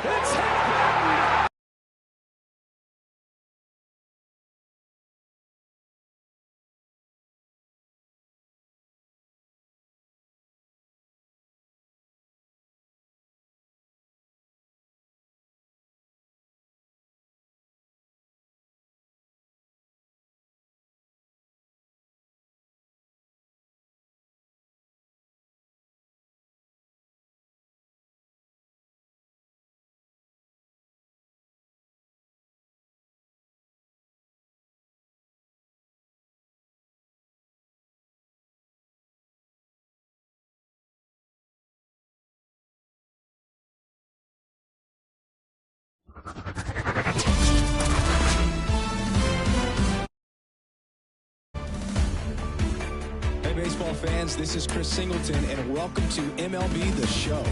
It's happened! Hey, baseball fans, this is Chris Singleton, and welcome to MLB The Show.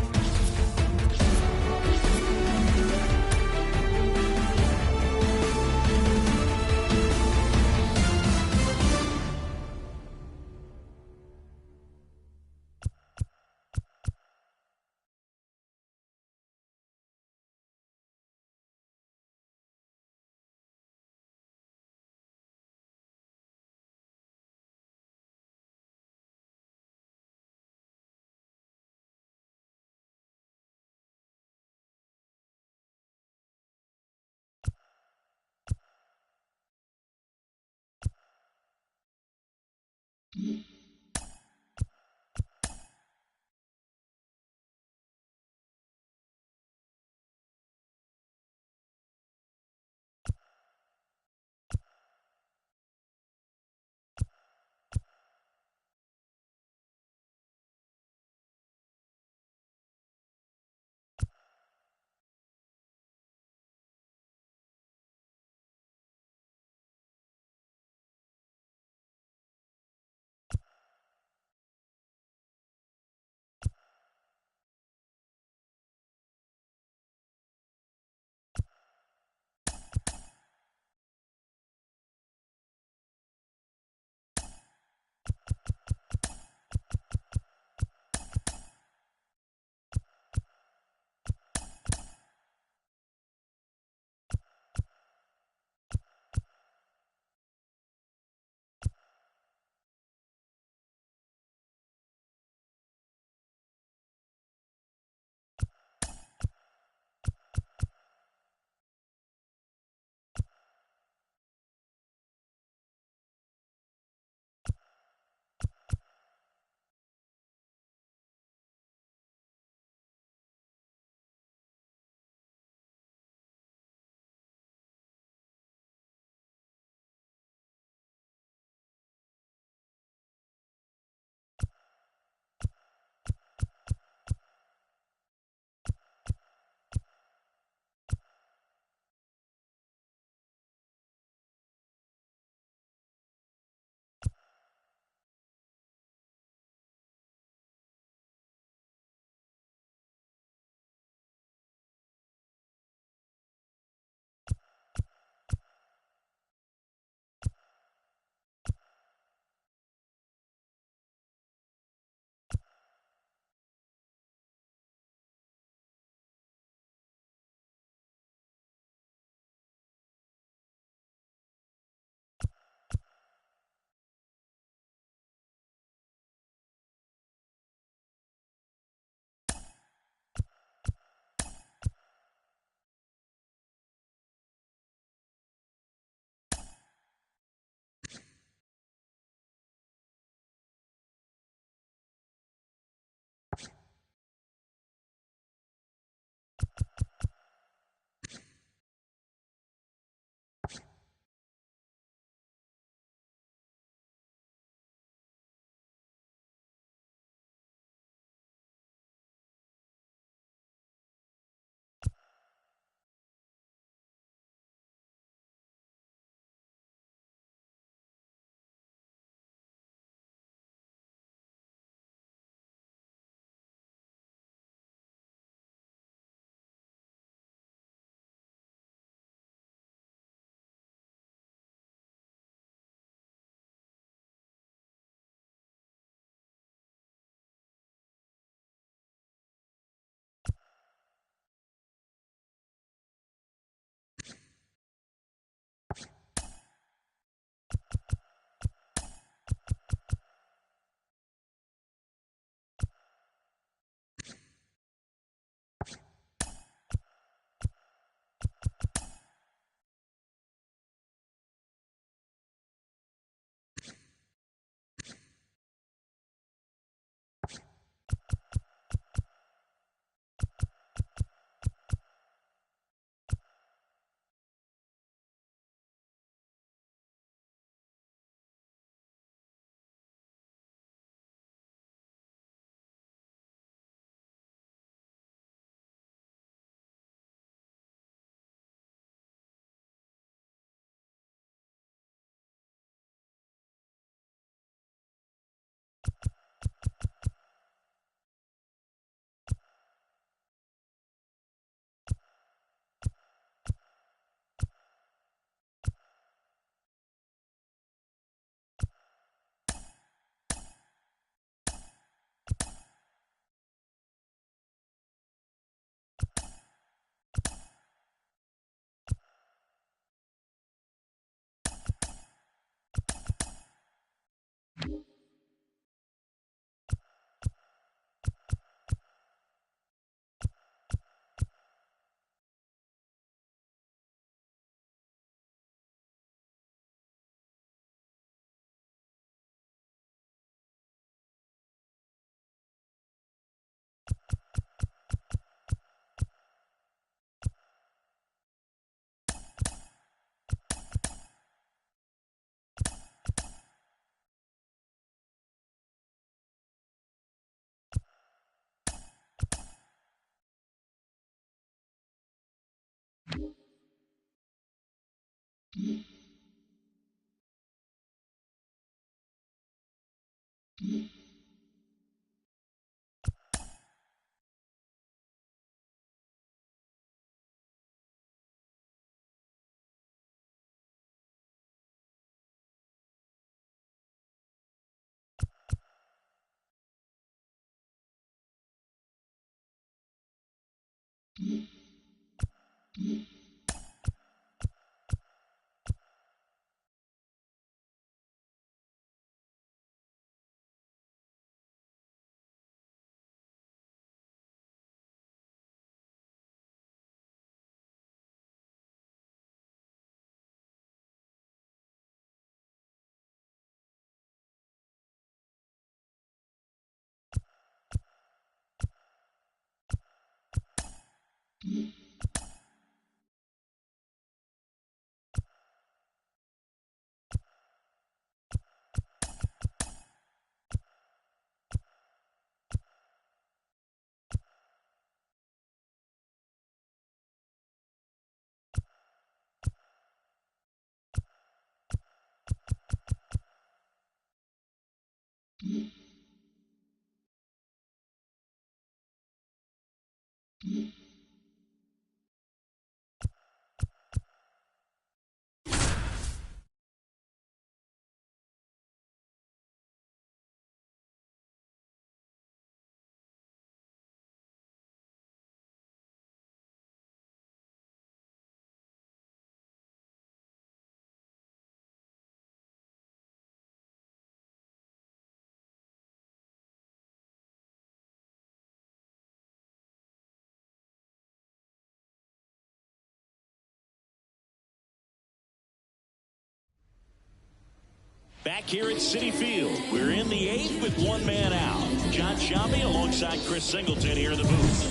Back here at Citi Field, we're in the 8th with one man out. John Sciambi alongside Chris Singleton here in the booth.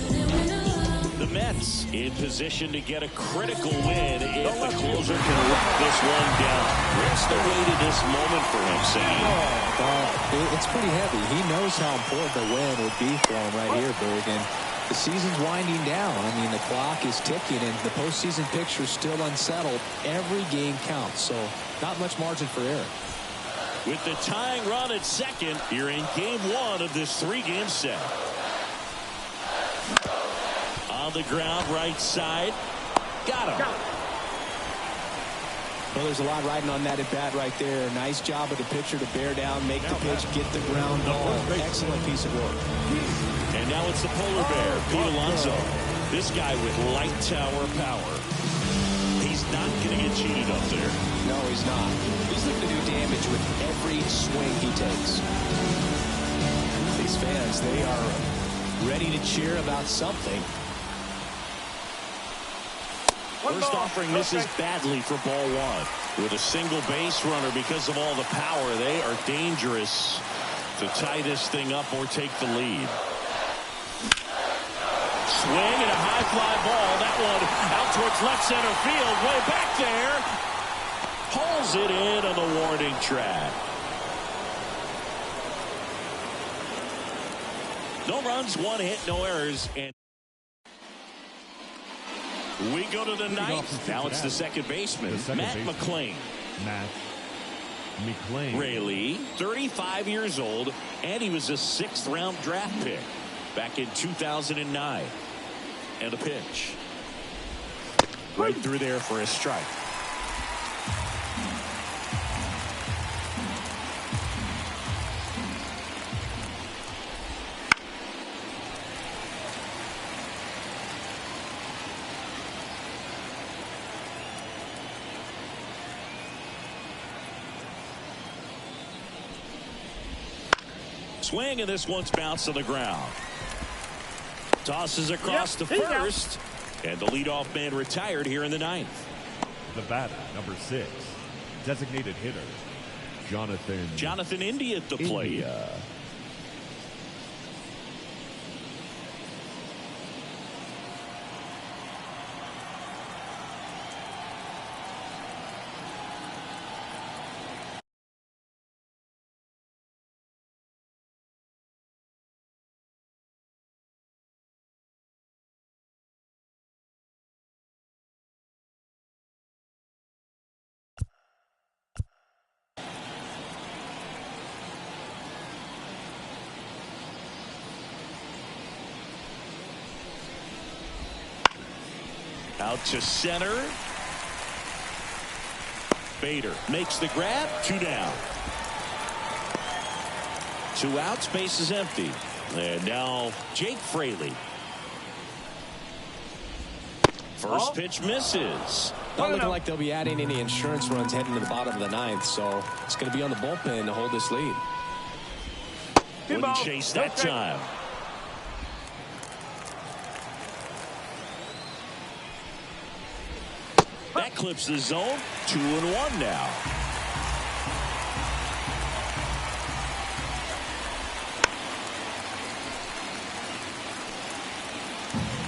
The Mets in position to get a critical win if the closer can lock this one down. What's the way to this moment for him, Sam? It's pretty heavy. He knows how important the win would be for him right here, Berg. And the season's winding down. I mean, the clock is ticking, and the postseason picture's still unsettled. Every game counts, so not much margin for error. With the tying run at second, you're in game one of this three-game set. On the ground, right side. Got him. Well, there's a lot riding on that at bat right there. Nice job of the pitcher to bear down, make the pitch, get the ground ball. Excellent piece of work. And now it's the polar bear, Pete Alonso. This guy with light tower power. He's not going to get cheated up there. No, he's not. He's looking to do damage with every swing he takes. These fans, they are ready to cheer about something. First offering misses badly for ball one. With a single base runner because of all the power, they are dangerous to tie this thing up or take the lead. Swing and a high fly ball. That one out towards left center field. Way back there. Pulls it in on the warning track. No runs, one hit, no errors. And we go to the ninth. Now it's the second baseman, Matt McClain. Ray Lee, 35 years old, and he was a 6th-round draft pick back in 2009. And a pitch. Right through there for a strike. Swing, and this one's bounced to the ground. Tosses across to first, and the leadoff man retired here in the ninth. The batter, number 6, designated hitter, Jonathan India at the plate. Out to center. Bader makes the grab. 2 down. 2 outs. Base is empty. And now Jake Fraley. First pitch misses. Not looking like they'll be adding any insurance runs heading to the bottom of the 9th, so it's going to be on the bullpen to hold this lead. Wouldn't chase that time. That clips the zone. 2-1 now.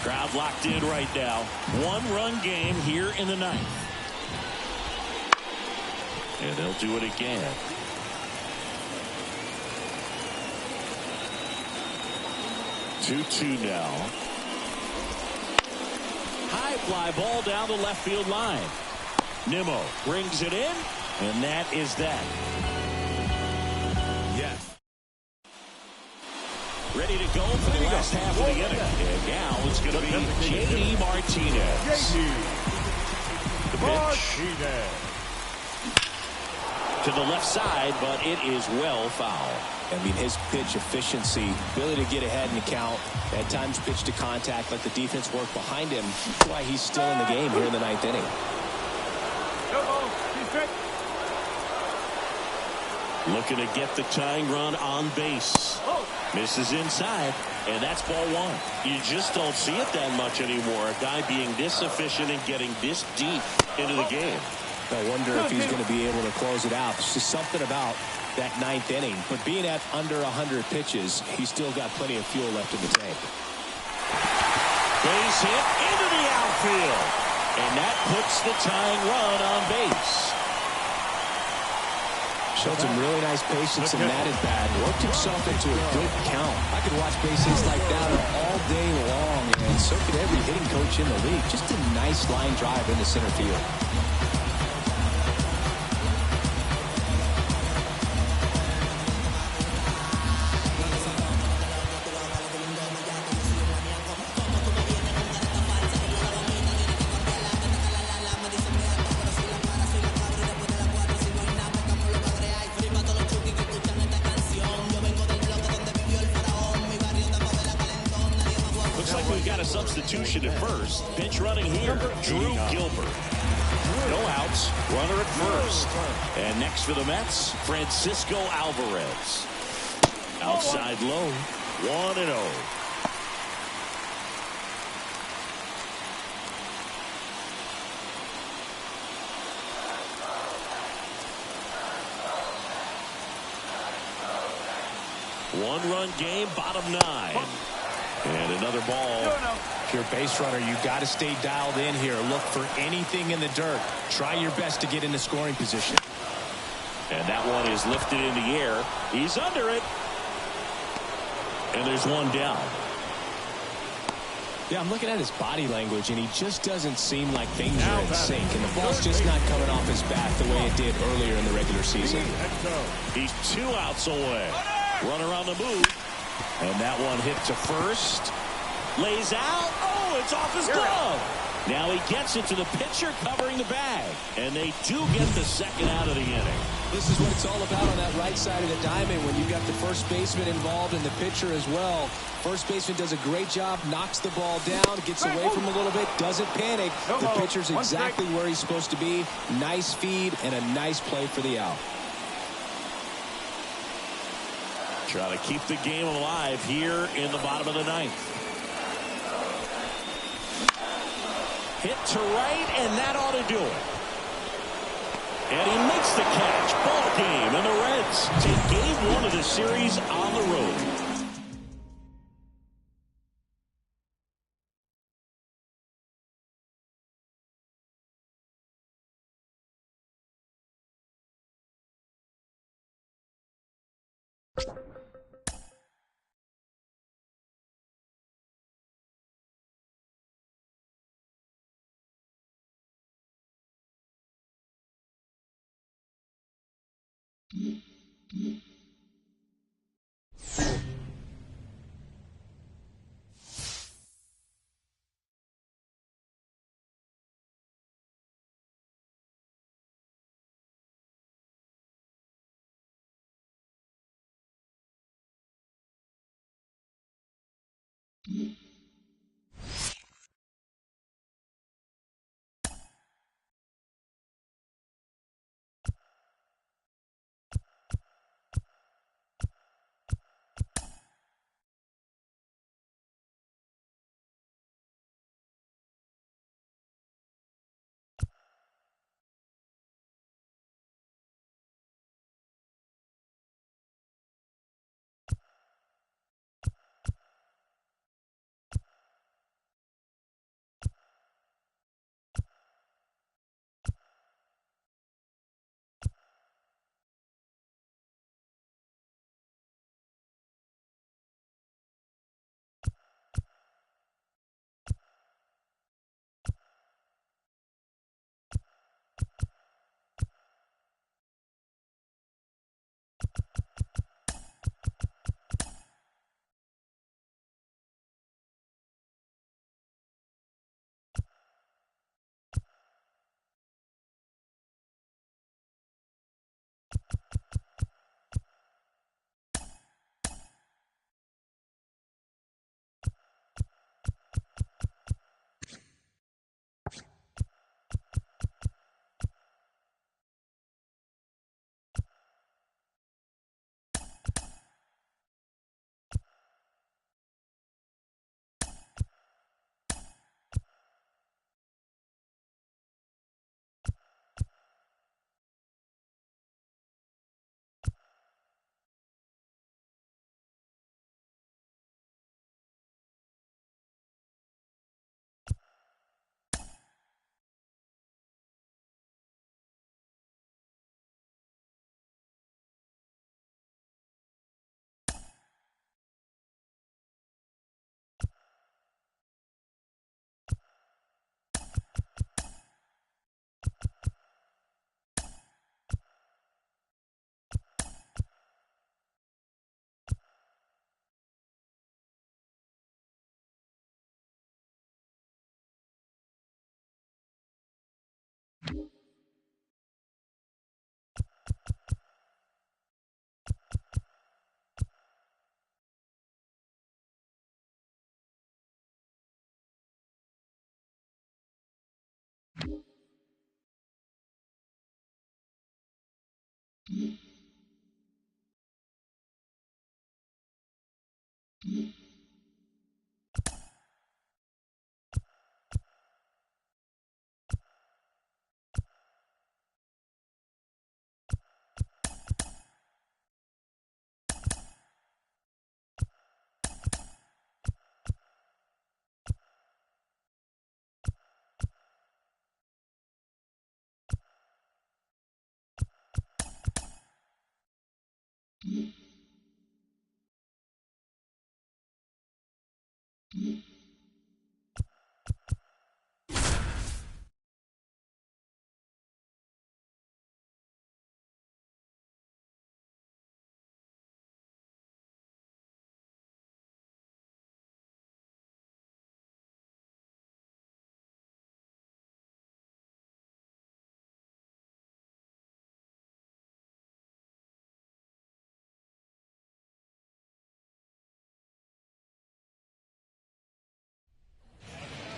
Crowd locked in right now. 1-run game here in the 9th. And they'll do it again. Two now. High fly ball down the left field line. Nimmo brings it in, and that is that. Yes. Ready to go for the last half of the inning. And now it's going to be J.D. Martinez. The pitch to the left side, but it is well foul. I mean, his pitch efficiency, ability to get ahead in the count, at times pitch to contact, let the defense work behind him. That's why he's still in the game here in the 9th inning. Looking to get the tying run on base. Misses inside, and that's ball 1. You just don't see it that much anymore. A guy being this efficient and getting this deep into the game. I wonder if he's going to be able to close it out. There's just something about that 9th inning. But being at under 100 pitches, he's still got plenty of fuel left in the tank. Base hit into the outfield. And that puts the tying run on base. Showed some really nice patience in that at bat. Worked himself into a good count. I could watch base hits like that all day long, and so could every hitting coach in the league. Just a nice line drive into center field. Substitution at first. Bench running here. Drew Gilbert. No outs. Runner at first. And next for the Mets, Francisco Alvarez. Outside low. 1-0. One-run game, bottom 9. And another ball. If you're a base runner, you got to stay dialed in here. Look for anything in the dirt. Try your best to get into scoring position. And that one is lifted in the air. He's under it. And there's one down. Yeah, I'm looking at his body language, and he just doesn't seem like things are in sync. And the ball's just not coming off his bat the way it did earlier in the regular season. He's 2 outs away. Runner on the move. And that one hit to first. Lays out. Oh, it's off his glove. Now he gets it to the pitcher covering the bag. And they do get the second out of the inning. This is what it's all about on that right side of the diamond when you've got the first baseman involved and the pitcher as well. First baseman does a great job, knocks the ball down, gets away from him a little bit, doesn't panic. The pitcher's exactly where he's supposed to be. Nice feed and a nice play for the out. Try to keep the game alive here in the bottom of the 9th. Hit to right, and that ought to do it. And he makes the catch. Ball game, and the Reds take game 1 of the series on the road.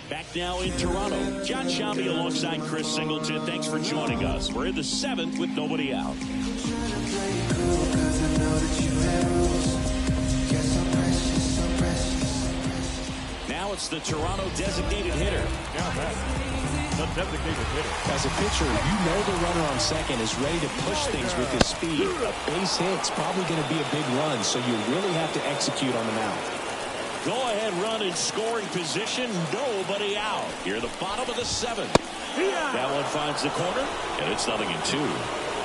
Back now in Toronto, John Shambi alongside Chris Singleton. Thanks for joining us. We're in the 7th with nobody out. Now it's the Toronto designated hitter. The designated hitter. As a pitcher, you know the runner on second is ready to push things with his speed. A base hit's probably going to be a big run, so you really have to execute on the mound. Go-ahead run in scoring position. Nobody out. Here, the bottom of the 7th. That one finds the corner, and it's 0-2.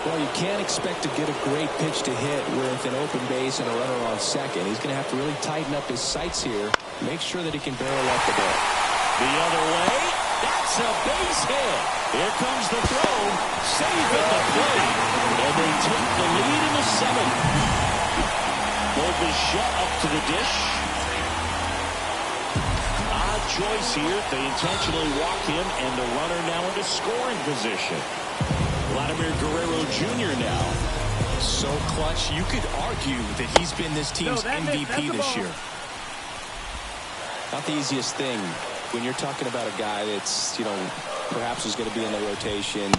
Well, you can't expect to get a great pitch to hit with an open base and a runner on second. He's going to have to really tighten up his sights here. Make sure that he can barrel up the ball. The other way. That's a base hit. Here comes the throw. Safe at the plate. And they take the lead in the 7th. Bichette up to the dish. Choice here. They intentionally walk him, and the runner now into scoring position. Vladimir Guerrero Jr. now. So clutch, you could argue that he's been this team's MVP this year. Not the easiest thing when you're talking about a guy that's, perhaps is going to be in the rotation,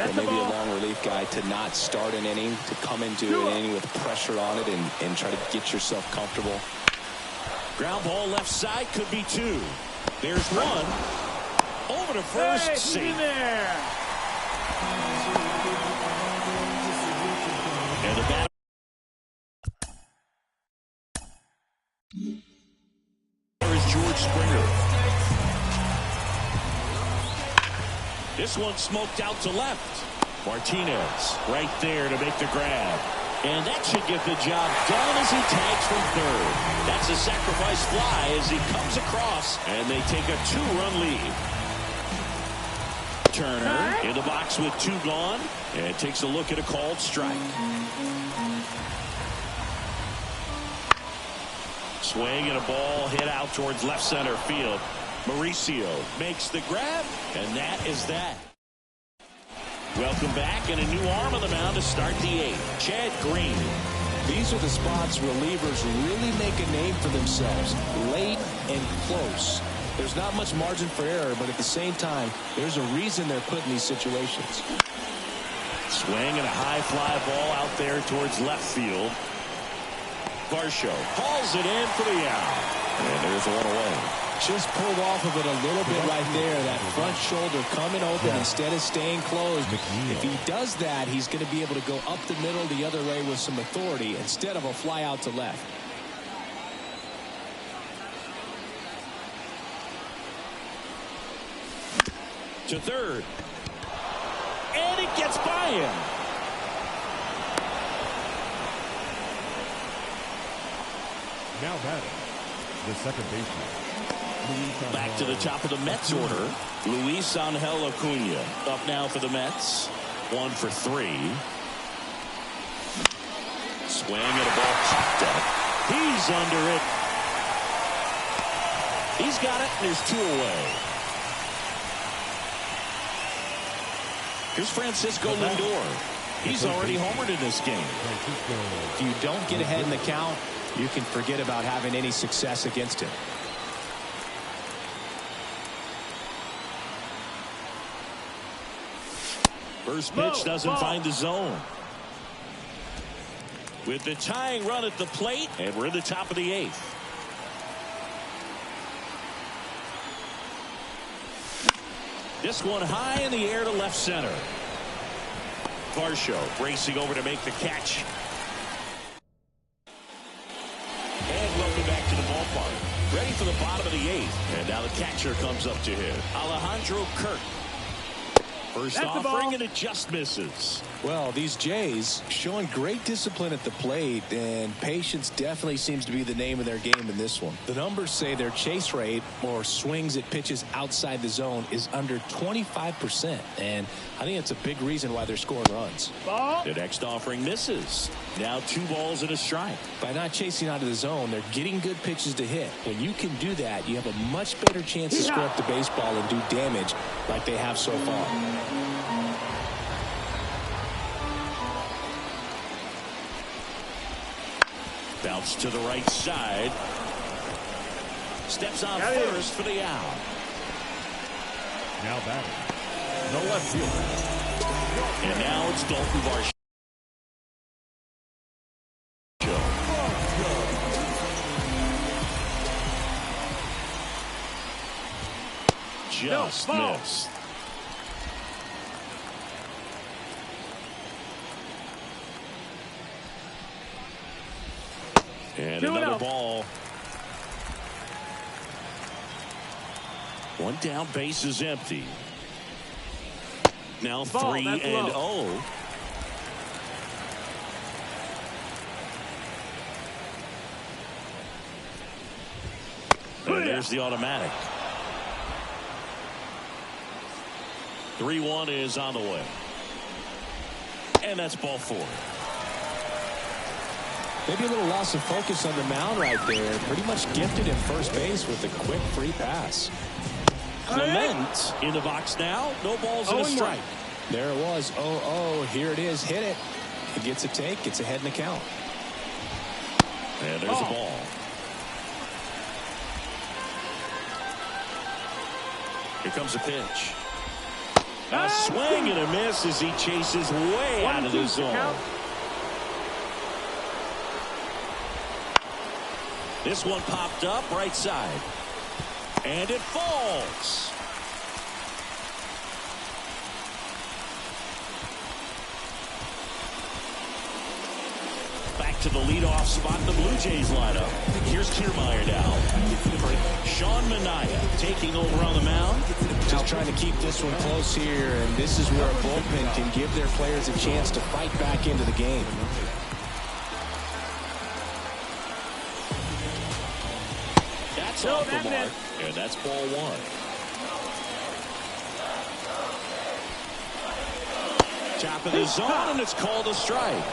or maybe a long relief guy, to not start an inning, to come into an inning with pressure on it and try to get yourself comfortable. Ground ball left side, could be two. There's one. Over to first. Safe. And the bat. There's George Springer. This one smoked out to left. Martinez right there to make the grab. And that should get the job done as he tags from third. That's a sacrifice fly as he comes across, and they take a 2-run lead. Turner in the box with 2 gone, and takes a look at a called strike. Swing and a ball hit out towards left center field. Mauricio makes the grab, and that is that. Welcome back, and a new arm on the mound to start the 8th. Chad Green. These are the spots relievers really make a name for themselves, late and close. There's not much margin for error, but at the same time, there's a reason they're put in these situations. Swing and a high fly ball out there towards left field. Varsho hauls it in for the out. And there's one away. Just pulled off of it a little bit right there. That front shoulder coming open instead of staying closed. If he does that, he's going to be able to go up the middle the other way with some authority instead of a fly out to left. To third. And it gets by him. Now batting, the second baseman. Back to the top of the Mets order. Luis Angel Acuna up now for the Mets. 1 for 3. Swing and a ball popped up. He's under it. He's got it, and there's 2 away. Here's Francisco Lindor. He's already homered in this game. If you don't get ahead in the count, you can forget about having any success against him. First pitch doesn't find the zone. With the tying run at the plate, and we're in the top of the 8th. This one high in the air to left center. Varsho racing over to make the catch. And welcome back to the ballpark. Ready for the bottom of the 8th. And now the catcher comes up to him. Alejandro Kirk. First offering, and it just misses. Well, these Jays showing great discipline at the plate, and patience definitely seems to be the name of their game in this one. The numbers say their chase rate, or swings at pitches outside the zone, is under 25%, and I think it's a big reason why they're scoring runs. The next offering misses. Now 2 balls and a strike. By not chasing out of the zone, they're getting good pitches to hit. When you can do that, you have a much better chance to score up the baseball and do damage like they have so far. Bounce to the right side. Steps on first for the out. Now batting, the left fielder. And now it's Dalton Varsho. Just missed. And another ball. One down, base is empty. Now 3-0. And there's the automatic. 3-1 is on the way. And that's ball 4. Maybe a little loss of focus on the mound right there. Pretty much gifted at first base with a quick free pass. Clement in the box now. No balls and a strike. There it was. 0-0. Here it is. Hit it. He gets a take. Gets ahead in the count. And there's a ball. Here comes a pitch. A swing and a miss as he chases way out of the zone. This one popped up right side. And it falls. Back to the leadoff spot in the Blue Jays lineup. Here's Kiermaier now. Sean Manaea taking over on the mound. Just trying to keep this one close here, and this is where a bullpen can give their players a chance to fight back into the game. That's off the mark, and that's ball one. Top of the zone, and it's called a strike.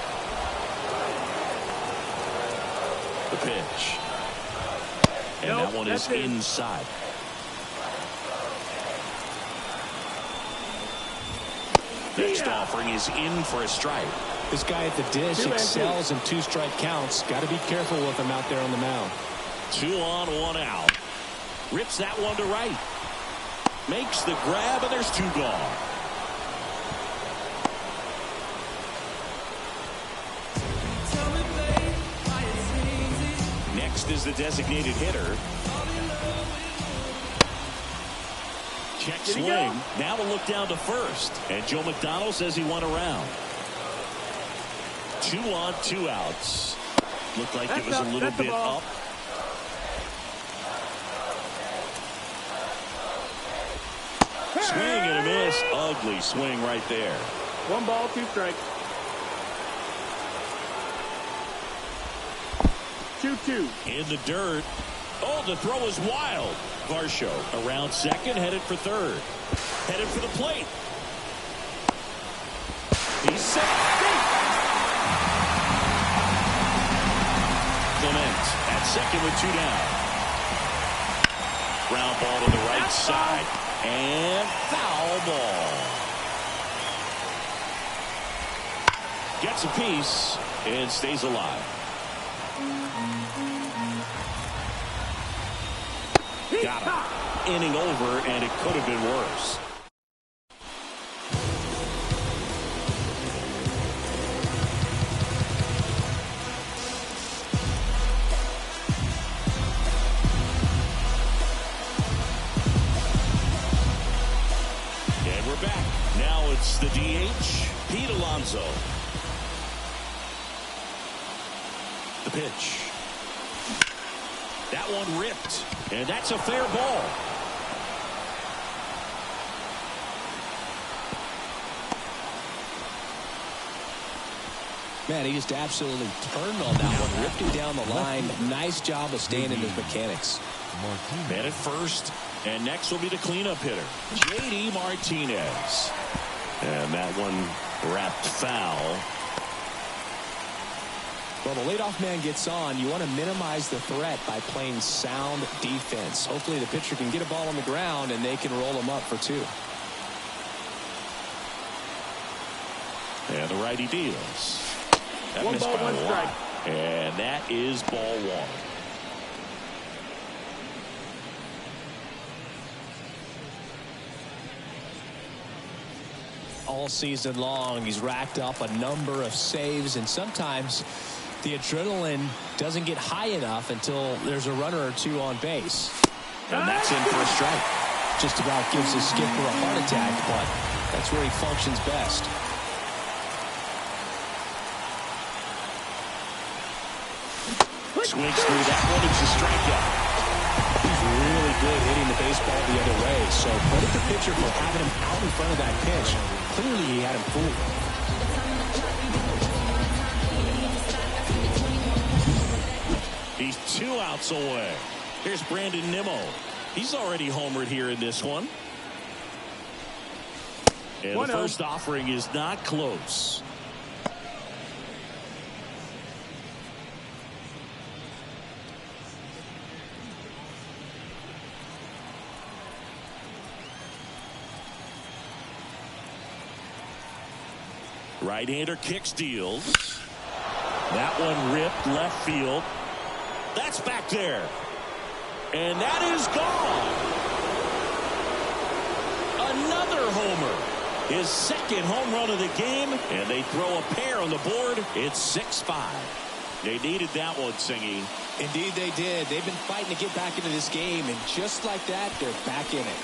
The pitch. And that one is inside. Next offering is in for a strike. This guy at the dish excels in 2-strike counts. Got to be careful with him out there on the mound. 2 on, 1 out. Rips that one to right. Makes the grab, and there's 2 gone. Next is the designated hitter. Check swing. Now a look down to first. And Joe McDonald says he went around. 2 on, 2 outs. Looked like it was a little bit up. Swing and a miss. Ugly swing right there. 1 ball, 2 strikes. 2-2. In the dirt. Oh, the throw is wild. Varsho around second, headed for third. Headed for the plate. He's safe. Clement at second with 2 down. Ground ball to the right side. And foul ball. Gets a piece and stays alive. Got him. Inning over, and it could have been worse. And we're back. Now it's the DH, Pete Alonso. The pitch. That one ripped, and that's a fair ball. Man, he just absolutely turned on that one, ripped him down the line. Nice job of staying in his mechanics. Man at first, and next will be the cleanup hitter, J.D. Martinez. And that one wrapped foul. Well, the leadoff man gets on. You want to minimize the threat by playing sound defense. Hopefully the pitcher can get a ball on the ground and they can roll him up for 2. And the righty deals. That 1 missed ball, by 1 a strike. lot. And that is ball 1. All season long, he's racked up a number of saves, and sometimes the adrenaline doesn't get high enough until there's a runner or 2 on base. And that's in for a strike. Just about gives his skipper a heart attack, but that's where he functions best. Swings through that one. It's a strikeout. He's really good hitting the baseball the other way, so credit the pitcher for having him out in front of that pitch. Clearly he had him fooled. He's 2 outs away. Here's Brandon Nimmo. He's already homered here in this one. And the first offering is not close. Right-hander kicks, deals. That one ripped left field. That's back there. And that is gone. homer. His second home run of the game, and they throw a pair on the board. It's 6-5. They needed that one, Singy. Indeed they did. They've been fighting to get back into this game, and just like that, they're back in it.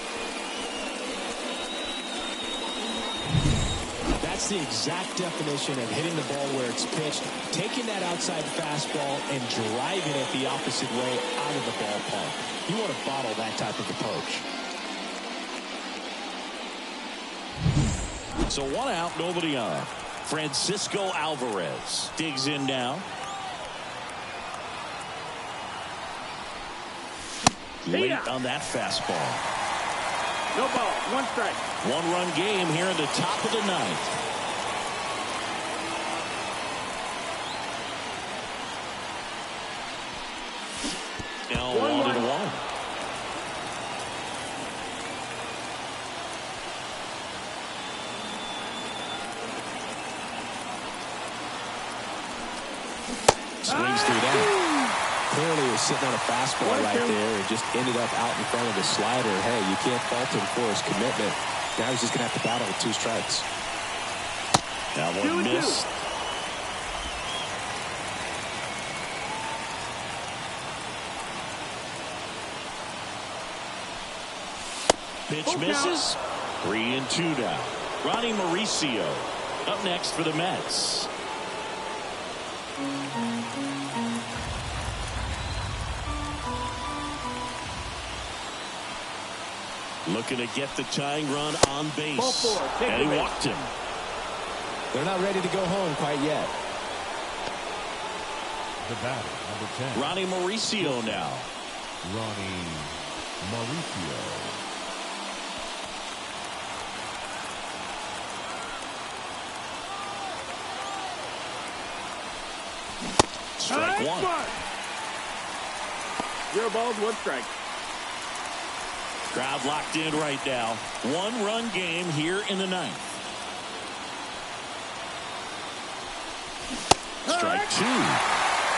That's the exact definition of hitting the ball where it's pitched, taking that outside fastball and driving it the opposite way out of the ballpark. You want to bottle that type of approach. So 1 out, nobody on. Francisco Alvarez digs in now. Late on that fastball. No ball. 1 strike. 1-run game here in the top of the 9th. Now 1-1. Swings through that. Clearly was sitting on a fastball right there and just ended up out in front of the slider. Hey, you can't fault him for his commitment. Now he's just going to have to battle with 2 strikes. That one missed. Pitch misses. 3-2 now. Ronnie Mauricio up next for the Mets. Looking to get the tying run on base. And he walked him. They're not ready to go home quite yet. The batter, number 10. Ronnie Mauricio now. Ronnie Mauricio. Strike 1. 0 balls, 1 strike. Crowd locked in right now. 1-run game here in the 9th. Strike 2.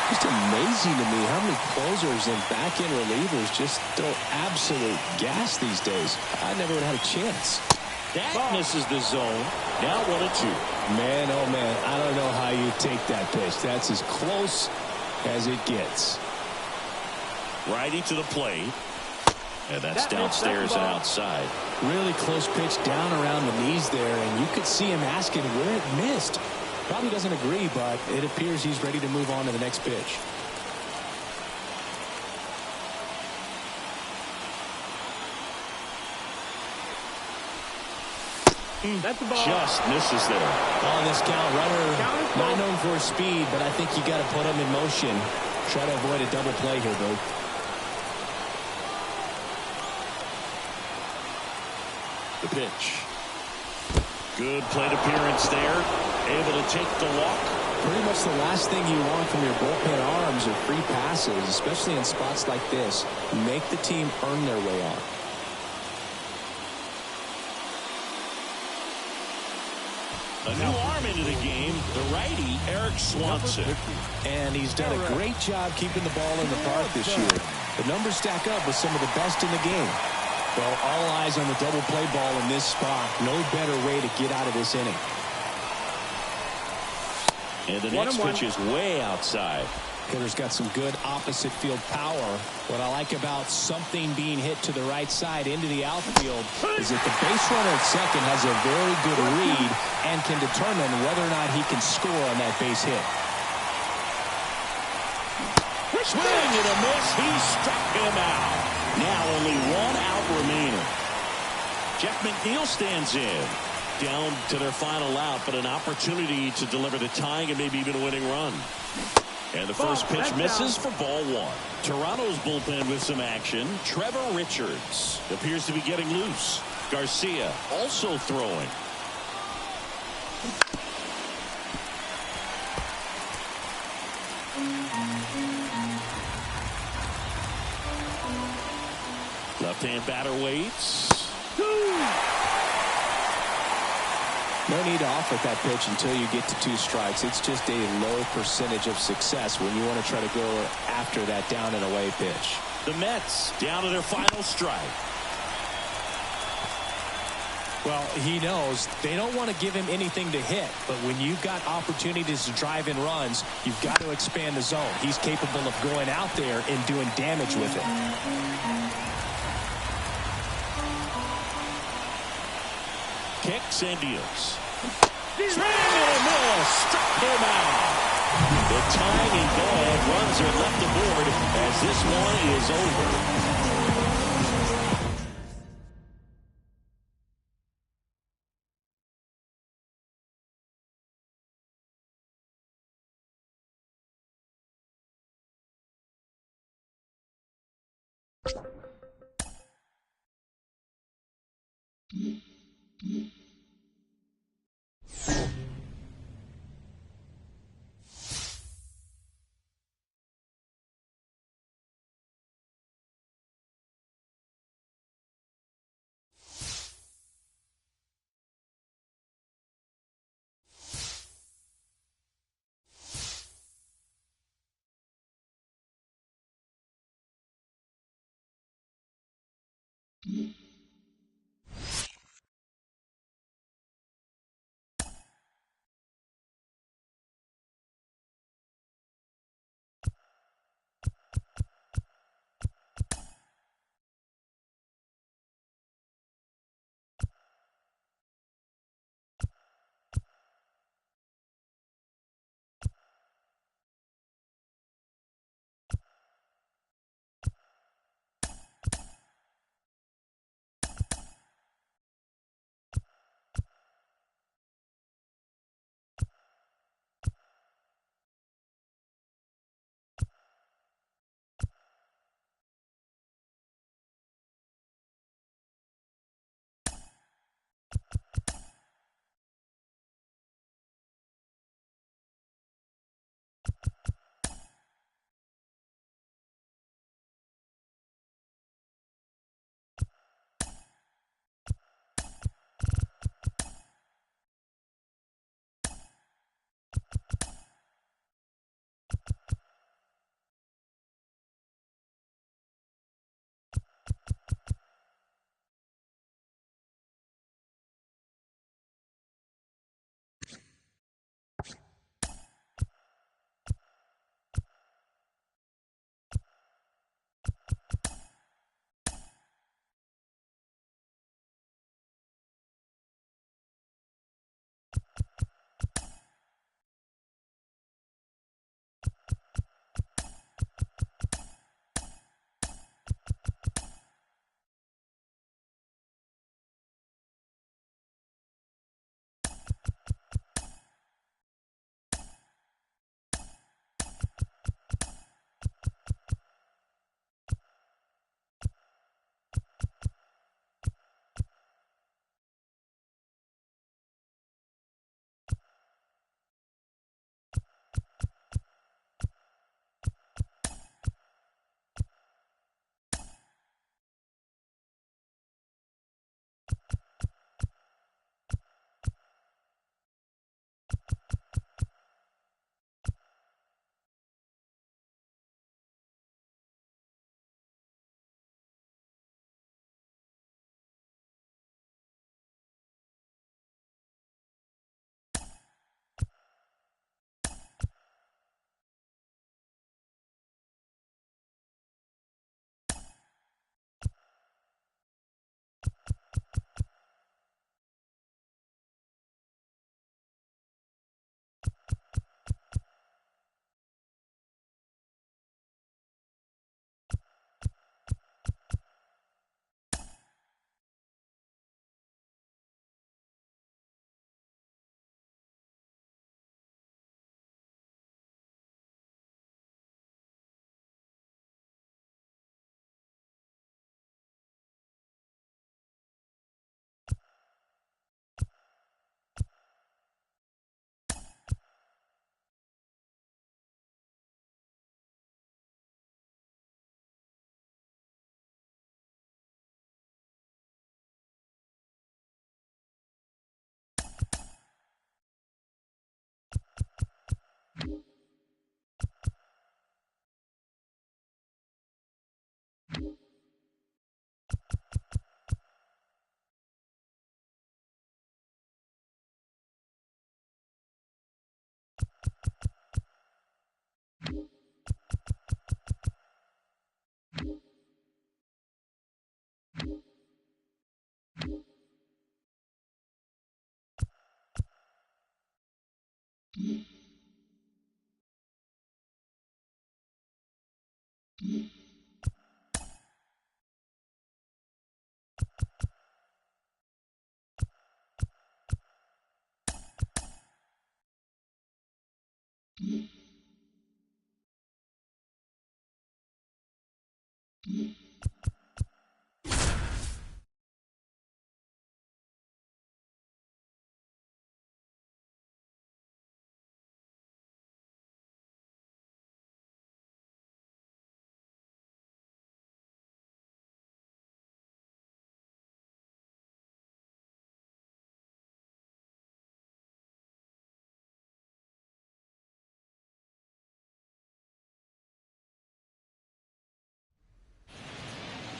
Just amazing to me how many closers and back-end relievers just throw absolute gas these days. I never would have had a chance. That misses the zone. Now 1-2. Man, oh man, I don't know how you take that pitch. That's as close as it gets. Righty to the plate. And that's downstairs and outside. Really close pitch down around the knees there, and you could see him asking where it missed. Probably doesn't agree, but it appears he's ready to move on to the next pitch. That's the ball. Just misses there. On this count, runner not known for his speed, but I think you got to put him in motion. Try to avoid a double play here, Boo. The pitch. Good plate appearance there. Able to take the walk. Pretty much the last thing you want from your bullpen arms are free passes, especially in spots like this. Make the team earn their way on. A new arm into the game, the righty, Eric Swanson. And he's done a great job keeping the ball in the park this year. The numbers stack up with some of the best in the game. Well, all eyes on the double play ball in this spot. No better way to get out of this inning. And the next pitch is way outside. Hitter's got some good opposite field power. What I like about something being hit to the right side into the outfield is that the base runner at second has a very good read and can determine whether or not he can score on that base hit. Swing and a miss. He struck him out. Now only 1 out remaining. Jeff McNeil stands in. Down to their final out, but an opportunity to deliver the tying and maybe even a winning run. And the first pitch misses for ball 1. Toronto's bullpen with some action. Trevor Richards appears to be getting loose. Garcia also throwing. Left-hand batter waits. No need to offer that pitch until you get to 2 strikes. It's just a low percentage of success when you want to try to go after that down and away pitch. The Mets down to their final strike. Well, he knows they don't want to give him anything to hit, but when you've got opportunities to drive in runs, you've got to expand the zone. He's capable of going out there and doing damage with it. Kicks and deals. Swing and a miss. Struck him out. The tying ball, runs are left aboard as this one is over.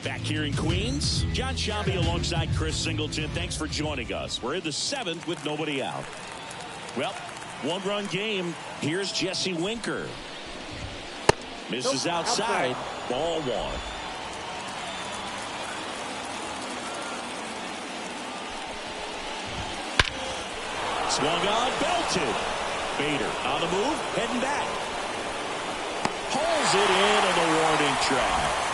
Back here in Queens, John Shambi alongside Chris Singleton. Thanks for joining us. We're in the 7th with nobody out. Well, one-run game. Here's Jesse Winker. Misses outside. Ball 1. Swung on, belted. Bader on the move, heading back. Pulls it in on the warning track.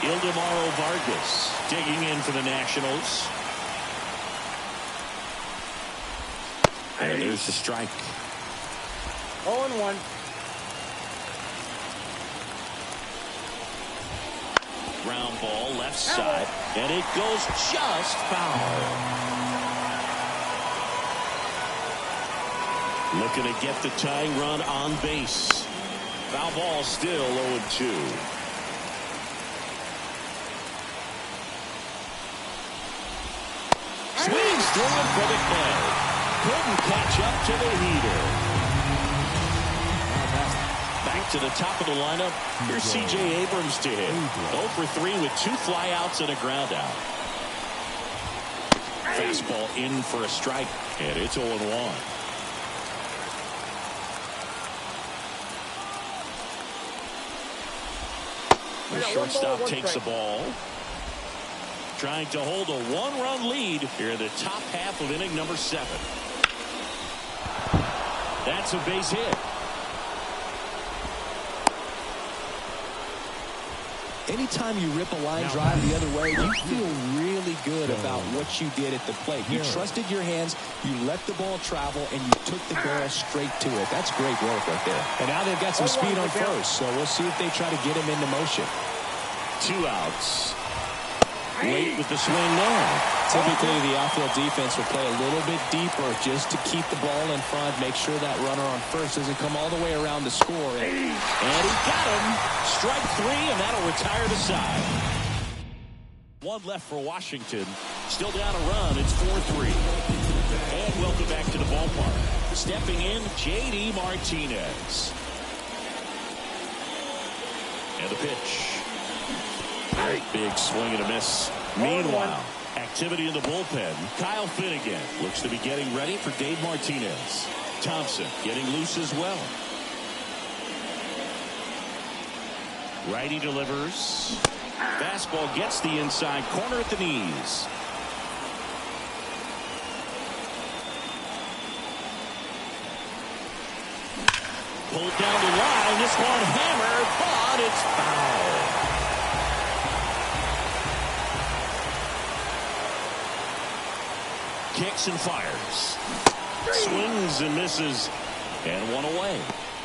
Ildemaro Vargas digging in for the Nationals. And there's the strike. 0-1. Ground ball left side. And it goes just foul. Looking to get the tying run on base. Foul ball still 0-2. Swings through it for the kill. Couldn't catch up to the heater. Back to the top of the lineup. Here's C.J. Abrams to hit. 0 for 3 with 2 flyouts and a ground out. Fastball in for a strike, and it's 0-1. The shortstop takes the ball. Trying to hold a 1-run lead here in the top half of inning number 7. That's a base hit. Anytime you rip a line drive the other way, you feel really good about what you did at the plate. You trusted your hands, you let the ball travel, and you took the barrel straight to it. That's great work right there. And now they've got some speed on first, so we'll see if they try to get him into motion. 2 outs. Late with the swing now. Typically, the outfield defense will play a little bit deeper just to keep the ball in front, make sure that runner on first doesn't come all the way around to score. And he got him. Strike 3, and that'll retire the side. 1 left for Washington. Still down a run. It's 4-3. And welcome back to the ballpark. Stepping in, J.D. Martinez. And the pitch. Big swing and a miss. Meanwhile, activity in the bullpen. Kyle Finnegan looks to be getting ready for Dave Martinez. Thompson getting loose as well. Righty delivers. Fastball gets the inside corner at the knees. Pulled down the line. This one hammered, but it's foul. Kicks and fires. Swings and misses. And 1 away.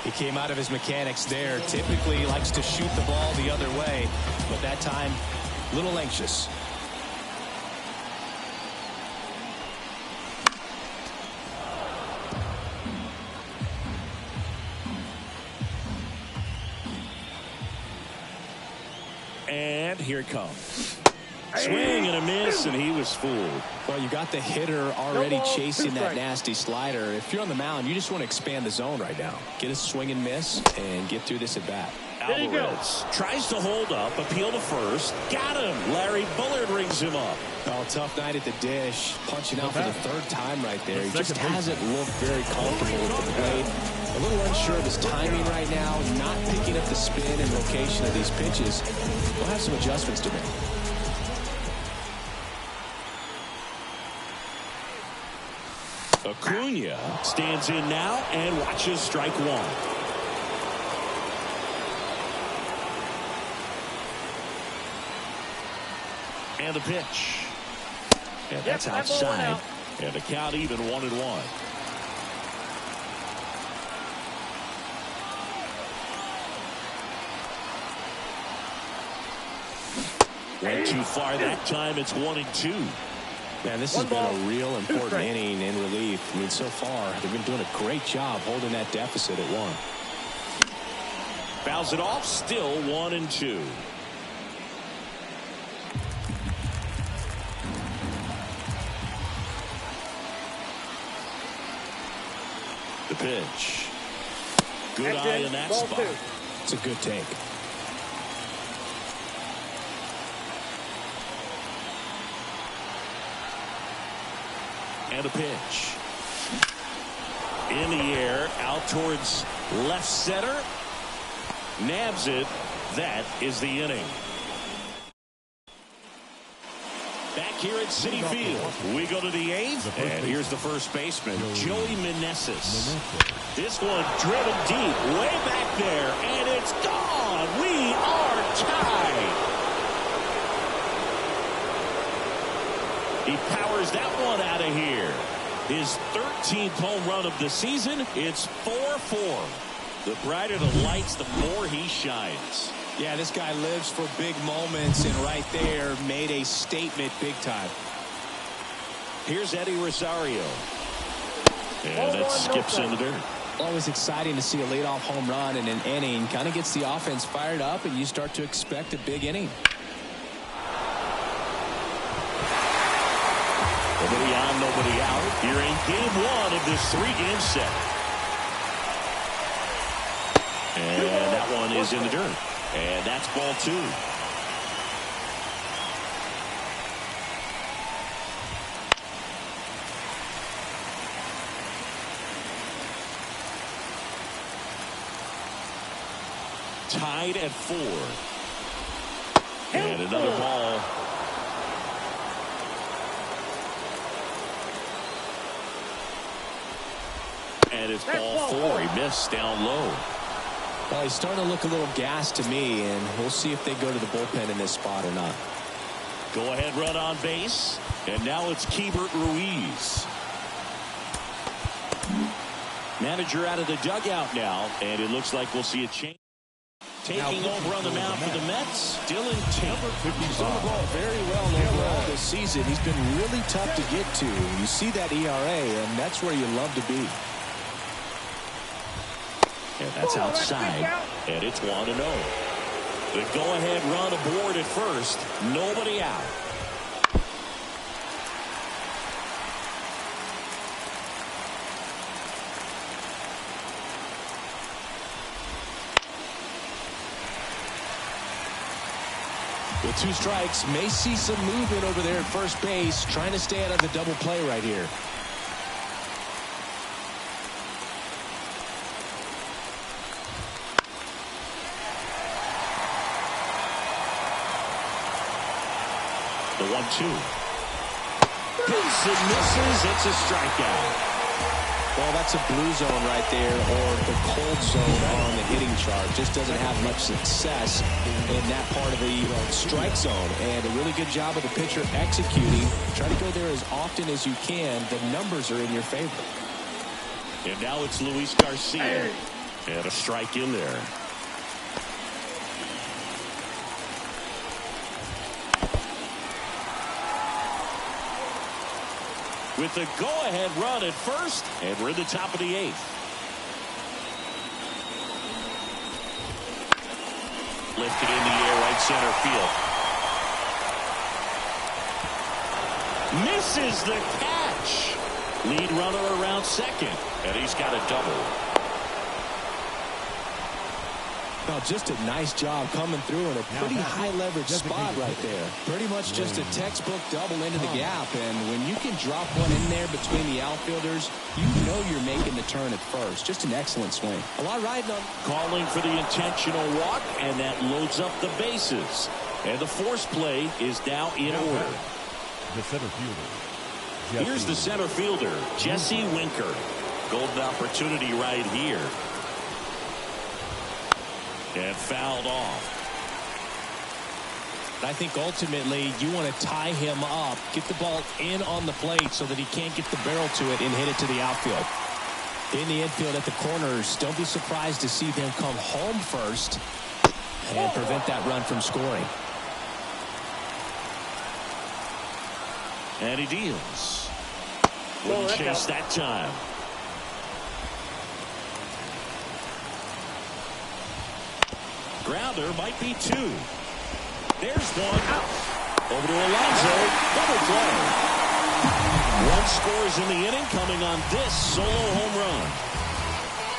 He came out of his mechanics there. Typically he likes to shoot the ball the other way, but that time a little anxious. And here it comes. Swing and a miss, and he was fooled. Well, you got the hitter already chasing that nasty slider. If you're on the mound, you just want to expand the zone right now. Get a swing and miss and get through this at bat. Alvarez tries to hold up, appeal to first. Got him. Larry Bullard rings him up. Oh, tough night at the dish. Punching out for the 3rd time right there. He just hasn't looked very comfortable with the plate. A little unsure of his timing right now. Not picking up the spin and location of these pitches. We'll have some adjustments to make. Acuna stands in now and watches strike 1. And the pitch. And that's outside. And the count even 1-1. Went too far that time. It's 1-2. Man, this has been a real important inning in relief. I mean, so far, they've been doing a great job holding that deficit at 1. Fouls it off. Still 1-2. The pitch. Good eye in that spot. It's a good take. And a pitch. In the air, out towards left center. Nabs it. That is the inning. Back here at Citi Field, we go to the 8th, and here's the first baseman, Joey Meneses. This one driven deep, way back there, and it's gone. We are tied. He powers that one out of here. His 13th home run of the season. It's 4-4. The brighter the lights, the more he shines. Yeah, this guy lives for big moments, and right there made a statement big time. Here's Eddie Rosario. And it skips in the dirt. Always exciting to see a leadoff home run in an inning. Kind of gets the offense fired up, and you start to expect a big inning. Nobody on, nobody out. Here in game 1 of this 3-game set. And that one is in the dirt. And that's ball 2. Tied at 4. And another ball. And it's ball 4. He missed down low. Well, he's starting to look a little gassed to me, and we'll see if they go to the bullpen in this spot or not. Go ahead run on base. And now it's Keibert Ruiz. Manager out of the dugout now, and it looks like we'll see a change. Taking over on the mound for the Mets, Dylan Taylor. He's on the ball very well overall this season. He's been really tough to get to. You see that ERA, and that's where you love to be. And that's outside. And it's 1-0. The go-ahead run aboard at first. Nobody out. With 2 strikes, may see some movement over there at first base, trying to stay out of the double play right here. The 1-2. Hits and misses. It's a strikeout. Well, that's a blue zone right there, or the cold zone on the hitting chart. Just doesn't have much success in that part of the strike zone. And a really good job of the pitcher executing. Try to go there as often as you can. The numbers are in your favor. And now it's Luis Garcia. And a strike in there. With the go-ahead run at first, and we're in the top of the 8th. Lifted in the air, right center field. Misses the catch. Lead runner around second, and he's got a double. Well, just a nice job coming through in a pretty high leverage spot right there. Pretty much just a textbook double into the gap, and when you can drop one in there between the outfielders, you know you're making the turn at first. Just an excellent swing. A lot riding on. Calling for the intentional walk, and that loads up the bases. And the force play is now in order. The center fielder. Here's the center fielder, Jesse Winker. Golden opportunity right here. And fouled off. I think ultimately you want to tie him up, get the ball in on the plate so that he can't get the barrel to it and hit it to the outfield. In the infield at the corners, don't be surprised to see them come home first and prevent that run from scoring. And he deals. Wouldn't chase that time. Grounder might be 2. There's one. Over to Alonso. Double play. 1 scores in the inning, coming on this solo home run.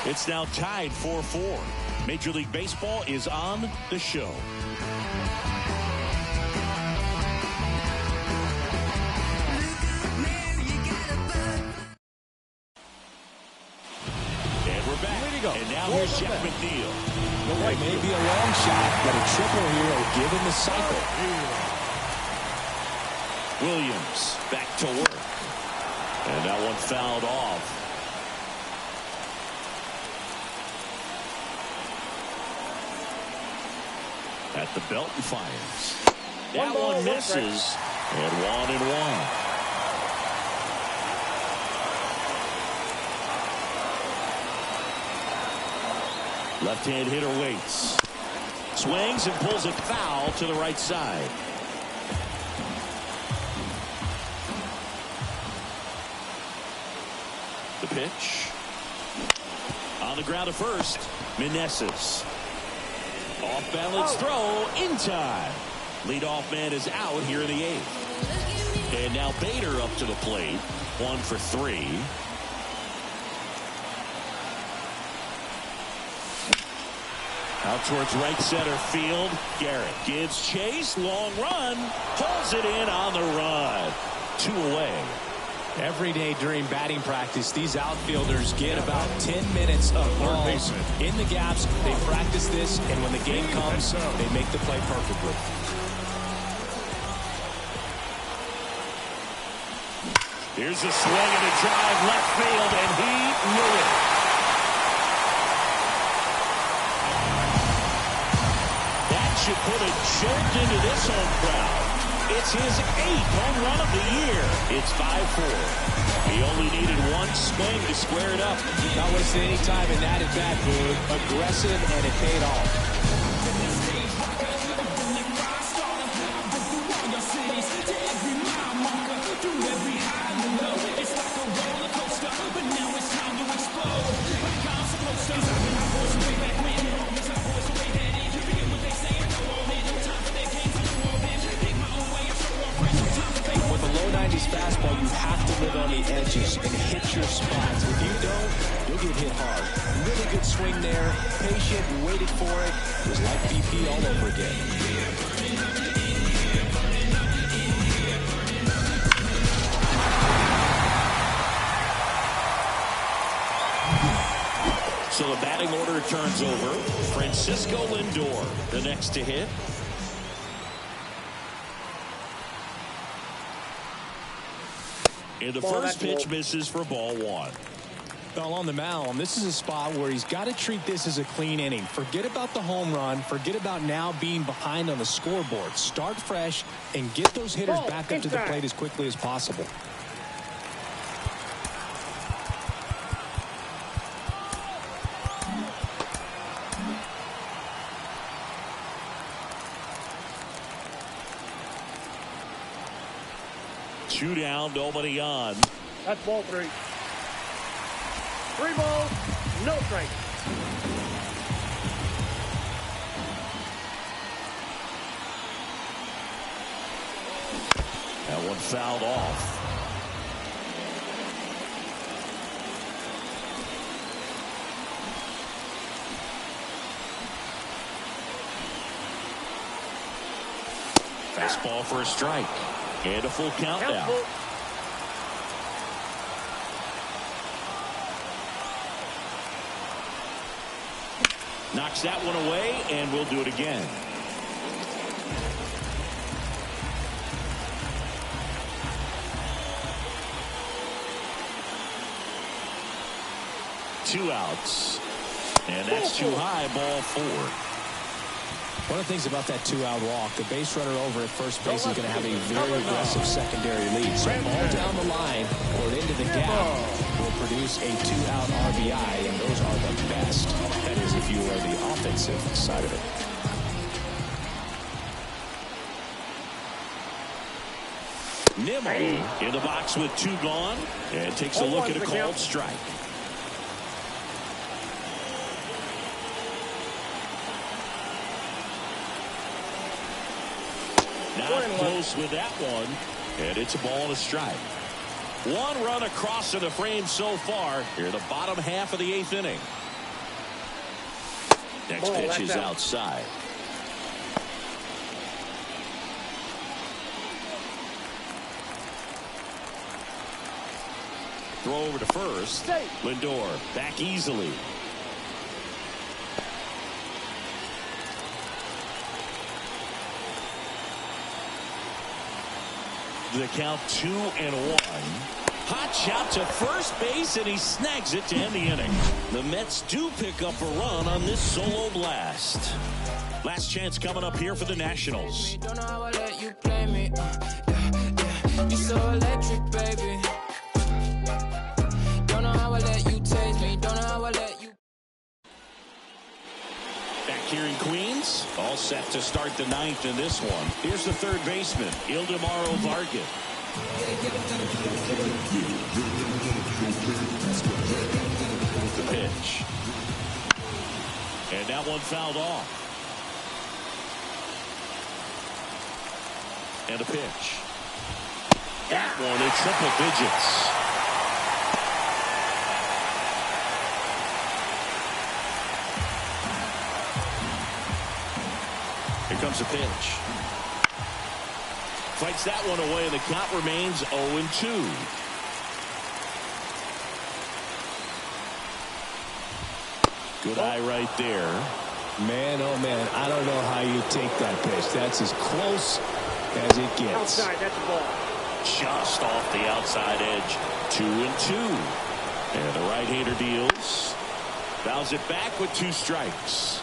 It's now tied 4-4. Major League Baseball is on the show. And we're back. And now here's Jeff McNeil. It may be a long shot, but a triple here will give him the cycle. Williams back to work. And that one fouled off. At the belt and fires. That one misses. And 1-1. Left-hand hitter waits. Swings and pulls it foul to the right side. The pitch. On the ground to first. Meneses. Off balance throw in time. Leadoff man is out here in the 8th. And now Bader up to the plate. 1 for 3. Out towards right center field. Garrett gives chase. Long run. Pulls it in on the run. 2 away. Every day during batting practice, these outfielders get about 10 minutes of balls in the gaps. They practice this, and when the game comes, they make the play perfectly. Here's a swing and a drive left field, and he knew it. That should put a jolt into this home crowd. It's his 8th home run of the year. It's 5-4. He only needed 1 swing to square it up. Not wasting any time in that at-bat, Boog. Aggressive, and it paid off. Fastball, you have to live on the edges and hit your spots. If you don't, you'll get hit hard. Really good swing there. Patient, waited for it. It was like BP all over again. So the batting order turns over. Francisco Lindor, the next to hit. And the first pitch misses for ball 1. Well, on the mound, this is a spot where he's got to treat this as a clean inning. Forget about the home run. Forget about now being behind on the scoreboard. Start fresh and get those hitters back up to the plate as quickly as possible. Two down, nobody on. That's ball 3. 3 balls, no strike. That one fouled off. Fastball for a strike. And a full count now. Knocks that one away, and we'll do it again. Two outs. And that's too high, ball 4. One of the things about that 2-out walk, the base runner over at first base is going to have a very aggressive secondary lead. So ball down the line or into the gap will produce a 2-out RBI, and those are the best. That is, if you are the offensive side of it. Nimmo in the box with 2 gone and takes a look at a called strike. Not close with that one, and it's a ball and a strike. 1 run across in the frame so far here in the bottom half of the 8th inning. Next pitch is outside. Throw over to first. Lindor back easily. The count 2-1. Hot shot to first base, and he snags it to end the inning. The Mets do pick up a run on this solo blast. Last chance coming up here for the Nationals. Don't know how I let you play me. You're so electric, baby. Don't know how I let you taste me. Don't know how I let you. Back here in Queens, all set to start the 9th in this one. Here's the third baseman, Ildemaro Vargas. The pitch. And that one fouled off. And a pitch. That one in triple digits. Here comes a pitch. Fights that one away, and the count remains 0-2. Good eye right there. Man, oh man, I don't know how you take that pitch. That's as close as it gets. Outside, that's the ball. Just off the outside edge. 2-2. And the right-hander deals. Fouls it back with 2 strikes.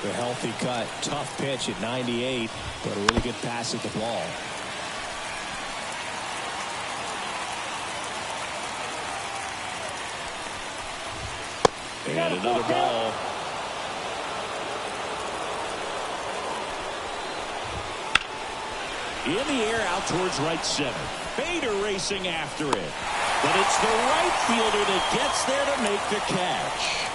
The healthy cut, tough pitch at 98, but a really good pass at the ball. And another ball. In the air out towards right center. Bader racing after it. But it's the right fielder that gets there to make the catch.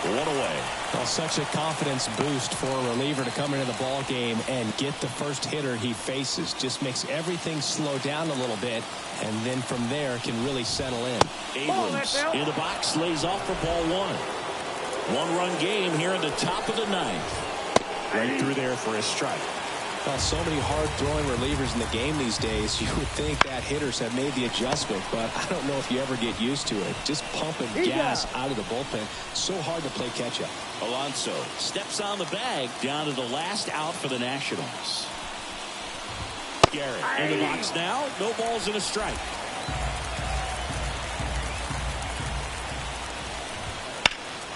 1 away. Well, such a confidence boost for a reliever to come into the ball game and get the first hitter he faces. Just makes everything slow down a little bit, and then from there can really settle in. Abrams in the box, lays off for ball 1. 1-run game here in the top of the 9th. Right through there for a strike. Well, so many hard-throwing relievers in the game these days, you would think that hitters have made the adjustment, but I don't know if you ever get used to it. Just pumping gas out of the bullpen. So hard to play catch-up. Alonso steps on the bag down to the last out for the Nationals. Garrett in the box now. No balls and a strike.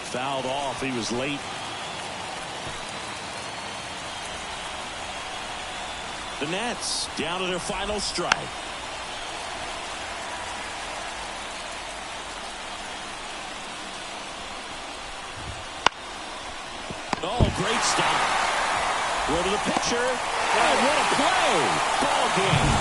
Fouled off. He was late. The Nats down to their final strike. Oh, great stop. Throw to the pitcher. And what a play. Ball game.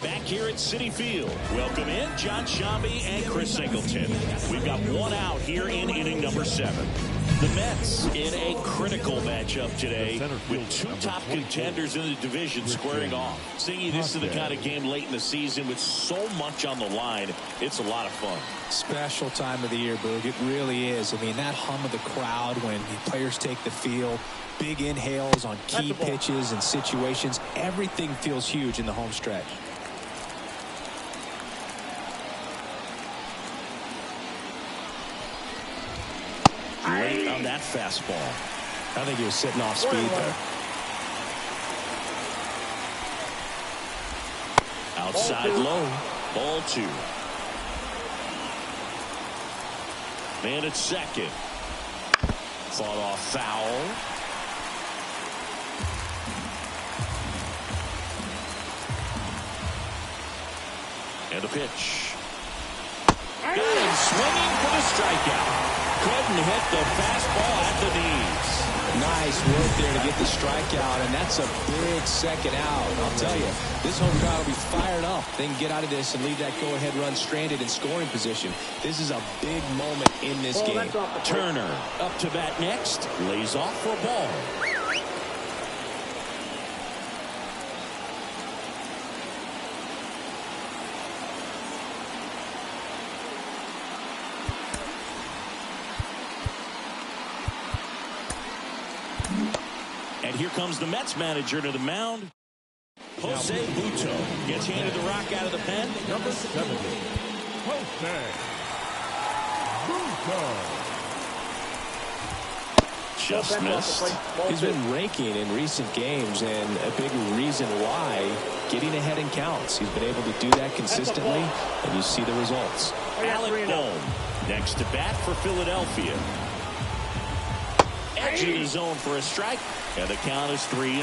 Back here at Citi Field, welcome in John Shambi and Chris Singleton. We've got one out here in inning number 7. The Mets in a critical matchup today with two top contenders in the division squaring off. Singy, this is the kind of game late in the season with so much on the line. It's a lot of fun. Special time of the year, Boog. It really is. I mean, that hum of the crowd when the players take the field, big inhales on key pitches and situations. Everything feels huge in the home stretch. Late on that fastball. I think he was sitting off speed there. Outside low. Ball 2. Man at second. Fought off foul. And the pitch. Got him swinging for the strikeout. Couldn't hit the fastball at the knees. Nice work there to get the strikeout, and that's a big second out. I'll tell you, this home crowd will be fired up. They can get out of this and leave that go-ahead run stranded in scoring position. This is a big moment in this game. Turner up to bat next. Lays off for a ball. And here comes the Mets manager to the mound. Jose Buto gets handed the rock out of the pen. Number 70, Jose Buto. Just missed. He's been raking in recent games, and a big reason why, getting ahead in counts. He's been able to do that consistently, and you see the results. Alec Bohm next to bat for Philadelphia. Edge of the zone for a strike, and the count is 3-1.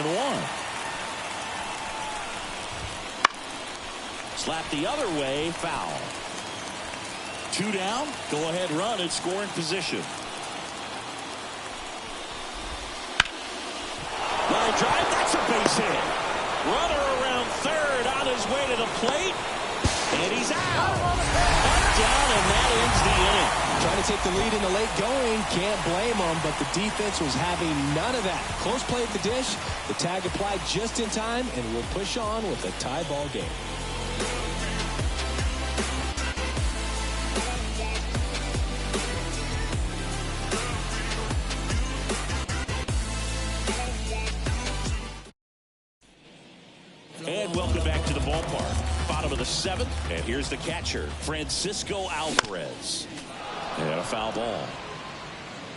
Slap the other way, foul. 2 down, go ahead run at scoring position. Line drive, that's a base hit. Runner around third on his way to the plate, and he's out. Down, and that ends the inning. Trying to take the lead in the late going, can't blame them, but the defense was having none of that. Close play at the dish, the tag applied just in time, and we'll push on with a tie ball game. And welcome back to the ballpark. Bottom of the 7th, and here's the catcher, Francisco Alvarez. And a foul ball.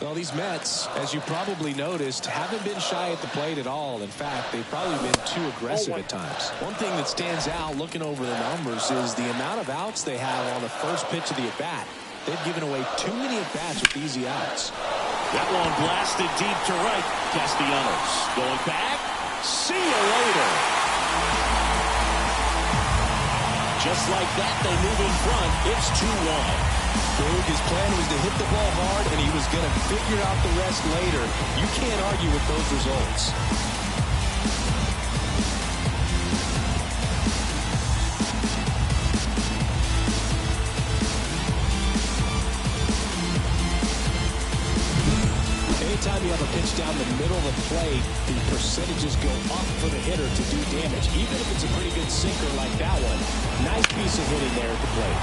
Well, these Mets, as you probably noticed, haven't been shy at the plate at all. In fact, they've probably been too aggressive at times. One thing that stands out looking over the numbers is the amount of outs they have on the first pitch of the at-bat. They've given away too many at-bats with easy outs. That one blasted deep to right. Castellanos going back. See you later. Just like that, they move in front. It's 2-1. His plan was to hit the ball hard, and he was going to figure out the rest later. You can't argue with those results. Anytime you have a pitch down the middle of the plate, the percentages go up for the hitter to do damage, even if it's a pretty good sinker like that one. Nice piece of hitting there at the plate.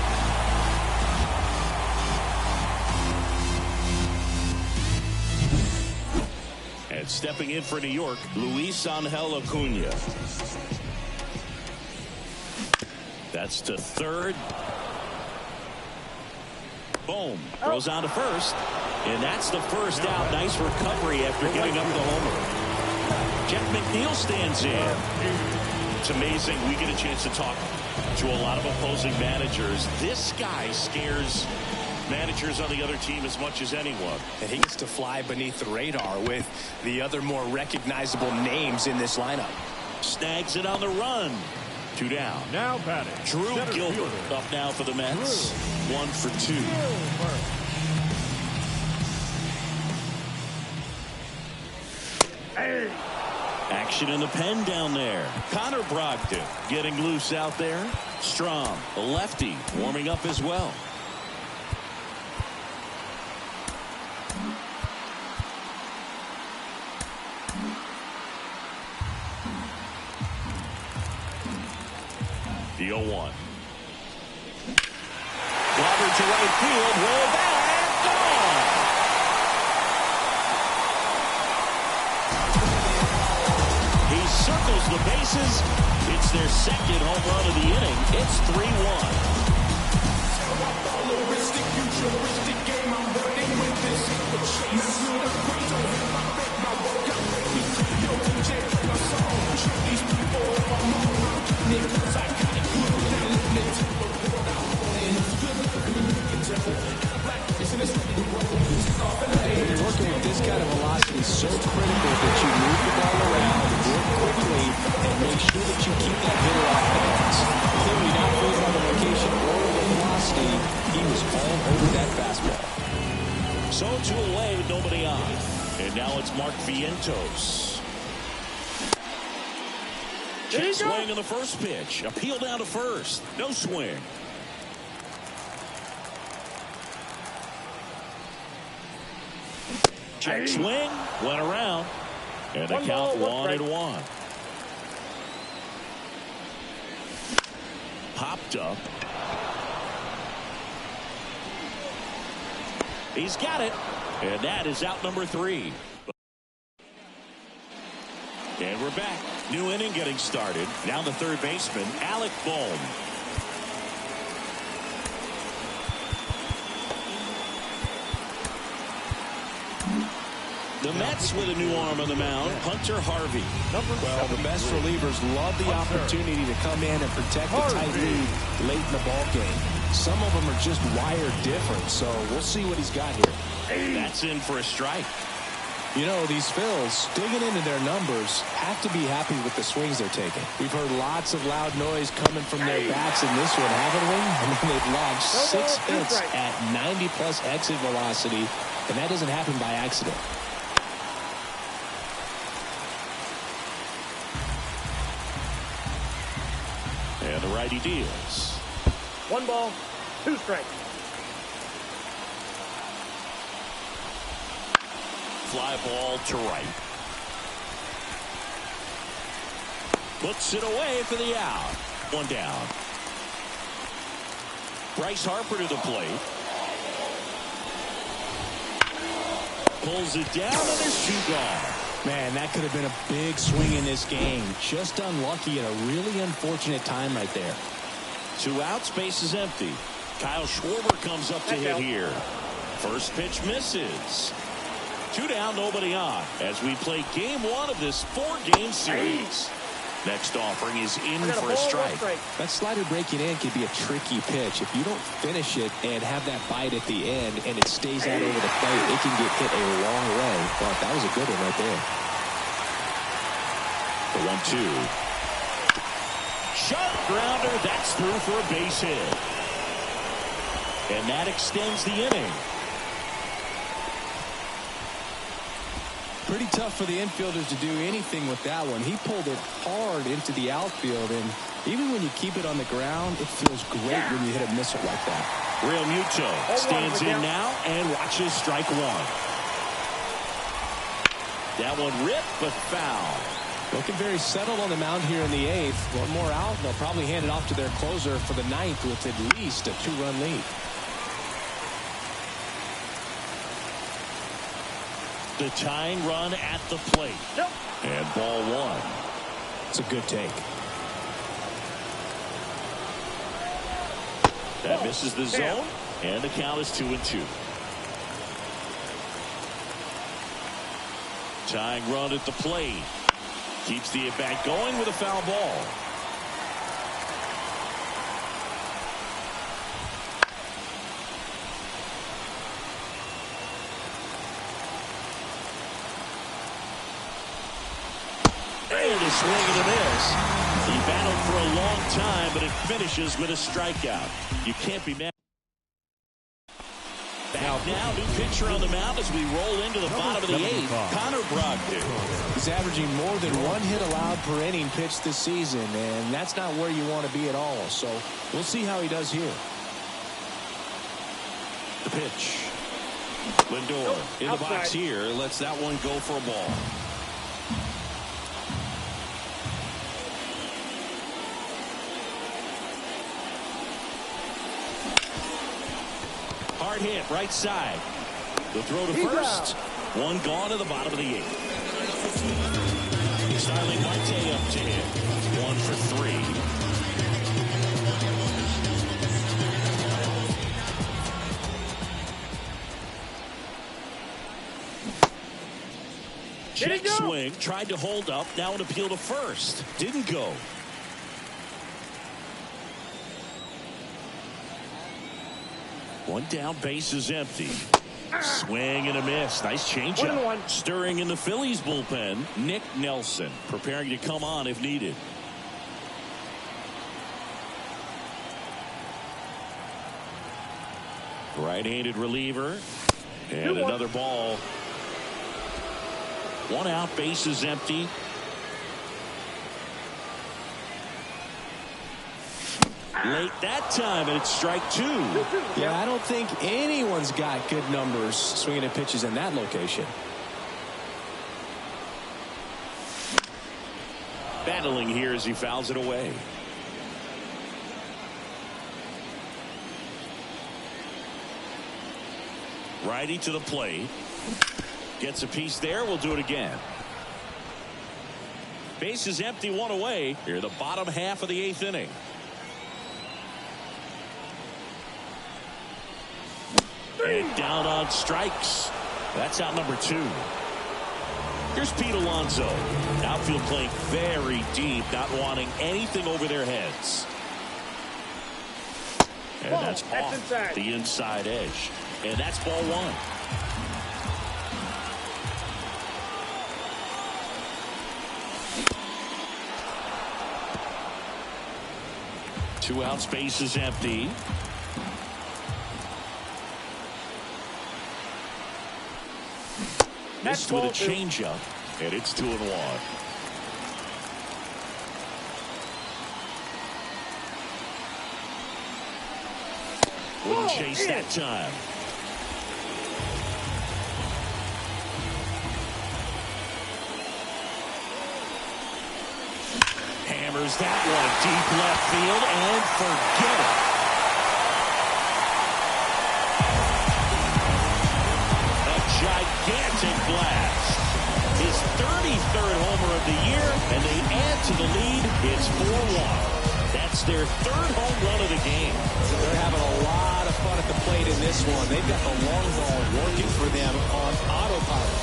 And stepping in for New York, Luis Angel Acuna. That's to third. Boom. Throws on to first. And that's the first out. Nice recovery after giving up the homer. Jeff McNeil stands in. It's amazing. We get a chance to talk to a lot of opposing managers. This guy scares managers on the other team as much as anyone. And he gets to fly beneath the radar with the other more recognizable names in this lineup. Snags it on the run. 2 down. Now batting. Drew Gilbert up now for the Mets. 1 for 2. Hey. Action in the pen down there. Connor Brogdon getting loose out there. Strom, the lefty, warming up as well. The 0-1. Robert to right field. Way back. Gone. He circles the bases. It's their second home run of the inning. It's 3-1. Working with this kind of velocity is so critical that you move the ball around, work quickly, and make sure that you keep that hitter off balance. Clearly not phased by the location or the velocity. He was all over that fastball. So 2 away with nobody on. And now it's Mark Vientos. Check swing on the first pitch. Appeal down to first. No swing. Check swing. Went around. And the count 1-1. Popped up. He's got it. And that is out number 3. And we're back. New inning getting started. Now the third baseman, Alec Bohm. The Mets with a new arm on the mound, Hunter Harvey. Well, the best relievers love the opportunity to come in and protect the tight lead late in the ball game. Some of them are just wired different, so we'll see what he's got here. That's in for a strike. You know, these Phils, digging into their numbers, have to be happy with the swings they're taking. We've heard lots of loud noise coming from their bats in this one, haven't we? I mean, they've logged 6 hits at 90-plus exit velocity, and that doesn't happen by accident. And the righty deals. 1 ball, 2 strikes. Fly ball to right. Puts it away for the out. 1 down. Bryce Harper to the plate. Pulls it down and there's 2 gone. Man, that could have been a big swing in this game. Just unlucky at a really unfortunate time right there. 2 outs, base is empty. Kyle Schwarber comes up to hit here. First pitch misses. 2 down, nobody on, as we play game 1 of this 4-game series. Next offering is in for a strike. That slider breaking in can be a tricky pitch. If you don't finish it and have that bite at the end and it stays out over the plate, it can get hit a long way. But that was a good one right there. The 1-2. Sharp grounder. That's through for a base hit. And that extends the inning. Pretty tough for the infielders to do anything with that one. He pulled it hard into the outfield, and even when you keep it on the ground, it feels great when you hit a missile like that. Real Muto stands in now and watches strike one. That one ripped, but foul. Looking very settled on the mound here in the 8th. One more out, they'll probably hand it off to their closer for the 9th with at least a 2-run lead. The tying run at the plate. Nope. And ball one. It's a good take. That misses the zone, and the count is 2-2. Tying run at the plate. Keeps the at-bat going with a foul ball. And a swing and a miss. He battled for a long time, but it finishes with a strikeout. You can't be mad. Back now, new pitcher on the mound as we roll into the bottom of the 8th. Connor Brogdon. He's averaging more than 1 hit allowed per inning pitched this season, and that's not where you want to be at all. So we'll see how he does here. The pitch. Lindor in the box here. Lets that one go for a ball. Hard hit, right side. The throw to first. One gone to the bottom of the 8th. Starling Marte up to hit. 1 for 3. Check swing. Tried to hold up. Now an appeal to first. Didn't go. One down, base is empty. Swing and a miss. Nice changeup. Stirring in the Phillies bullpen, Nick Nelson preparing to come on if needed. Right-handed reliever. And another ball. One out, base is empty. Late that time, and it's strike 2. Yeah, I don't think anyone's got good numbers swinging at pitches in that location. Battling here as he fouls it away. Righty to the plate. Gets a piece there. We'll do it again. Base is empty, one away. Here, the bottom half of the 8th inning. And down on strikes. That's out number 2. Here's Pete Alonso. Outfield playing very deep, not wanting anything over their heads. And that's off the inside edge. And that's ball 1. Two out, space is empty. Missed with a changeup, and it's 2-1. Wouldn't chase that time. Hammers that one deep left field and forget it. A gigantic blast. His 33rd homer of the year, and they add to the lead. It's 4-1. That's their 3rd home run of the game. They're having a lot of fun at the plate in this one. They've got the long ball working for them on autopilot.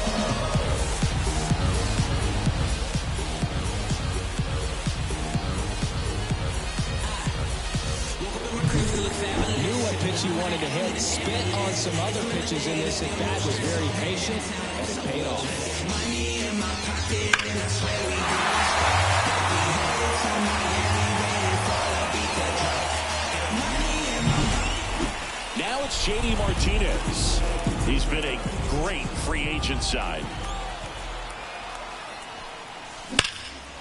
Knew what pitch he wanted to hit. Spit on some other pitches in this at bat. Was very patient, and it paid off. Now it's J.D. Martinez. He's been a great free agent side.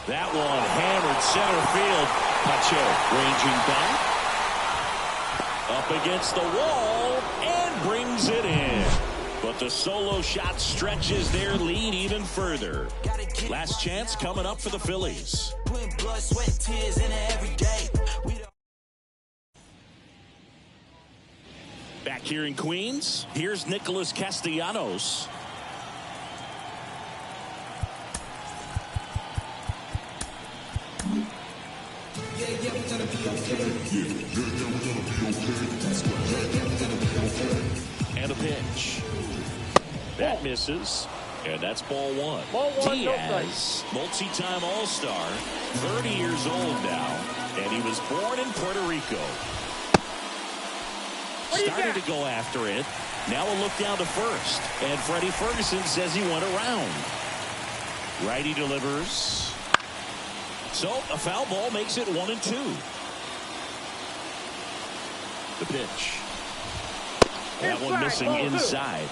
That one hammered center field. Pache ranging back. Up against the wall and brings it in. But the solo shot stretches their lead even further. Last chance coming up for the Phillies. Back here in Queens, here's Nicholas Castellanos. And a pitch. That misses. And that's ball one. Diaz, multi-time All-Star, 30 years old now, and he was born in Puerto Rico. Started to go after it. Now a look down to first. And Freddie Ferguson says he went around. Righty delivers. So a foul ball makes it 1-2. The pitch. That one missing inside.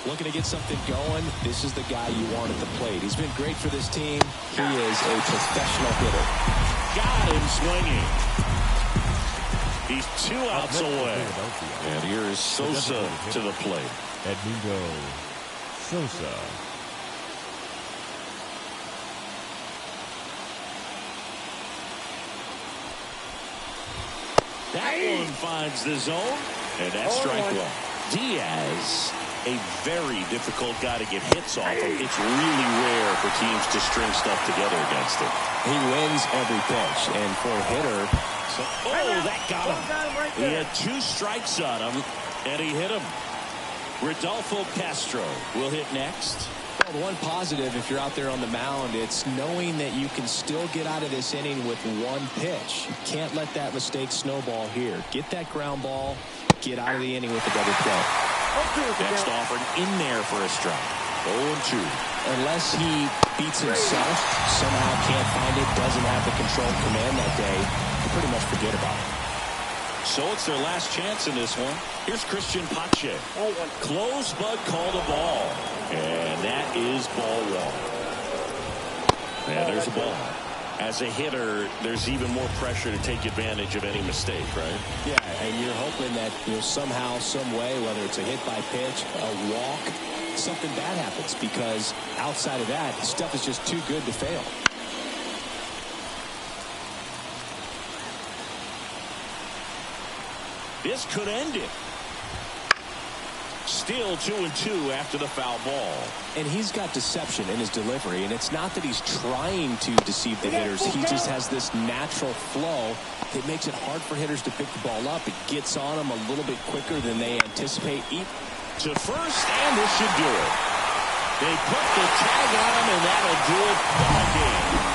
Looking to get something going. This is the guy you want at the plate. He's been great for this team. He is a professional hitter. Got him swinging. He's 2 outs away. And here is Sosa to the plate. Edmundo Sosa. That one finds the zone, and that's strike one. Diaz, a very difficult guy to get hits off of. It's really rare for teams to string stuff together against him. He wins every pitch, and for a hitter. That got him. He had 2 strikes on him, and he hit him. Rodolfo Castro will hit next. Well, the one positive, if you're out there on the mound, it's knowing that you can still get out of this inning with 1 pitch. You can't let that mistake snowball here. Get that ground ball, get out of the inning with a double play. Next offered in there for a strike. 0-2. Unless he beats himself, somehow can't find it, doesn't have the control command that day, you pretty much forget about it. So it's their last chance in this one. Here's Christian Pache. Close but called a ball. And that is ball 1. Yeah, there's a ball. As a hitter, there's even more pressure to take advantage of any mistake, right? Yeah, and you're hoping that somehow, some way, whether it's a hit by pitch, a walk, something bad happens, because outside of that, stuff is just too good to fail. This could end it. Still 2-2 after the foul ball. And he's got deception in his delivery, and it's not that he's trying to deceive the hitters. He just has this natural flow that makes it hard for hitters to pick the ball up. It gets on them a little bit quicker than they anticipate. To first, and this should do it. They put the tag on him, and that'll do it. Ball game.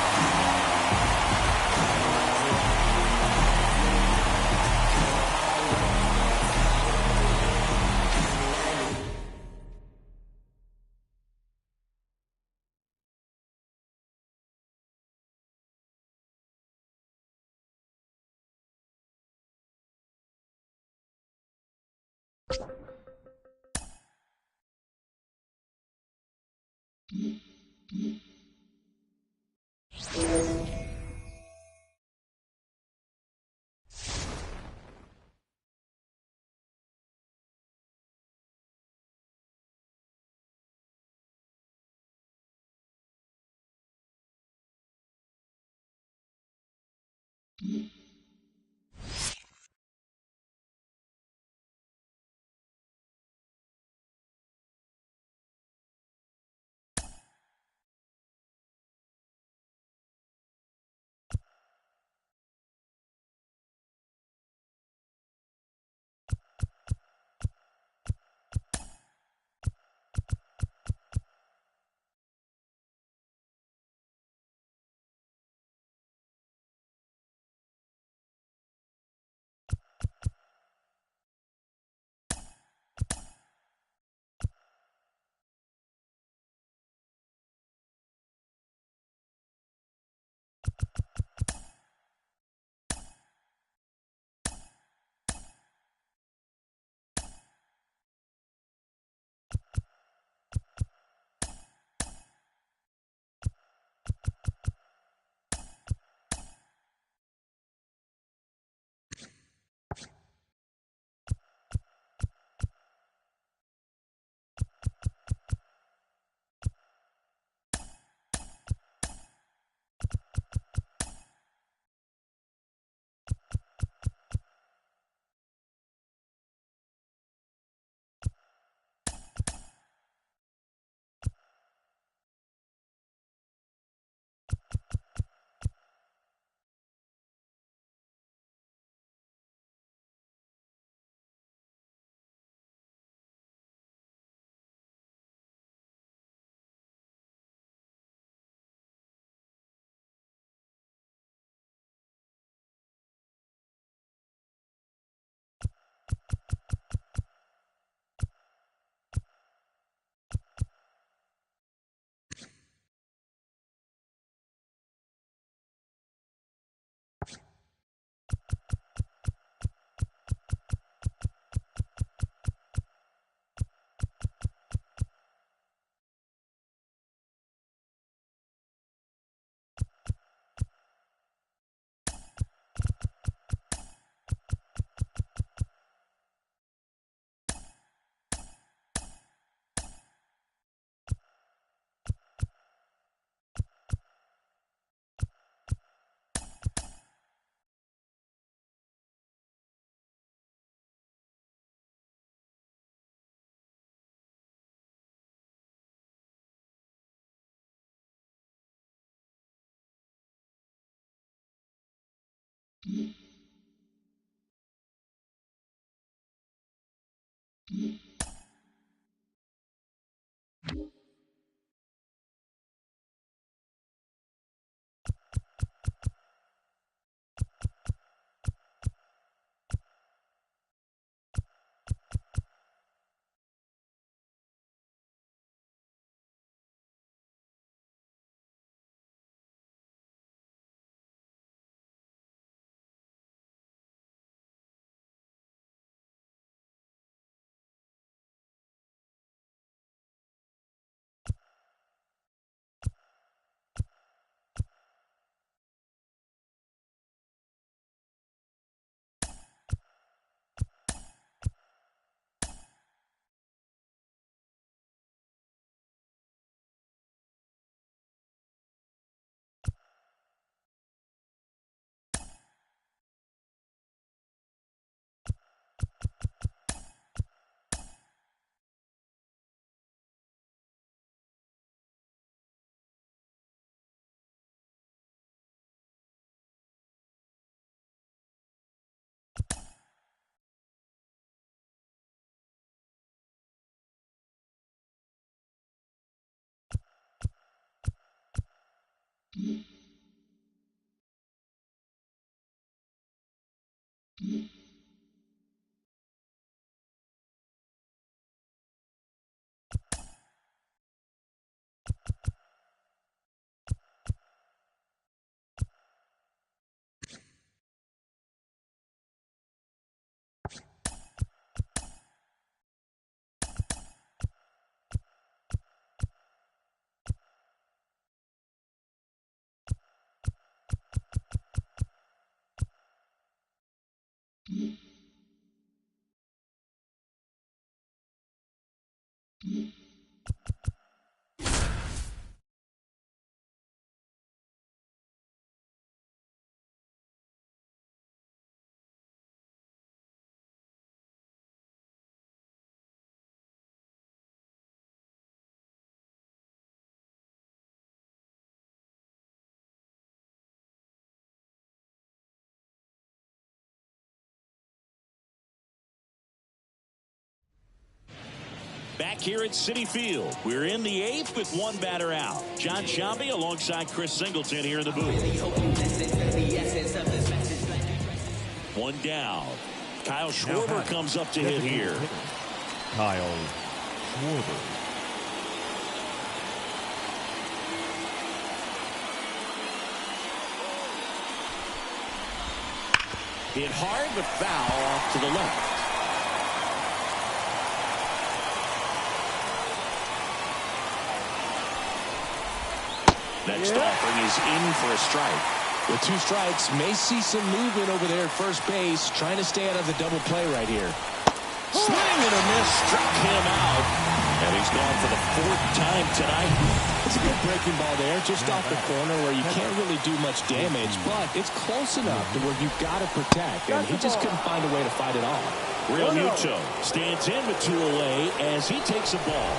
Back here at Citi Field, we're in the 8th with one batter out. John Sciambi alongside Chris Singleton here in the booth. One down. Kyle Schwarber comes up to hit here. Kyle Schwarber. Hit hard but foul off to the left. Next offering is in for a strike. With 2 strikes, may see some movement over there at first base, trying to stay out of the double play right here. Swing and a miss, struck him out. And he's gone for the 4th time tonight. It's a good breaking ball there, just off the corner where you can't really do much damage, but it's close enough to where you've got to protect, and he just couldn't find a way to fight it off. Real Muto stands in with 2 away as he takes a ball.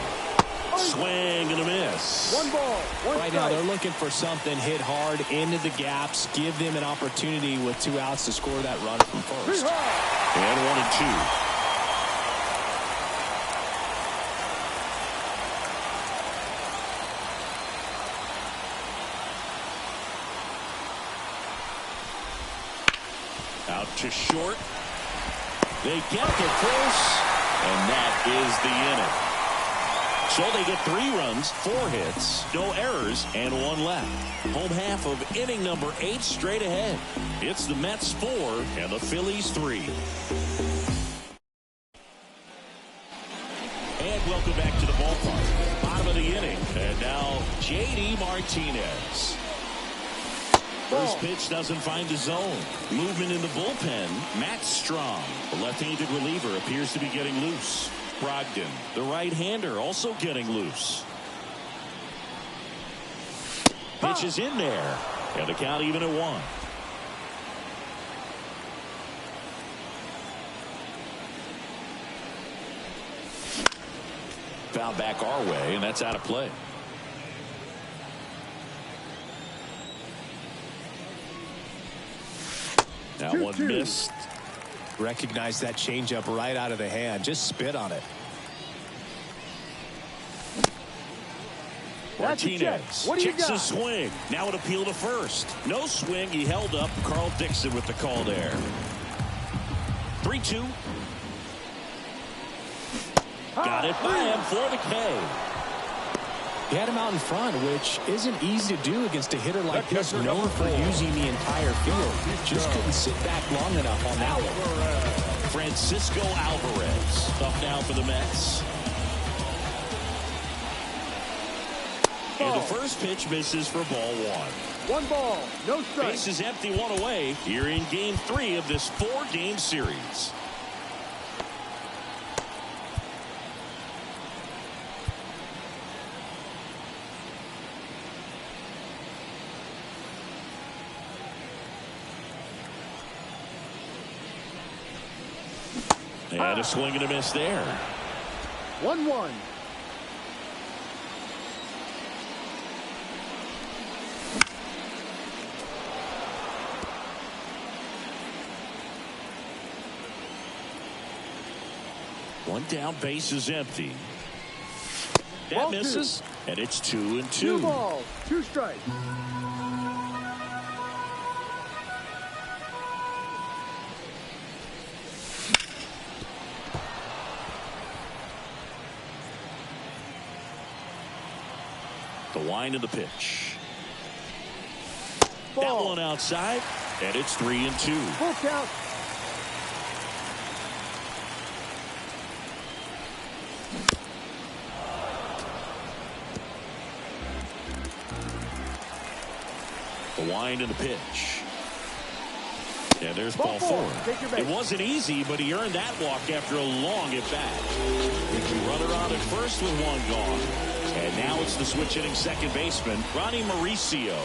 Swing and a miss. 1 ball, 1 Right now, they're looking for something hit hard into the gaps, give them an opportunity with 2 outs to score that run from first. And 1 and 2. Out to short. They get to first, and that is the inning. So they get 3 runs, 4 hits, no errors, and 1 left. Home half of inning number 8 straight ahead. It's the Mets 4 and the Phillies 3. And welcome back to the ballpark. Bottom of the inning. And now J.D. Martinez. First pitch doesn't find the zone. Movement in the bullpen. Matt Strom, the left-handed reliever, appears to be getting loose. Brogdon, the right-hander, also getting loose. Pitch is in there. And the count even at 1. Foul back our way, and that's out of play. That one missed. Recognize that changeup right out of the hand. Just spit on it. Martinez checks a swing. Now an appeal to first. No swing. He held up. Carl Dixon with the call there. 3-2. Got it by him for the K. He had him out in front, which isn't easy to do against a hitter like this, known for using the entire field. Just couldn't sit back long enough on that one. Francisco Alvarez up now for the Mets. And the first pitch misses for ball 1. 1 ball, no strike. Base is empty, 1 away here in game 3 of this 4-game series. And a swing and a miss there. 1-1. One down, base is empty. That misses, and it's 2-2. 2 balls, 2 strikes. The wind of the pitch. That one outside, and it's 3-2. Full count. The wind and the pitch. And there's ball 4. It wasn't easy, but he earned that walk after a long at-bat. Runner on at first with 1 gone. And now it's the switch-hitting second baseman, Ronnie Mauricio.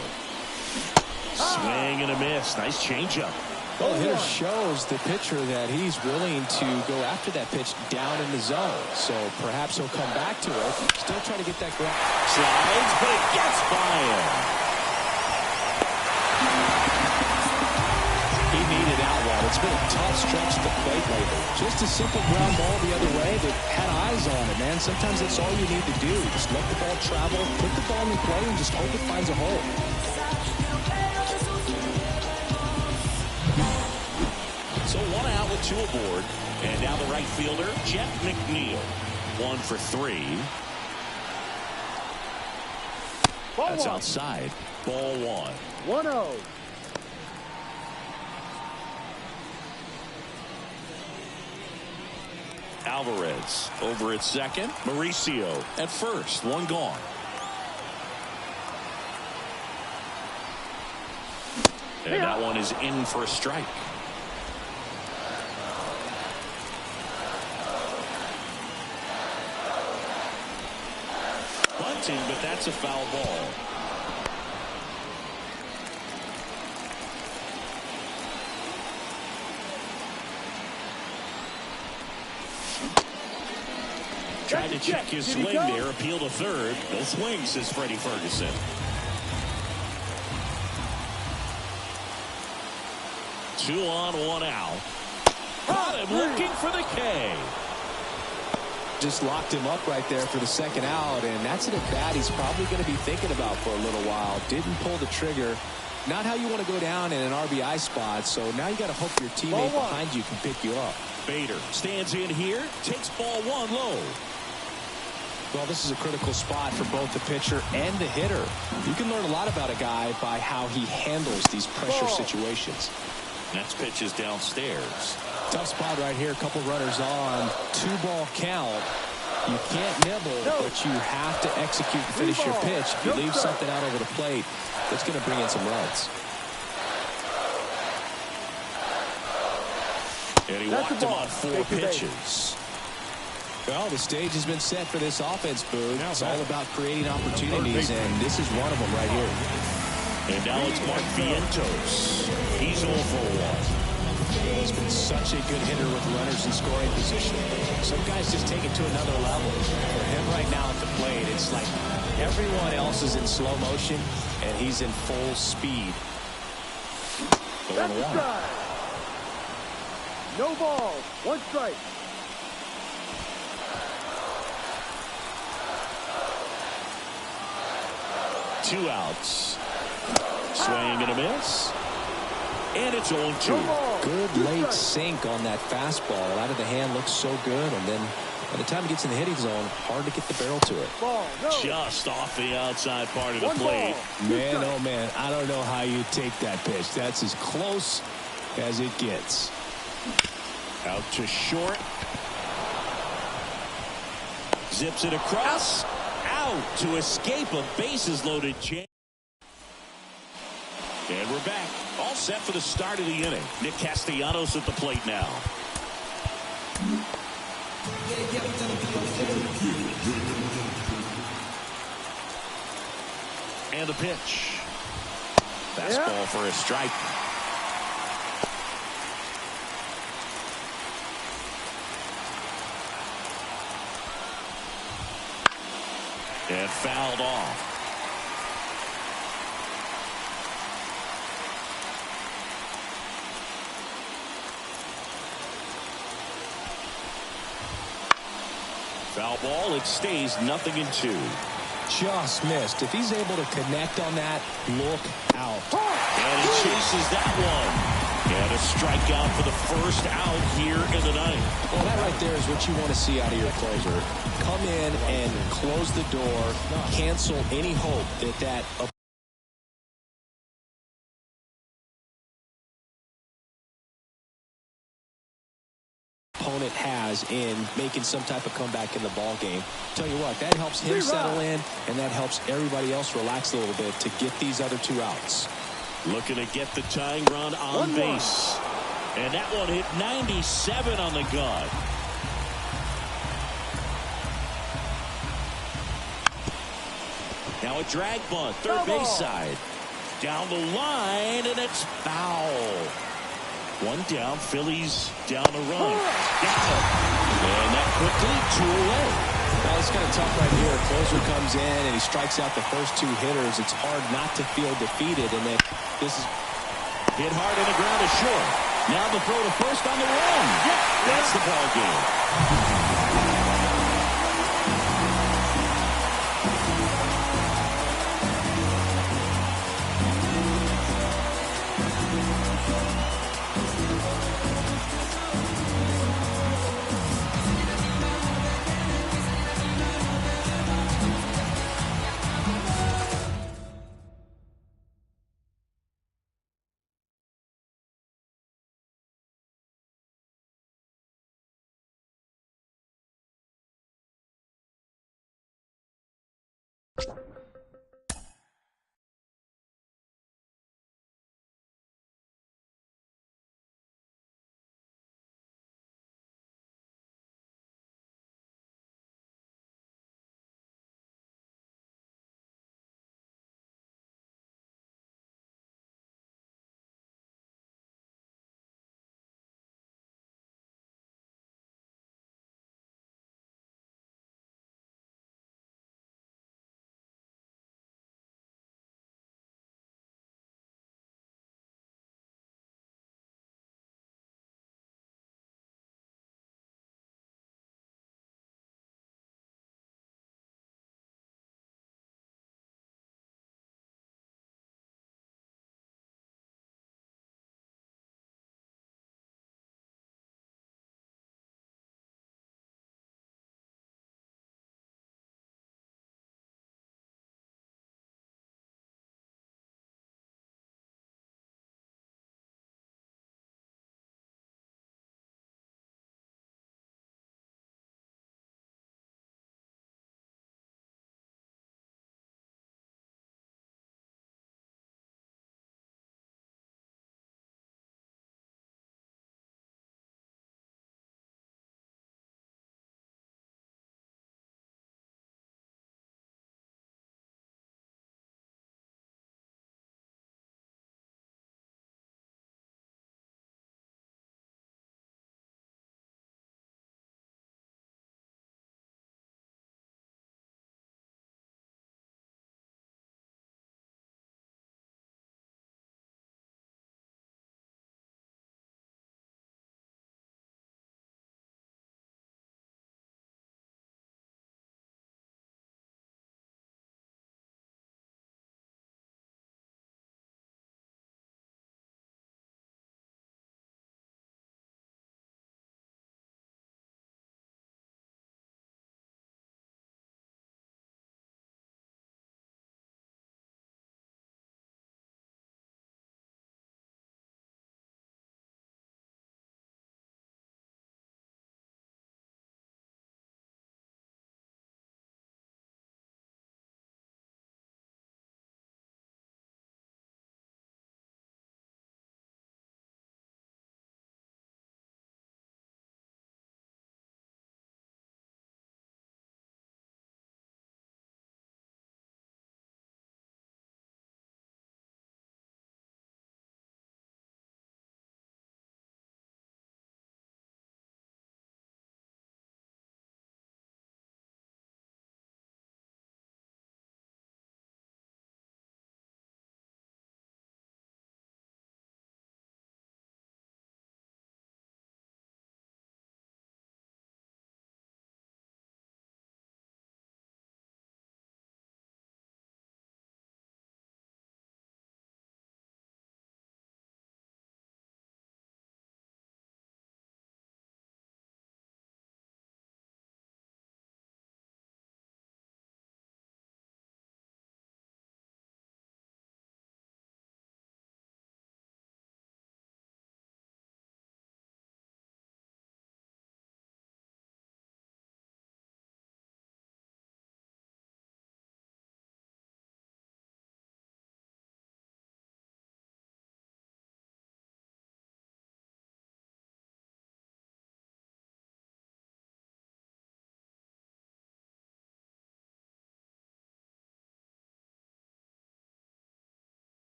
Swing and a miss. Nice changeup. Well, the hitter shows the pitcher that he's willing to go after that pitch down in the zone. So perhaps he'll come back to it. Still trying to get that ground. Slides, but it gets by him. He needed out one. It's been a tough stretch to the plate lately. Just a simple ground ball the other way that had eyes on it, man. Sometimes that's all you need to do. Just let the ball travel, put the ball in play, and just hope it finds a hole. So 1 out with 2 aboard. And now the right fielder, Jeff McNeil. 1 for 3. That's outside. Ball 1. 1-0. Alvarez over at second. Mauricio at first. 1 gone. And that one is in for a strike. Bunting, but that's a foul ball. Tried to check his swing there, appeal to third. No swing, says Freddie Ferguson. 2 on, 1 out. Caught him looking for the K. Just locked him up right there for the second out, and that's an at-bat he's probably going to be thinking about for a little while. Didn't pull the trigger, not how you want to go down in an RBI spot. So now you got to hope your teammate behind you can pick you up. Bader stands in here, takes ball one low. Well, this is a critical spot for both the pitcher and the hitter. You can learn a lot about a guy by how he handles these pressure situations. Next pitch is downstairs. Tough spot right here. A couple runners on. 2-ball count. You can't nibble, but you have to execute and finish your pitch. If you leave something out over the plate, it's going to bring in some runs. And he walked him on 4 pitches. Well, the stage has been set for this offense, Boog. It's all about creating opportunities, and this is one of them right here. And now it's Mark Vientos. He's 0 for 1. He's been such a good hitter with runners in scoring position. Some guys just take it to another level. For him right now at the plate, it's like everyone else is in slow motion, and he's in full speed. That's a strike. No ball. 1 strike. Two outs. Swing and a miss. And it's 0-2. Good late sink on that fastball. Out of the hand looks so good, and then by the time it gets in the hitting zone, hard to get the barrel to it. Just off the outside part of the plate. Man, oh man, I don't know how you take that pitch. That's as close as it gets. Out to short. Zips it across. Out to escape a bases-loaded chance. And we're back. All set for the start of the inning. Nick Castellanos at the plate now. And the pitch. Fastball for a strike. And fouled off. Foul ball. It stays 0-2. Just missed. If he's able to connect on that, look out. And he chases that one. And a strikeout for the first out here in the ninth. Well, that right there is what you want to see out of your closer. Come in and close the door, cancel any hope that opponent has in making some type of comeback in the ball game. Tell you what, that helps him settle in, and that helps everybody else relax a little bit to get these other 2 outs. Looking to get the tying run on base. And that one hit 97 on the gun. Now a drag bunt, third base side. Down the line, and it's foul. 1 down, Phillies down a run. Got it. And that quickly 2 away. Well, it's kind of tough right here. Closer comes in and he strikes out the first 2 hitters. It's hard not to feel defeated, and that this is hit hard in the ground to short. Now the throw to first on the run. That's the ball game.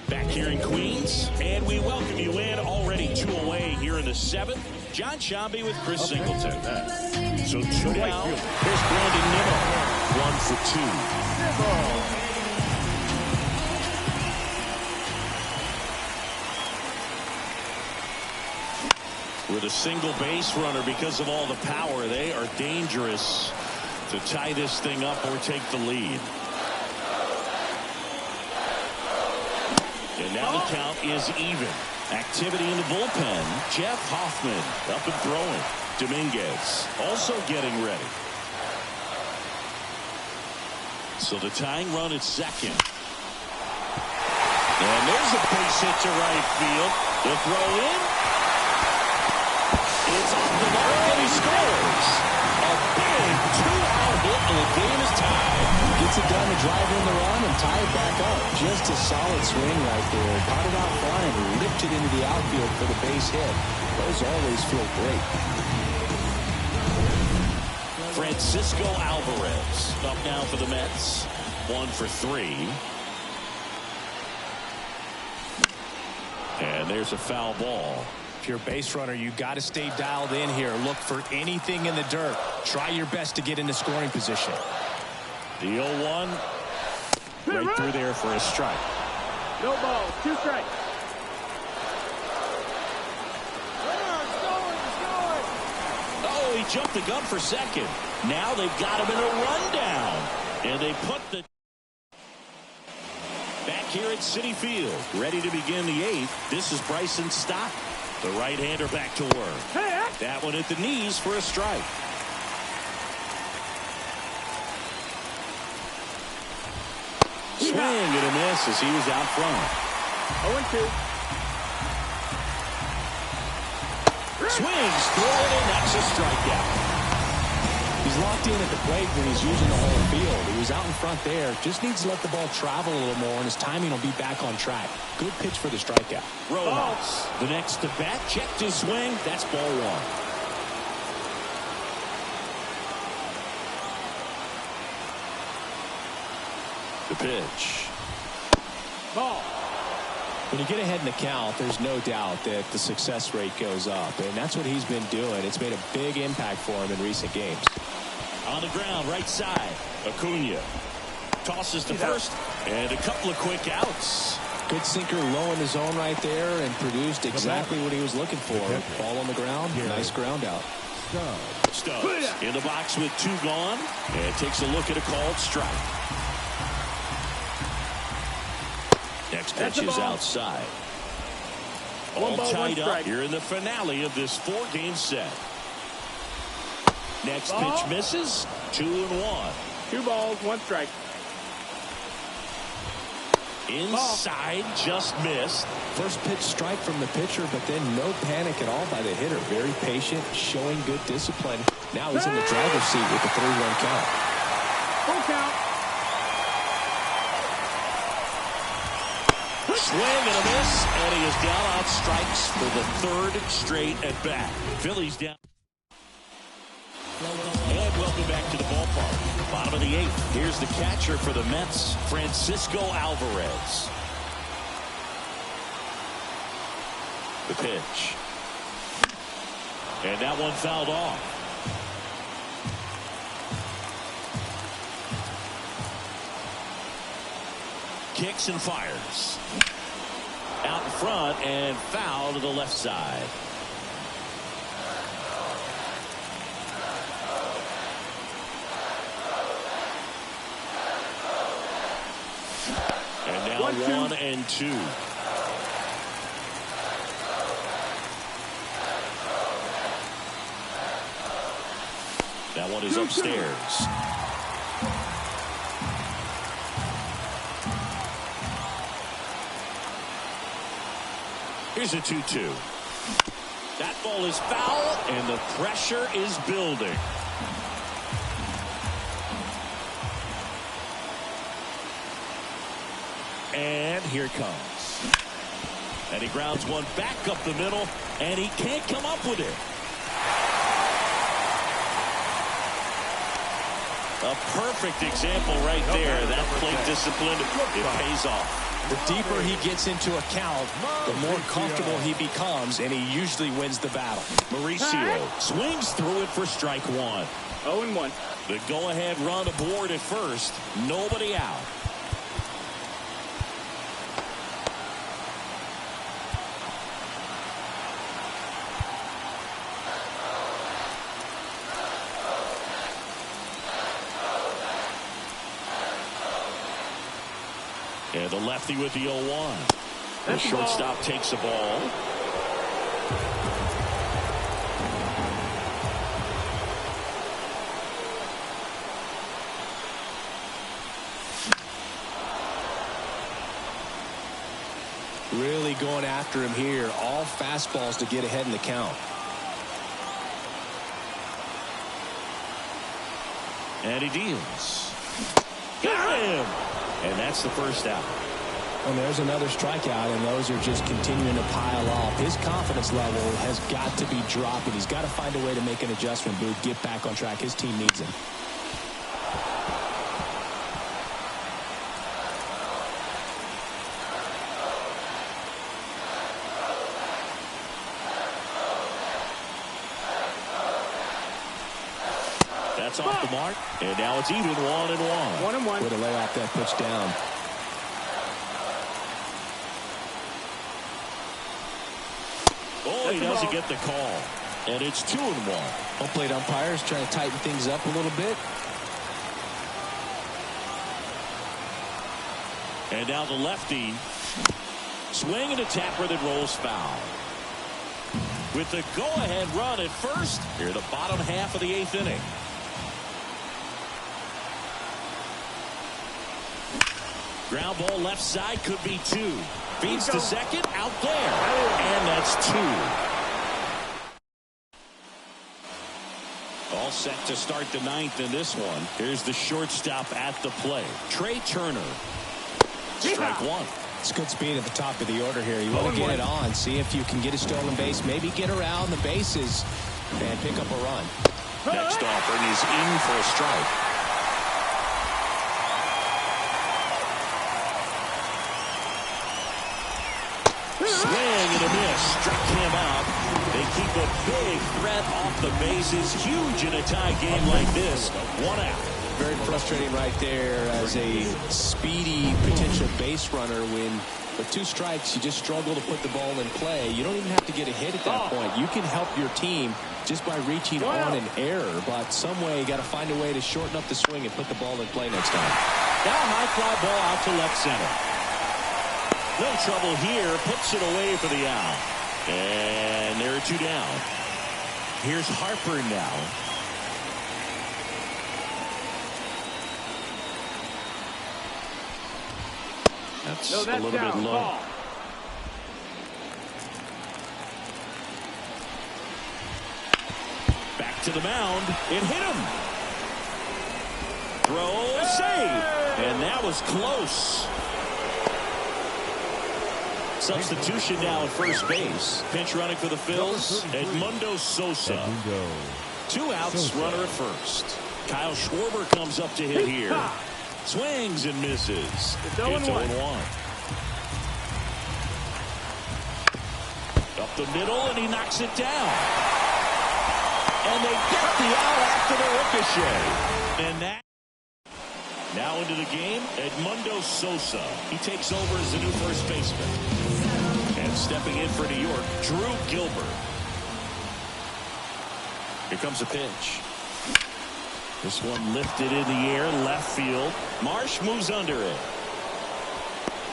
Back here in Queens, and we welcome you in. Already 2 away here in the 7th. John Shambi with Chris Singleton. So 2 down. Here's Brandon Nimmo. 1 for 2. With a single base runner, because of all the power, they are dangerous to tie this thing up or take the lead. And now the count is even. Activity in the bullpen. Jeff Hoffman up and throwing. Dominguez also getting ready. So the tying run at second. And there's a base hit to right field. The throw in. It's off the mark and he scores. A big 2-out hit and the game is tied. Gets it done to drive in the run and tie it back up. Just a solid swing right there. Caught it out flying, ripped it into the outfield for the base hit. Those always feel great. Francisco Alvarez up now for the Mets. 1 for 3. And there's a foul ball. If you're a base runner, you got to stay dialed in here. Look for anything in the dirt. Try your best to get into scoring position. The 0-1 right through there for a strike. No ball, 2 strikes. Oh, he jumped the gun for second. Now they've got him in a rundown. And they put the... Back here at Citi Field, ready to begin the 8th. This is Bryson Stott. The right-hander back to work. That one at the knees for a strike. Swing and a miss as he was out front. 0-2. Swings, throw it, and that's a strikeout. He's locked in at the plate when he's using the whole field. He was out in front there. Just needs to let the ball travel a little more, and his timing will be back on track. Good pitch for the strikeout. Rojas, the next to bat, checked his swing. That's ball 1. The pitch. Ball. When you get ahead in the count, there's no doubt that the success rate goes up, and that's what he's been doing. It's made a big impact for him in recent games. On the ground, right side. Acuna tosses to first, and a couple of quick outs. Good sinker low in the zone right there and produced exactly what he was looking for. Ball on the ground, nice ground out. Stubbs in the box with 2 gone, and takes a look at a called strike. Next pitch is outside. All tied up here in the finale of this 4-game set. Next pitch misses. 2-1. 2 balls, 1 strike. Inside, just missed. First pitch strike from the pitcher, but then no panic at all by the hitter. Very patient, showing good discipline. Now he's in the driver's seat with the 3-1 count. Full count. Swing and a miss, and he is down on strikes for the 3rd straight at bat. Phillies down. And welcome back to the ballpark. Bottom of the 8th. Here's the catcher for the Mets, Francisco Alvarez. The pitch. And that one fouled off. kicks and fires. Out in front and foul to the left side. And now 1 and 2. That one is upstairs. Here's a 2-2. That ball is foul, and the pressure is building. And here it comes. And he grounds one back up the middle, and he can't come up with it. A perfect example right there. That plate discipline, it pays off. The deeper he gets into a count, the more comfortable he becomes, and he usually wins the battle. Mauricio swings through it for strike 1. 0-1. The go-ahead run aboard at first. Nobody out. And the lefty with the 0-1. The shortstop takes the ball. Really going after him here. All fastballs to get ahead in the count. And he deals. Got him! And that's the first out. And there's another strikeout, and those are just continuing to pile up. His confidence level has got to be dropping. He's got to find a way to make an adjustment, Booth, get back on track. His team needs him. That's off the mark, and now it's even 1-1. 1-1. Way to lay off that pitch down. Oh, he doesn't get the call, and it's 2-1. Home plate umpires trying to tighten things up a little bit. And now the lefty. Swing and a tapper that rolls foul. With the go-ahead run at first, here the bottom half of the 8th inning. Ground ball left side, could be 2. Feeds to second, out there. And that's 2. All set to start the 9th in this one. Here's the shortstop at the plate. Trey Turner. Strike 1. It's good speed at the top of the order here. You want to get it on, see if you can get a stolen base, maybe get around the bases and pick up a run. Next offering is in for a strike. Swing and a miss. Struck him out. They keep a big threat off the bases. Huge in a tie game like this. 1 out. Very frustrating right there as a speedy potential base runner when with 2 strikes you just struggle to put the ball in play. You don't even have to get a hit at that point. You can help your team just by reaching on an error, but some way you got to find a way to shorten up the swing and put the ball in play next time. Now high fly ball out to left center. No trouble here. Puts it away for the out. And there are 2 down. Here's Harper now. That's a little bit low. Back to the mound. It hit him. Throw, save. And that was close. Substitution now at first base. Pinch running for the Phils, Edmundo Sosa. 2 outs, runner at first. Kyle Schwarber comes up to hit here. Swings and misses. It's 0-1. Up the middle, and he knocks it down. And they get the out after the ricochet. And that Now into the game, Edmundo Sosa. He takes over as the new first baseman. And stepping in for New York, Drew Gilbert. Here comes a pitch. This one lifted in the air, left field. Marsh moves under it.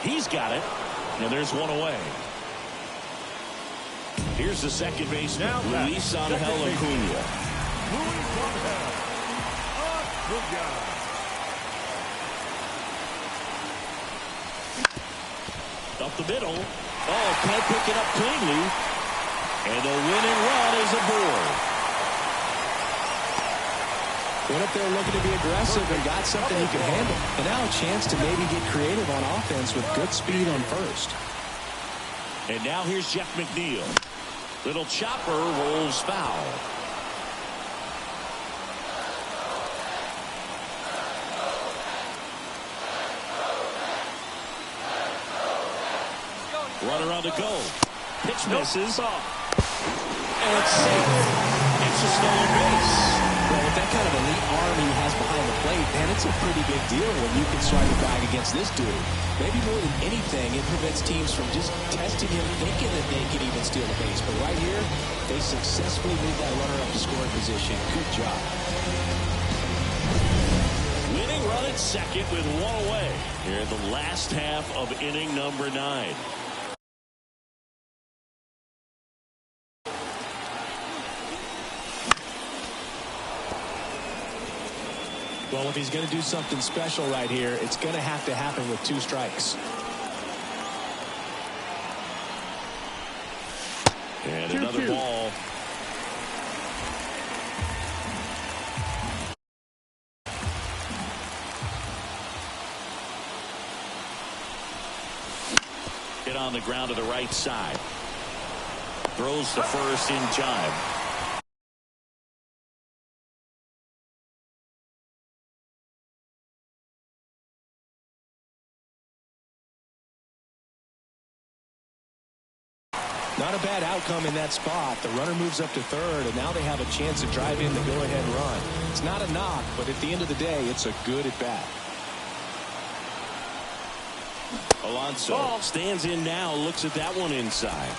He's got it. And there's one away. Here's the second baseman, Luis Angel Acuna. Up the middle. Oh, can't pick it up cleanly. And the winning run is aboard. Went up there looking to be aggressive and got something he could handle. And now a chance to maybe get creative on offense with good speed on first. And now here's Jeff McNeil. Little chopper rolls foul. Runner on the go. Pitch misses. And it's safe. It's a stolen base. Well, with that kind of elite arm he has behind the plate, man, it's a pretty big deal when you can strike it back against this dude. Maybe more than anything, it prevents teams from just testing him, thinking that they can even steal the base. But right here, they successfully moved that runner up to scoring position. Good job. Winning run at second with one away here in the last half of inning number 9. Well, if he's going to do something special right here, it's going to have to happen with 2 strikes. And another ball. Hit on the ground to the right side. Throws to first in time. Not a bad outcome in that spot. The runner moves up to third, and now they have a chance to drive in the go-ahead run. It's not a knock, but at the end of the day, it's a good at-bat. Alonso stands in now, looks at that one inside.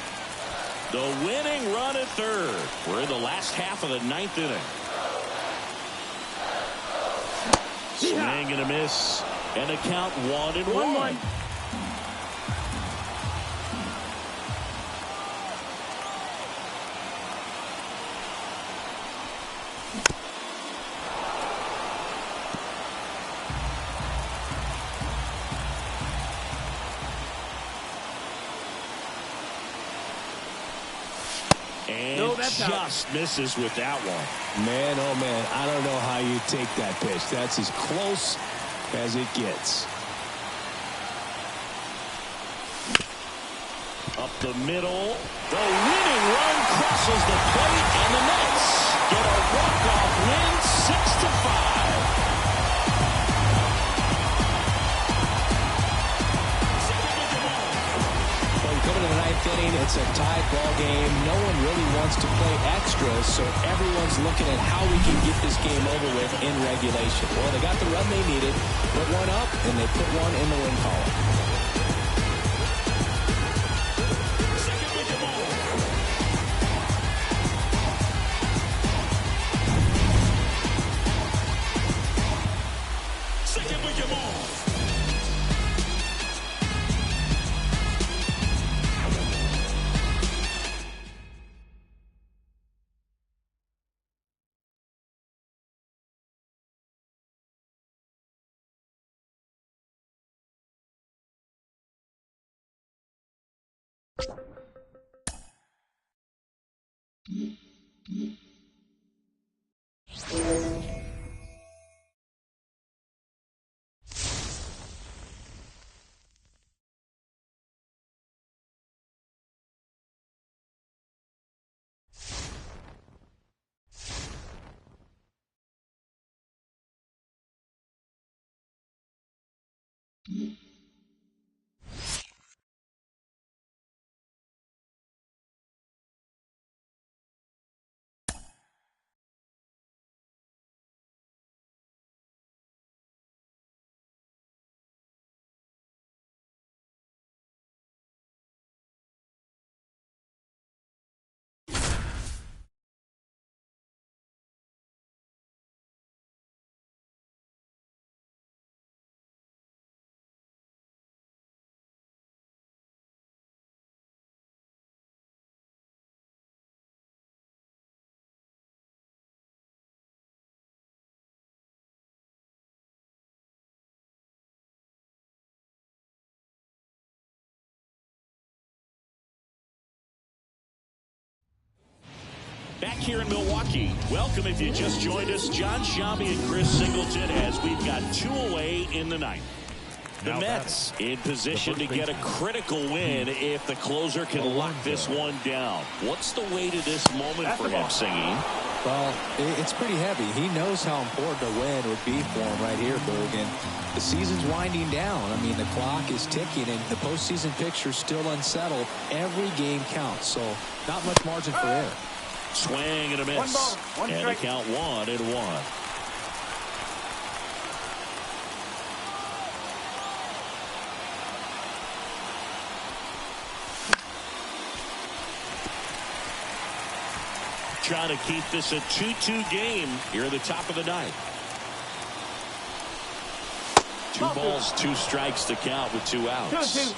The winning run at third. We're in the last half of the 9th inning. Swing and a miss. And a count 1-1. And just misses with that one. Man, oh man, I don't know how you take that pitch. That's as close as it gets. Up the middle. The winning run crosses the plate, and the Mets get a walk-off win, 6-5. Coming to the 9th inning, it's a tied ball game. No one really wants to play extra, so everyone's looking at how we can get this game over with in regulation. Well, they got the run they needed, put one up, and they put one in the win column. here in Milwaukee. Welcome if you just joined us. John Shambi and Chris Singleton as we've got 2 away in the ninth. The Mets in position to get a critical win if the closer can lock this one down. What's the way to this moment for him, Singy? Well, it's pretty heavy. He knows how important a win would be for him right here, Berg. And the season's winding down. I mean, the clock is ticking, and the postseason picture's still unsettled. Every game counts, so not much margin for error. Swing and a miss. 1 ball, 1 and strike. a count 1-1. Trying to keep this a 2-2 game here at the top of the ninth. 2 balls, 2 strikes to count with 2 outs. 2-2.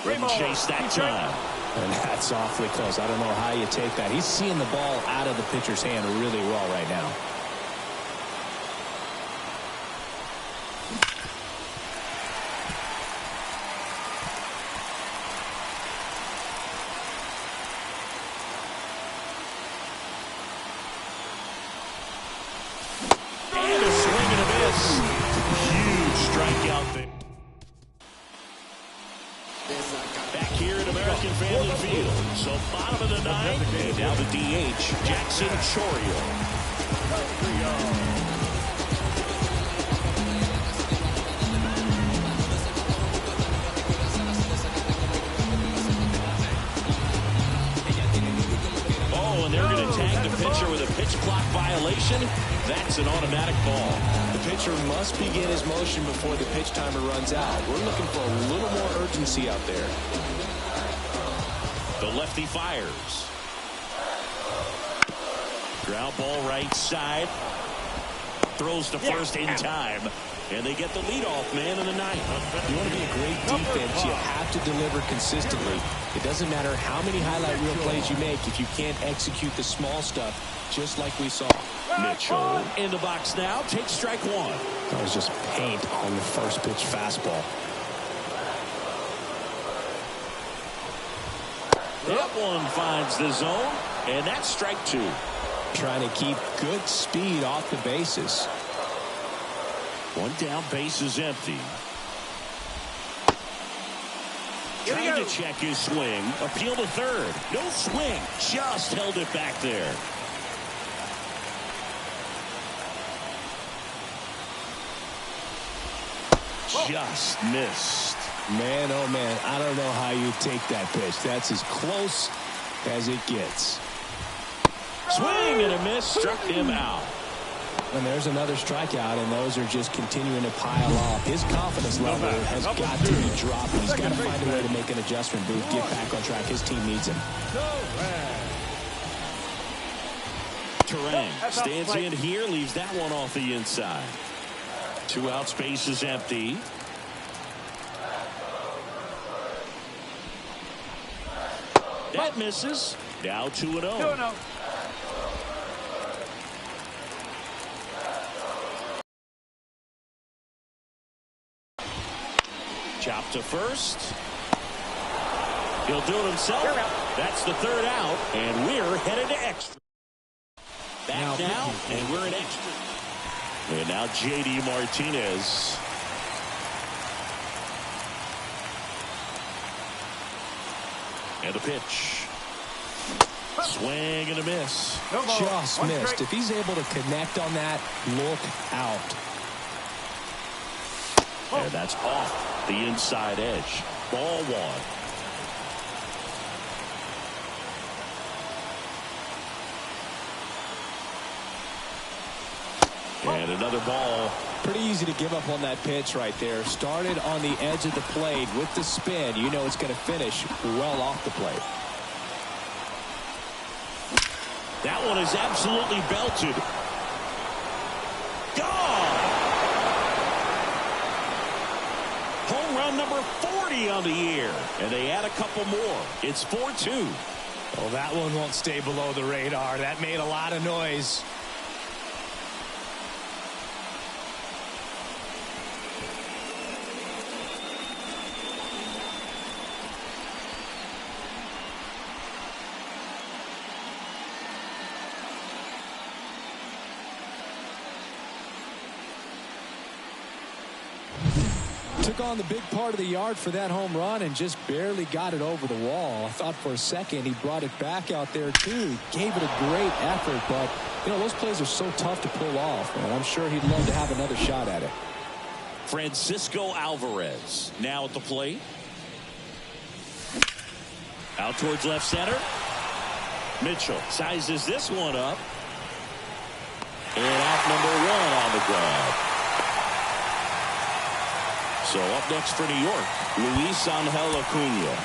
Wouldn't chase that time. And that's awfully close. I don't know how you take that. He's seeing the ball out of the pitcher's hand really well right now. And a swing and a miss. Huge strikeout there. Back here at American Family Field. So bottom of the ninth, and now the DH, Jackson Chourio. Oh, and they're going to tag the pitcher with a pitch clock violation. That's an automatic ball. The pitcher must begin his motion before the pitch timer runs out. We're looking for a little more urgency out there. The lefty fires. Ground ball right side. Throws to first in time. And they get the leadoff man in the ninth. You want to be a great defense, you have to deliver consistently. It doesn't matter how many highlight reel plays you make if you can't execute the small stuff, just like we saw. Mitchell in the box now. Takes strike 1. That was just paint on the first pitch fastball. That one finds the zone, and that's strike 2. Trying to keep good speed off the bases. 1 down, base is empty. Trying to check his swing. Appeal to third. No swing. Just held it back there. Just missed. Man, oh man, I don't know how you take that pitch. That's as close as it gets. Swing and a miss. Struck him out. And there's another strikeout, and those are just continuing to pile up. His confidence level has got to be dropping. He's got to find a way to make an adjustment, Booth, get back on track. His team needs him. Terang stands in here, leaves that one off the inside. 2 outs, base is empty. That misses. Now 2-0. 2-0. Chop to first. He'll do it himself. That's the 3rd out, and we're headed to extra. Back now, and we're in extra. And now J.D. Martinez. And a pitch. Swing and a miss. Just missed. If he's able to connect on that, look out. And that's off the inside edge. Ball 1. And another ball. Pretty easy to give up on that pitch right there. Started on the edge of the plate with the spin. You know it's going to finish well off the plate. That one is absolutely belted. Gone! Home run number 40 on the year. And they add a couple more. It's 4-2. Well, that one won't stay below the radar. That made a lot of noise. took on the big part of the yard for that home run and just barely got it over the wall. I thought for a second he brought it back out there too. He gave it a great effort, but you know, those plays are so tough to pull off, and I'm sure he'd love to have another shot at it. Francisco Alvarez now at the plate. Out towards left center. Mitchell sizes this one up. And out number 1 on the ground. So up next for New York, Luis Angel Acuna.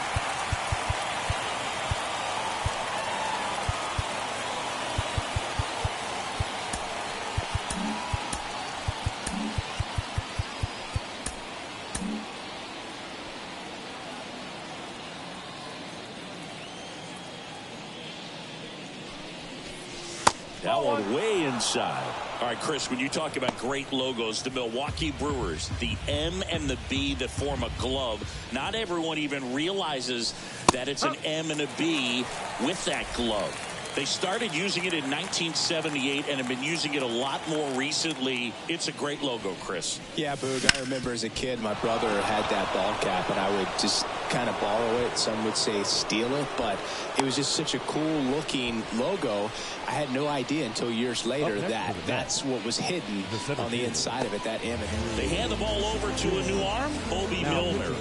That one way inside. All right, Chris, when you talk about great logos, the Milwaukee Brewers, the M and the B that form a glove, not everyone even realizes that it's an M and a B with that glove. They started using it in 1978 and have been using it a lot more recently. It's a great logo, Chris. Yeah, Boog, I remember as a kid, my brother had that ball cap, and I would just kind of borrow it. Some would say steal it, but it was just such a cool looking logo. I had no idea until years later that that's what was hidden on the inside of it, that M. They hand the ball over to a new arm, Bobby Milner.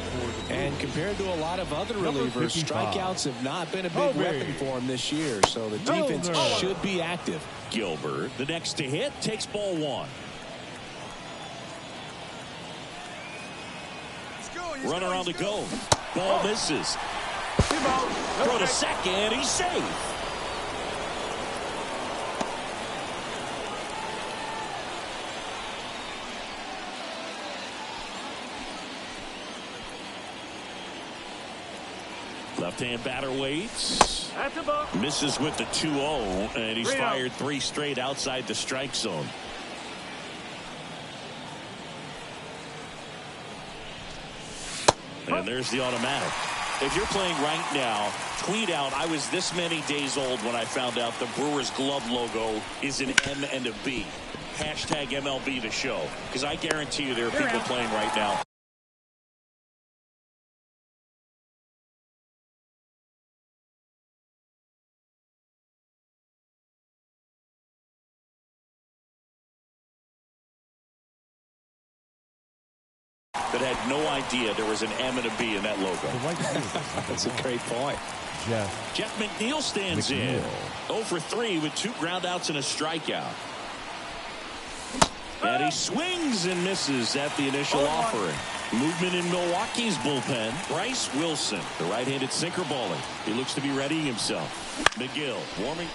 And compared to a lot of other relievers, strikeouts have not been a big weapon for him this year, so the defense should be active. Gilbert, the next to hit, takes ball 1. Runner on the go. Ball misses. Throw to second. He's safe. Left-hand batter waits. Misses with the 2-0, and he's fired 3 straight outside the strike zone. And there's the automatic. If you're playing right now, tweet out, I was this many days old when I found out the Brewers glove logo is an M and a B. Hashtag MLB the show. Because I guarantee you there are people playing right now. That had no idea there was an M and a B in that logo. That's a great point. Jeff McNeil stands in. 0 for 3 with 2 groundouts and a strikeout. And he swings and misses at the initial offering. Movement in Milwaukee's bullpen. Bryce Wilson, the right-handed sinker balling. He looks to be readying himself. McGill warming.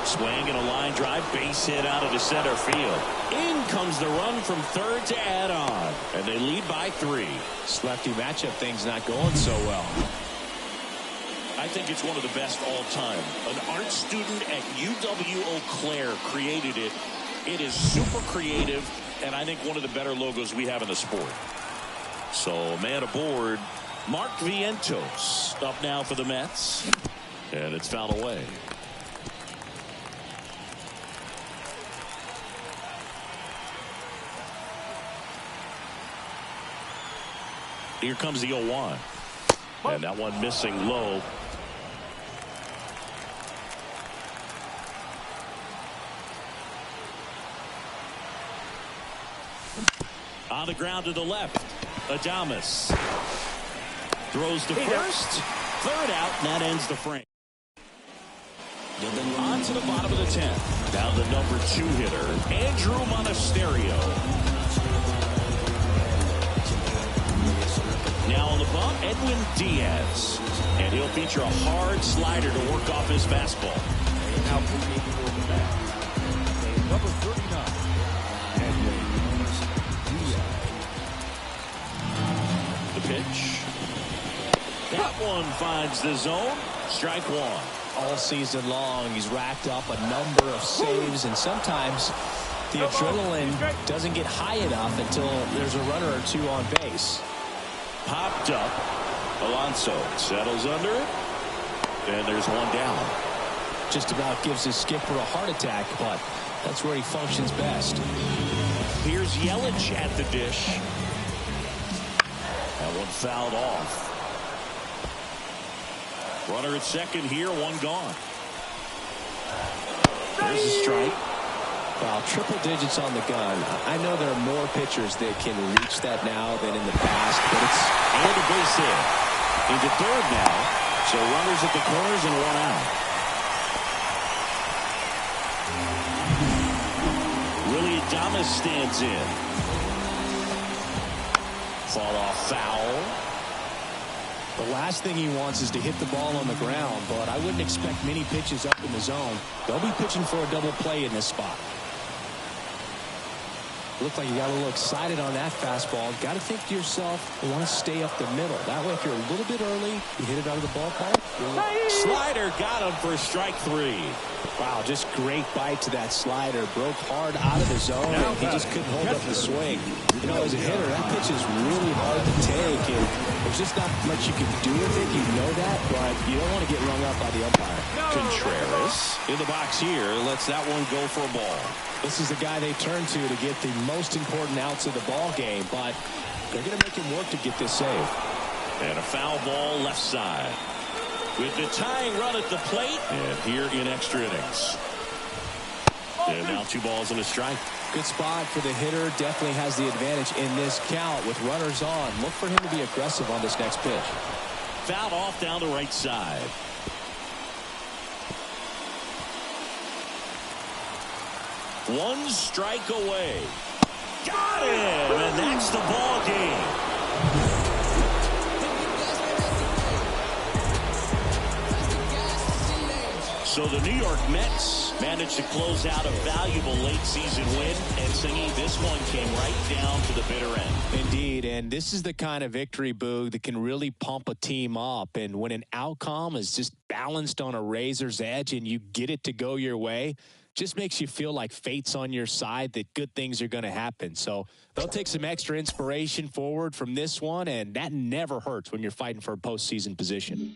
Swing and a line drive, base hit out of the center field. In comes the run from third to add on, and they lead by 3. This lefty matchup thing's not going so well. I think it's one of the best all time. An art student at UW-Eau Claire created it. It is super creative, and I think one of the better logos we have in the sport. So, man aboard, Mark Vientos up now for the Mets, and it's fouled away. Here comes the 0-1. And that one missing low. On the ground to the left. Adames throws to first. Third out, and that ends the frame. On to the bottom of the 10th. Now the number 2 hitter, Andrew Monasterio. Now on the bump, Edwin Diaz. And he'll feature a hard slider to work off his fastball. Now number 39, Edwin Diaz. The pitch. That one finds the zone. Strike 1. All season long, he's racked up a number of saves, and sometimes the adrenaline doesn't get high enough until there's a runner or 2 on base. Popped up. Alonso settles under it. And there's 1 down. Just about gives his skipper a heart attack, but that's where he functions best. Here's Yelich at the dish. fouled off. Runner at second here, one gone. There's a strike. Well, triple digits on the gun. I know there are more pitchers that can reach that now than in the past, but it's... And a base hit. Into third now. So runners at the corners and one out. Willie Adames stands in. Fall off foul. The last thing he wants is to hit the ball on the ground, but I wouldn't expect many pitches up in the zone. They'll be pitching for a double play in this spot. Looked like you got a little excited on that fastball. Got to think to yourself, you want to stay up the middle. That way, if you're a little bit early, you hit it out of the ballpark. Slider got him for strike three. Wow, just great bite to that slider. Broke hard out of the zone, and he just couldn't hold up the swing. You know, as a hitter, that pitch is really hard to take, and there's just not much you can do with it. You know that, but you don't want to get rung up by the umpire. Contreras in the box here lets that one go for a ball. This is the guy they turn to get the most important outs of the ball game, but they're going to make him work to get this save. And a foul ball left side. With the tying run at the plate, and here in extra innings. And now 2 balls and a strike. Good spot for the hitter. Definitely has the advantage in this count with runners on. Look for him to be aggressive on this next pitch. Fouled off down the right side. One strike away. Got him, and that's the ball game. So the New York Mets managed to close out a valuable late season win, and Singy, this one came right down to the bitter end. Indeed, and this is the kind of victory, Boog, that can really pump a team up. And when an outcome is just balanced on a razor's edge and you get it to go your way, just makes you feel like fate's on your side, that good things are going to happen. So they'll take some extra inspiration forward from this one, and that never hurts when you're fighting for a postseason position.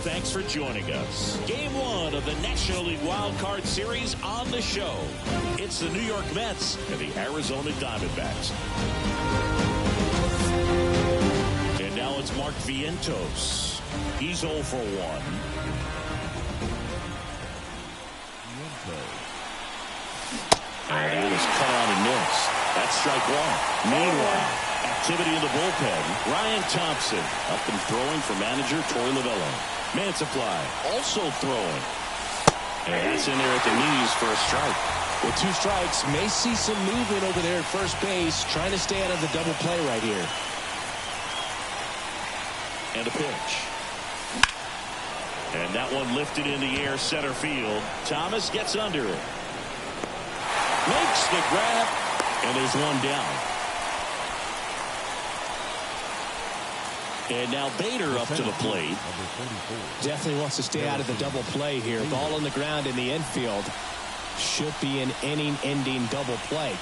Thanks for joining us. Game 1 of the National League Wild Card Series on the show. It's the New York Mets and the Arizona Diamondbacks. And now it's Mark Vientos. He's 0 for 1. And that is cut out and missed. That's strike 1. Meanwhile, activity in the bullpen. Ryan Thompson up and throwing for manager Torey Lovullo. Mantiply also throwing. And that's in there at the knees for a strike. With 2 strikes, may see some movement over there at first base, trying to stay out of the double play right here. And a pitch. And that one lifted in the air, center field. Thomas gets under it. Makes the grab, and there's one down. And now Bader up to the plate. Definitely wants to stay out of the double play here. Ball on the ground in the infield. Should be an inning-ending double play.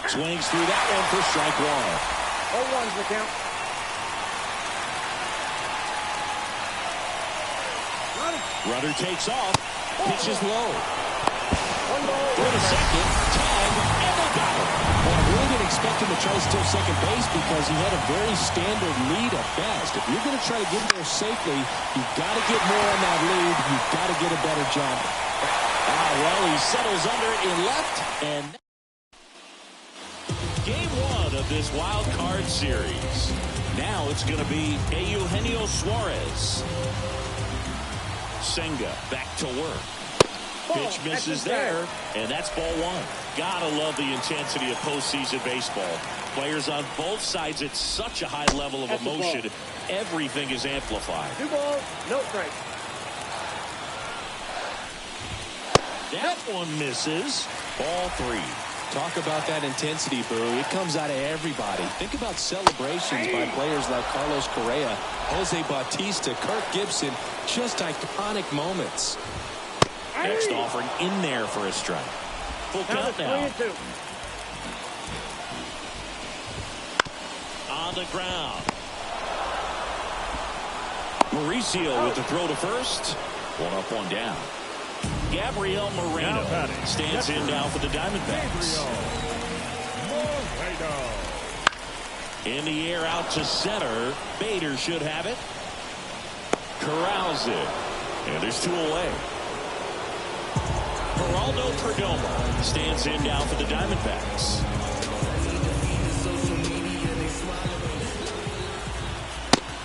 Swings through that one for strike 1. 0-1's the count. Runner takes off. Pitches low. 1 ball. Throw to second. Tag. And they got him. Well, I really didn't expect him to try to steal second base because he had a very standard lead at best. If you're going to try to get there safely, you've got to get more on that lead. You've got to get a better jump. Well, he settles under it in left. And Game 1 of this wild card series. Now it's going to be Eugenio Suarez. Senga back to work. Pitch misses there, and that's ball one. Gotta love the intensity of postseason baseball. Players on both sides at such a high level of emotion. Everything is amplified. 2 balls, no strikes. That one misses. Ball 3. Talk about that intensity, Boo. It comes out of everybody. Think about celebrations by players like Carlos Correa, Jose Bautista, Kirk Gibson. Just iconic moments. Next offering in there for a strike. Full count now. 3-2. On the ground. Mauricio with the throw to first. 1 up, 1 down. Gabriel Moreno stands in now for the Diamondbacks. In the air out to center. Bader should have it. Corrals it. And there's 2 away. Geraldo Perdomo stands in now for the Diamondbacks.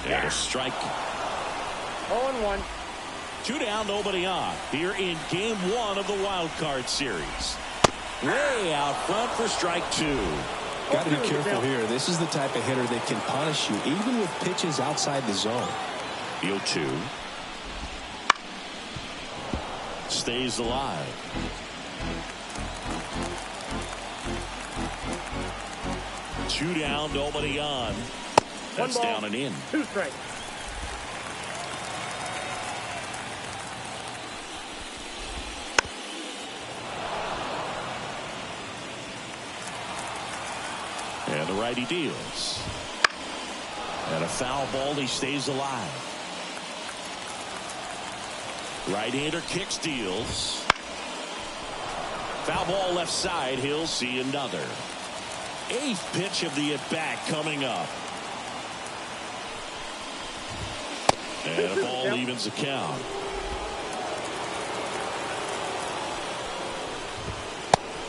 And a strike. 0-1. 2 down, nobody on. Here in game 1 of the wild card series. Way out front for strike 2. Got to be careful here. This is the type of hitter that can punish you, even with pitches outside the zone. 0-2. Stays alive. Two down, nobody on. That's 1 ball, down and in. 2 strikes. And the righty deals. And a foul ball, he stays alive. Right-hander kicks, deals. Foul ball left side, he'll see another. 8th pitch of the at-bat coming up. And a ball evens the count.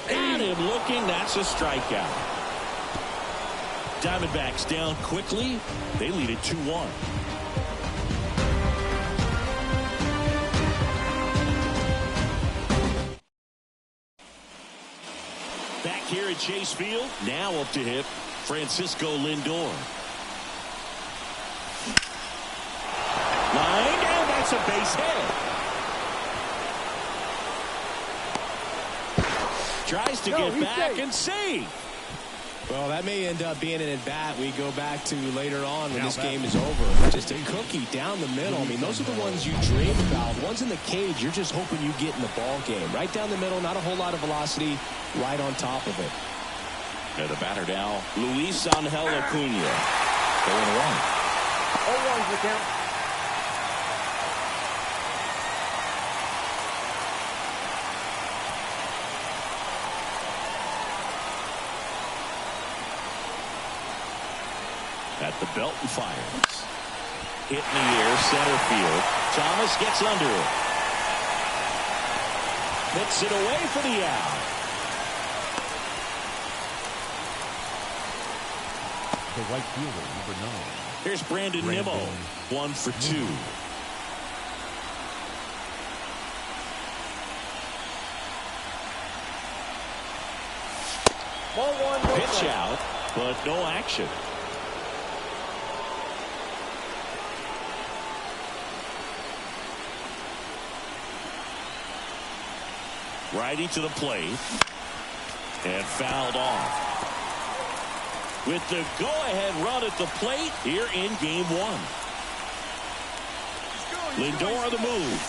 Got him looking, that's a strikeout. Diamondbacks down quickly. They lead it 2-1. Back here at Chase Field, now up to hit Francisco Lindor. Line, and that's a base hit. Tries to get back and save. Well, that may end up being an at-bat we go back to later on when this game is over. Just a cookie down the middle. I mean, those are the ones you dream about. Ones in the cage, you're just hoping you get in the ball game. Right down the middle, not a whole lot of velocity, right on top of it. And the batter now, Luis Angel Acuna. 0-1. 0-1's the count. At the belt and fires. Hit in the air, center field. Thomas gets under it. Puts it away for the out. The right fielder, number 9. Here's Brandon Nimmo. 1 for 2. Ball 1, no Pitch strikes. out, but no action. Righty to the plate. And fouled off. With the go-ahead run at the plate here in game 1. Lindor on the move.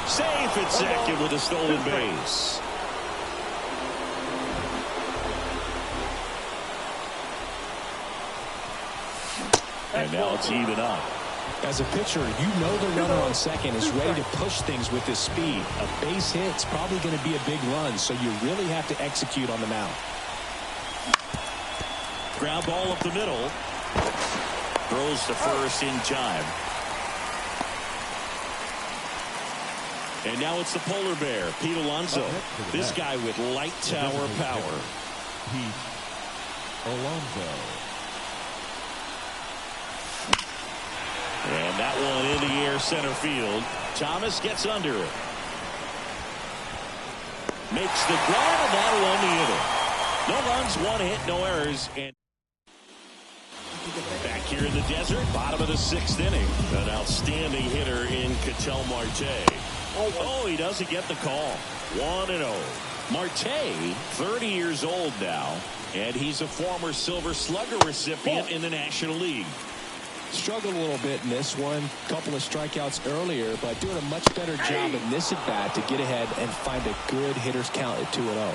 Safe at second with a stolen base. And now it's even up. As a pitcher, you know the runner on second is ready to push things with his speed. A base hit's probably going to be a big run, so you really have to execute on the mound. Ground ball up the middle. Throws to first in time. And now it's the polar bear, Pete Alonso. This guy with light tower power. Pete Alonso. And that one in the air center field. Thomas gets under it. Makes the grab, and that'll end the inning. No runs, 1 hit, no errors. And back here in the desert, bottom of the 6th inning. An outstanding hitter in Ketel Marte. Oh, he doesn't get the call. 1-0. Marte, 30 years old now, and he's a former Silver Slugger recipient in the National League. Struggled a little bit in this one. Couple of strikeouts earlier, but doing a much better job in this at-bat to get ahead and find a good hitter's count at 2-0.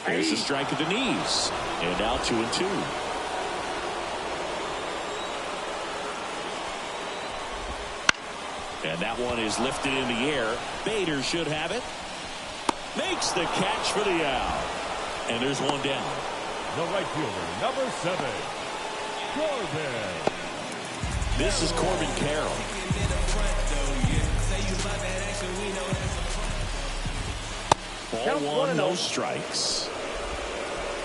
Here's a strike at the knees. And now 2-2. And that one is lifted in the air. Bader should have it. Makes the catch for the out. And there's one down. The right fielder, number 7, Corbin. This is Corbin Carroll. Ball 1, no strikes.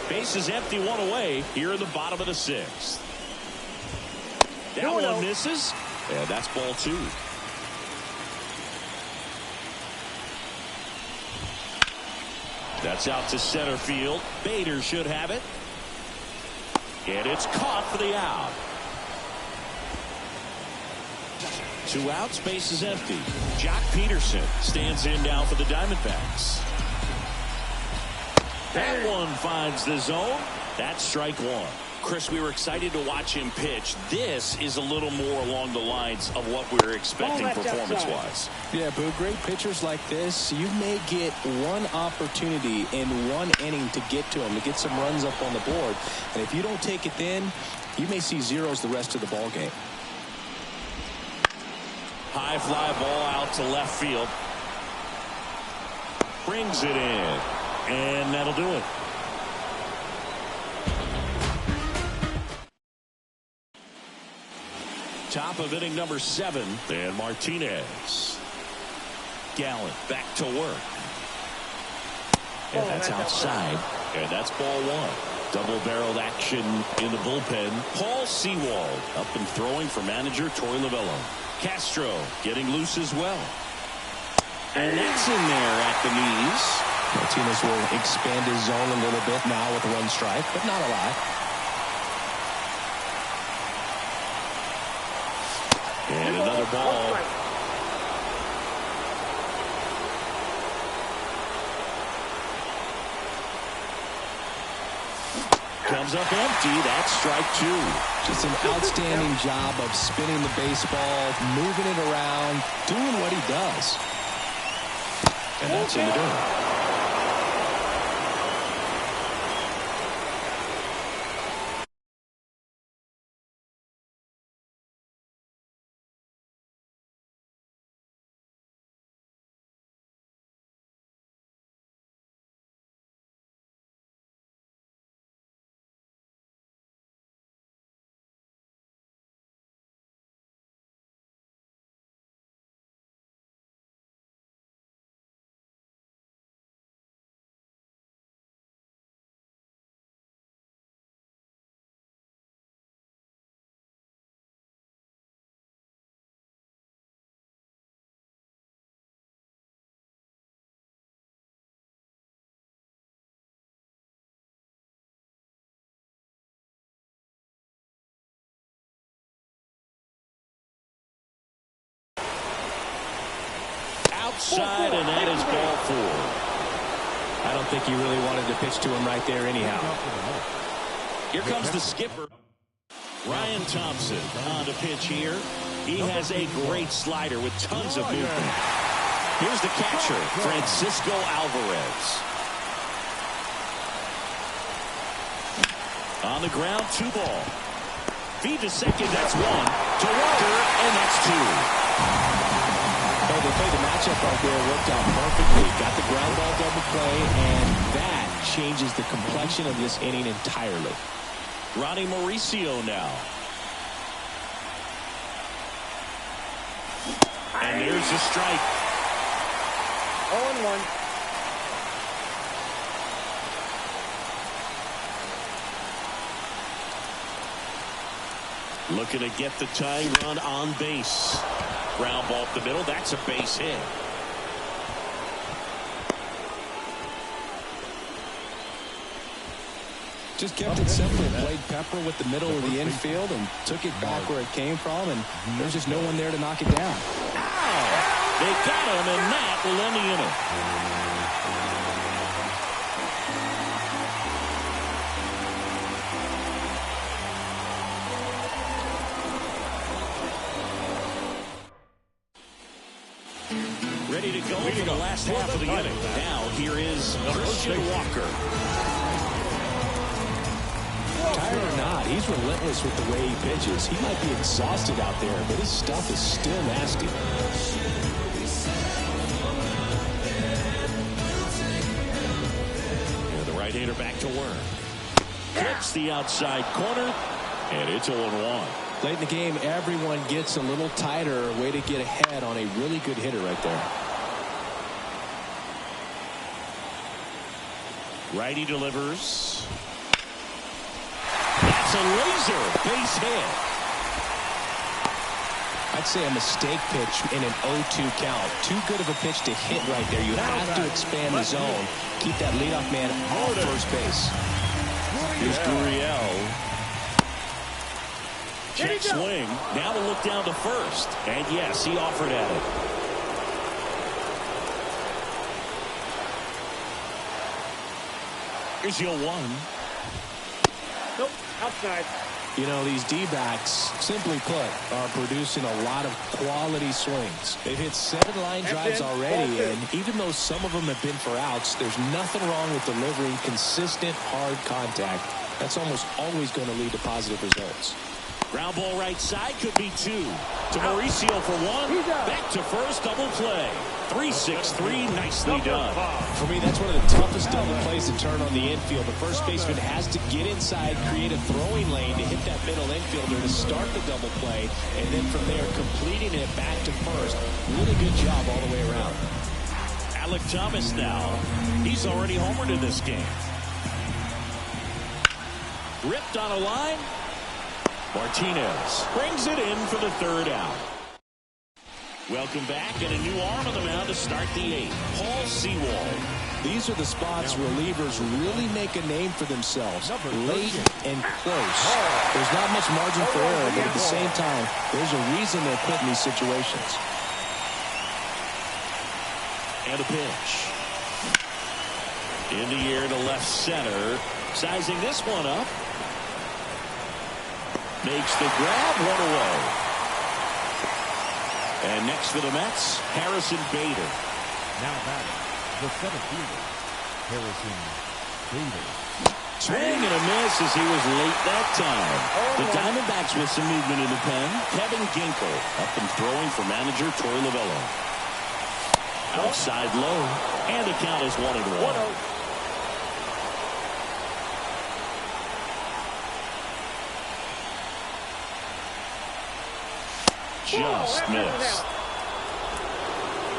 Base is empty, 1 away here in the bottom of the 6th. That one misses. And that's ball 2. That's out to center field. Bader should have it. And it's caught for the out. 2 outs, base is empty. Jock Peterson stands in now for the Diamondbacks. That one finds the zone. That's strike 1. Chris, we were excited to watch him pitch. This is a little more along the lines of what we were expecting performance-wise. Yeah, Boo, great pitchers like this, you may get one opportunity in one inning to get to them, to get some runs up on the board. And if you don't take it then, you may see zeros the rest of the ball game. High fly ball out to left field. Brings it in. And that'll do it. Top of inning number 7. And Martinez. Gallant back to work. And that's outside. And that's ball 1. Double-barreled action in the bullpen. Paul Sewald up and throwing for manager Torey Lovullo. Castro getting loose as well. And that's in there at the knees. Martinez will expand his zone a little bit now with 1 strike, but not a lot. And another ball. Comes up empty. That's strike 2. Just an outstanding job of spinning the baseball, moving it around, doing what he does. And that's in the dirt. Outside, and that is ball 4. I don't think he really wanted to pitch to him right there anyhow. Here comes the skipper. Ryan Thompson on the pitch here. He has a great slider with tons of movement. Here's the catcher, Francisco Alvarez. On the ground, 2 ball. Feed to second, that's 1. To Walker, and that's 2. Hey, the matchup out there worked out perfectly. Got the ground ball double play, and that changes the complexion of this inning entirely. Ronnie Mauricio now. And there's the strike. 0-1. Looking to get the tying run on base. Ground ball up the middle. That's a base hit. Just kept it simple. Played pepper with the middle of the infield and took it back where it came from, and there's just no one there to knock it down. Ow! They got him, and that will end the inning. Ready to go for the last half of the inning. Now here is Christian Walker. Tired or not, he's relentless with the way he pitches. He might be exhausted out there, but his stuff is still nasty. And the right-hander back to work. Hits the outside corner, and it's 0-1. Late in the game, everyone gets a little tighter. Way to get ahead on a really good hitter right there. Righty delivers. That's a laser base hit. I'd say a mistake pitch in an 0-2 count. Too good of a pitch to hit right there. You have to expand the zone. Keep that leadoff man off first base. Here's Gurriel. Check swing. Now to look down to first. And yes, he offered at it. Here's your 1. Nope, outside. You know, these D-backs, simply put, are producing a lot of quality swings. They've hit 7 line drives already, and even though some of them have been for outs, there's nothing wrong with delivering consistent, hard contact. That's almost always going to lead to positive results. Ground ball right side, could be 2. To Mauricio for 1. Back to first, double play. 3-6-3, nicely done. For me, that's one of the toughest double plays to turn on the infield. The first baseman has to get inside, create a throwing lane to hit that middle infielder to start the double play, and then from there, completing it back to first. Really good job all the way around. Alec Thomas now. He's already homered in this game. Ripped on a line. Martinez brings it in for the 3rd out. Welcome back, and a new arm on the mound to start the 8th. Paul Sewald. These are the spots relievers really make a name for themselves. Late and close. There's not much margin for error, but at the same time, there's a reason they're put in these situations. And a pitch. In the air to left center. Sizing this one up. Makes the grab, 1 away. And next for the Mets, Harrison Bader. Now batting, the center fielder, Harrison Bader. Swing and a miss as he was late that time. The Diamondbacks with some movement in the pen. Kevin Ginkel up and throwing for manager Torey Lovullo. Outside low, and the count is 1-1. Just missed.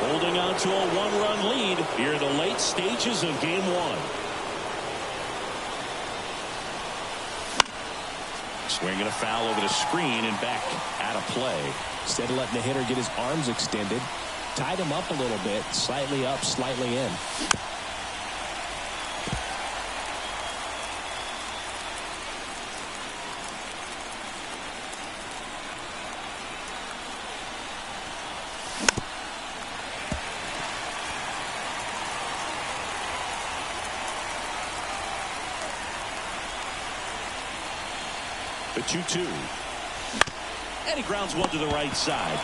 Holding on to a 1-run lead here in the late stages of game 1. Swinging a foul over the screen and back out of play. Instead of letting the hitter get his arms extended, tied him up a little bit, slightly up, slightly in. The 2-2. And he grounds one to the right side.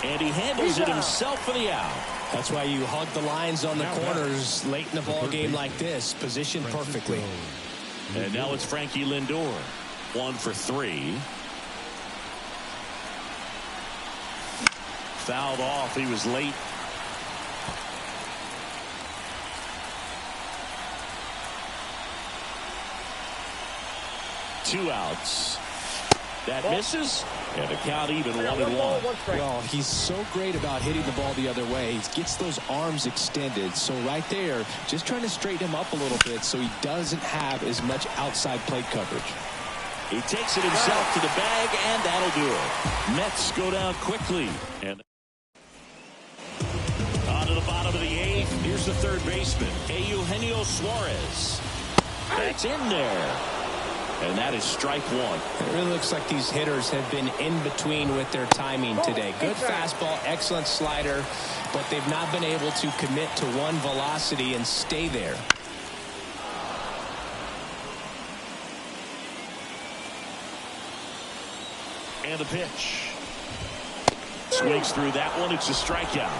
And he handles it himself for the out. That's why you hug the lines on the corners late in the ball game like this. Positioned perfectly. And now it's Frankie Lindor. 1 for 3. Fouled off. He was late. Two outs. That misses, and the count even 1-1. Well, he's so great about hitting the ball the other way. He gets those arms extended. So right there, just trying to straighten him up a little bit so he doesn't have as much outside plate coverage. He takes it himself to the bag, and that'll do it. Mets go down quickly. And on to the bottom of the 8th. Here's the third baseman, Eugenio Suarez. That's in there. And that is strike one. It really looks like these hitters have been in between with their timing today. Good fastball, excellent slider, but they've not been able to commit to one velocity and stay there. And the pitch. Swings through that one. It's a strikeout.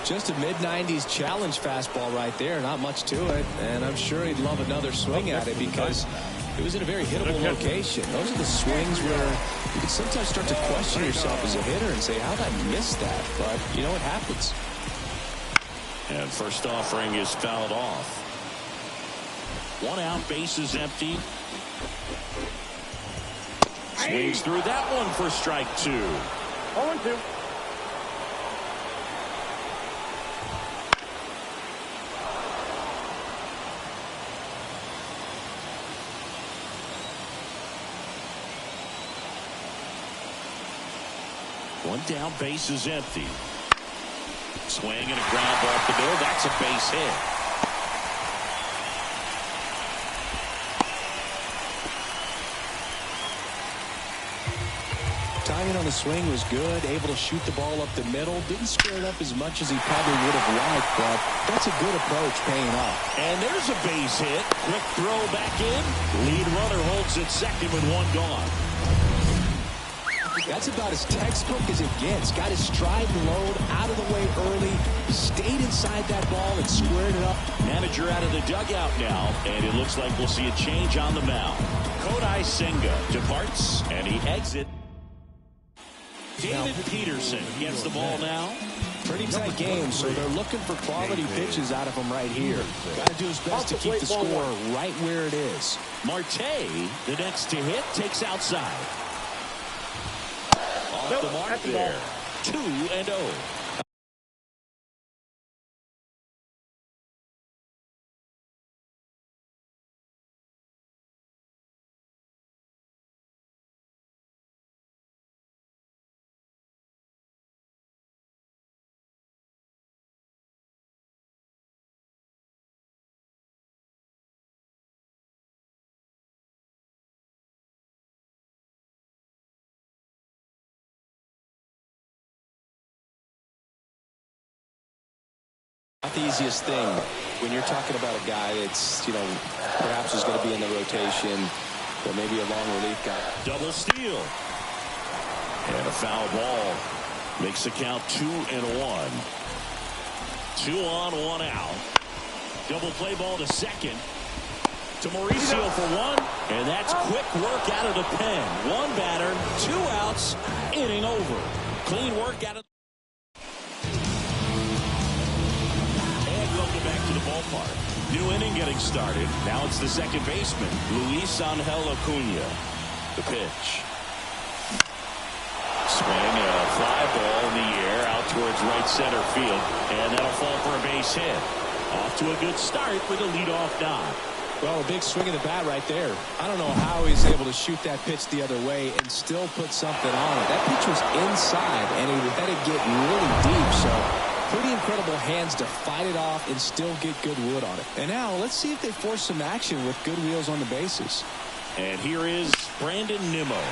Just a mid-90s challenge fastball right there. Not much to it. And I'm sure he'd love another swing at it because it was in a very hittable location. Those are the swings where you can sometimes start to question yourself as a hitter and say, how did I miss that? But, you know, it happens. And first offering is fouled off. 1 out, bases empty. Swings through that one for strike 2. 0-2. One down, bases empty. Swing and a ground ball off the middle. That's a base hit. Timing on the swing was good, able to shoot the ball up the middle. Didn't square it up as much as he probably would have liked, but that's a good approach paying off. And there's a base hit. Quick throw back in. Lead runner holds at second with 1 gone. That's about as textbook as it gets. Got his stride and load out of the way early, stayed inside that ball and squared it up. Manager out of the dugout now, and it looks like we'll see a change on the mound. Kodai Senga departs, and he exits. David Peterson gets the ball now. Pretty tight game, so they're looking for quality pitches out of him right here. Got to do his best to keep the score right where it is. Marte, the next to hit, takes outside. Off the mark there. 2-0. Not the easiest thing when you're talking about a guy that's, you know, perhaps is going to be in the rotation, or maybe a long relief guy. Double steal. And a foul ball. Makes the count 2-1. 2 on, 1 out. Double play ball to second. To Mauricio for 1. And that's quick work out of the pen. 1 batter, 2 outs, inning over. Clean work out of. Back to the ballpark. New inning getting started. Now it's the second baseman, Luis Angel Acuna. The pitch. Swing and a fly ball in the air out towards right center field. And that'll fall for a base hit. Off to a good start with a leadoff knock. Well, a big swing of the bat right there. I don't know how he's able to shoot that pitch the other way and still put something on it. That pitch was inside, and he let it get really deep, so pretty incredible hands to fight it off and still get good wood on it. And now let's see if they force some action with good wheels on the bases. And here is Brandon Nimmo.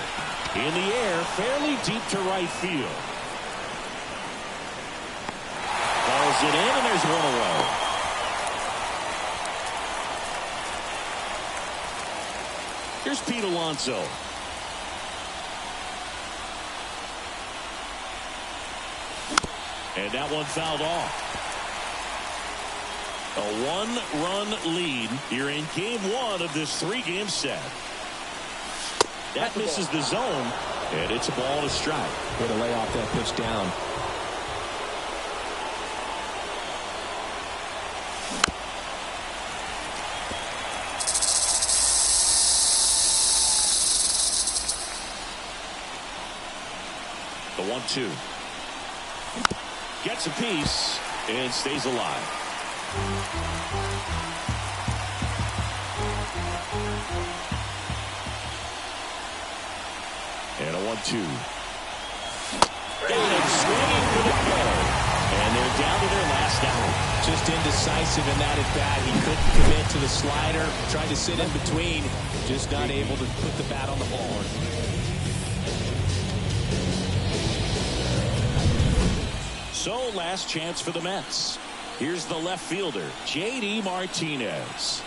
In the air, fairly deep to right field. Balls it in, and there's 1 away. Here's Pete Alonso. And that one fouled off. A 1-run lead here in game 1 of this 3-game set. That misses the zone, and it's a ball and a strike. Way to lay off that pitch down. The 1-2. Gets a piece and stays alive. 1-2. Got him swinging for the kill. And they're down to their last out. Just indecisive in that at bat. He couldn't commit to the slider. Tried to sit in between. Just not able to put the bat on the ball. So last chance for the Mets. Here's the left fielder, J.D. Martinez.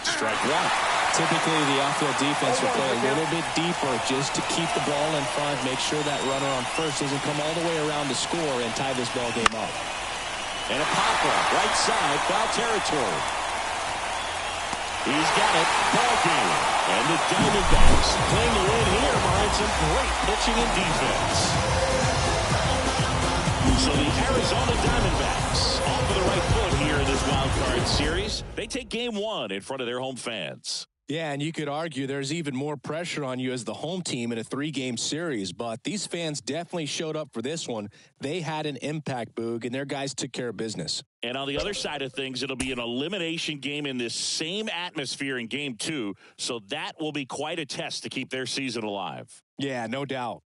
Strike one. Typically, the outfield defense will play a little bit deeper just to keep the ball in front, make sure that runner on first doesn't come all the way around to score and tie this ball game up. And a pop-up, right side, foul territory. He's got it, ball game. And the Diamondbacks claim the win here behind some great pitching and defense. So the Arizona Diamondbacks off of the right foot here in this wild card series. They take game one in front of their home fans. Yeah, and you could argue there's even more pressure on you as the home team in a 3-game series, but these fans definitely showed up for this one. They had an impact, Boog, and their guys took care of business. And on the other side of things, it'll be an elimination game in this same atmosphere in game two, so that will be quite a test to keep their season alive. Yeah, no doubt.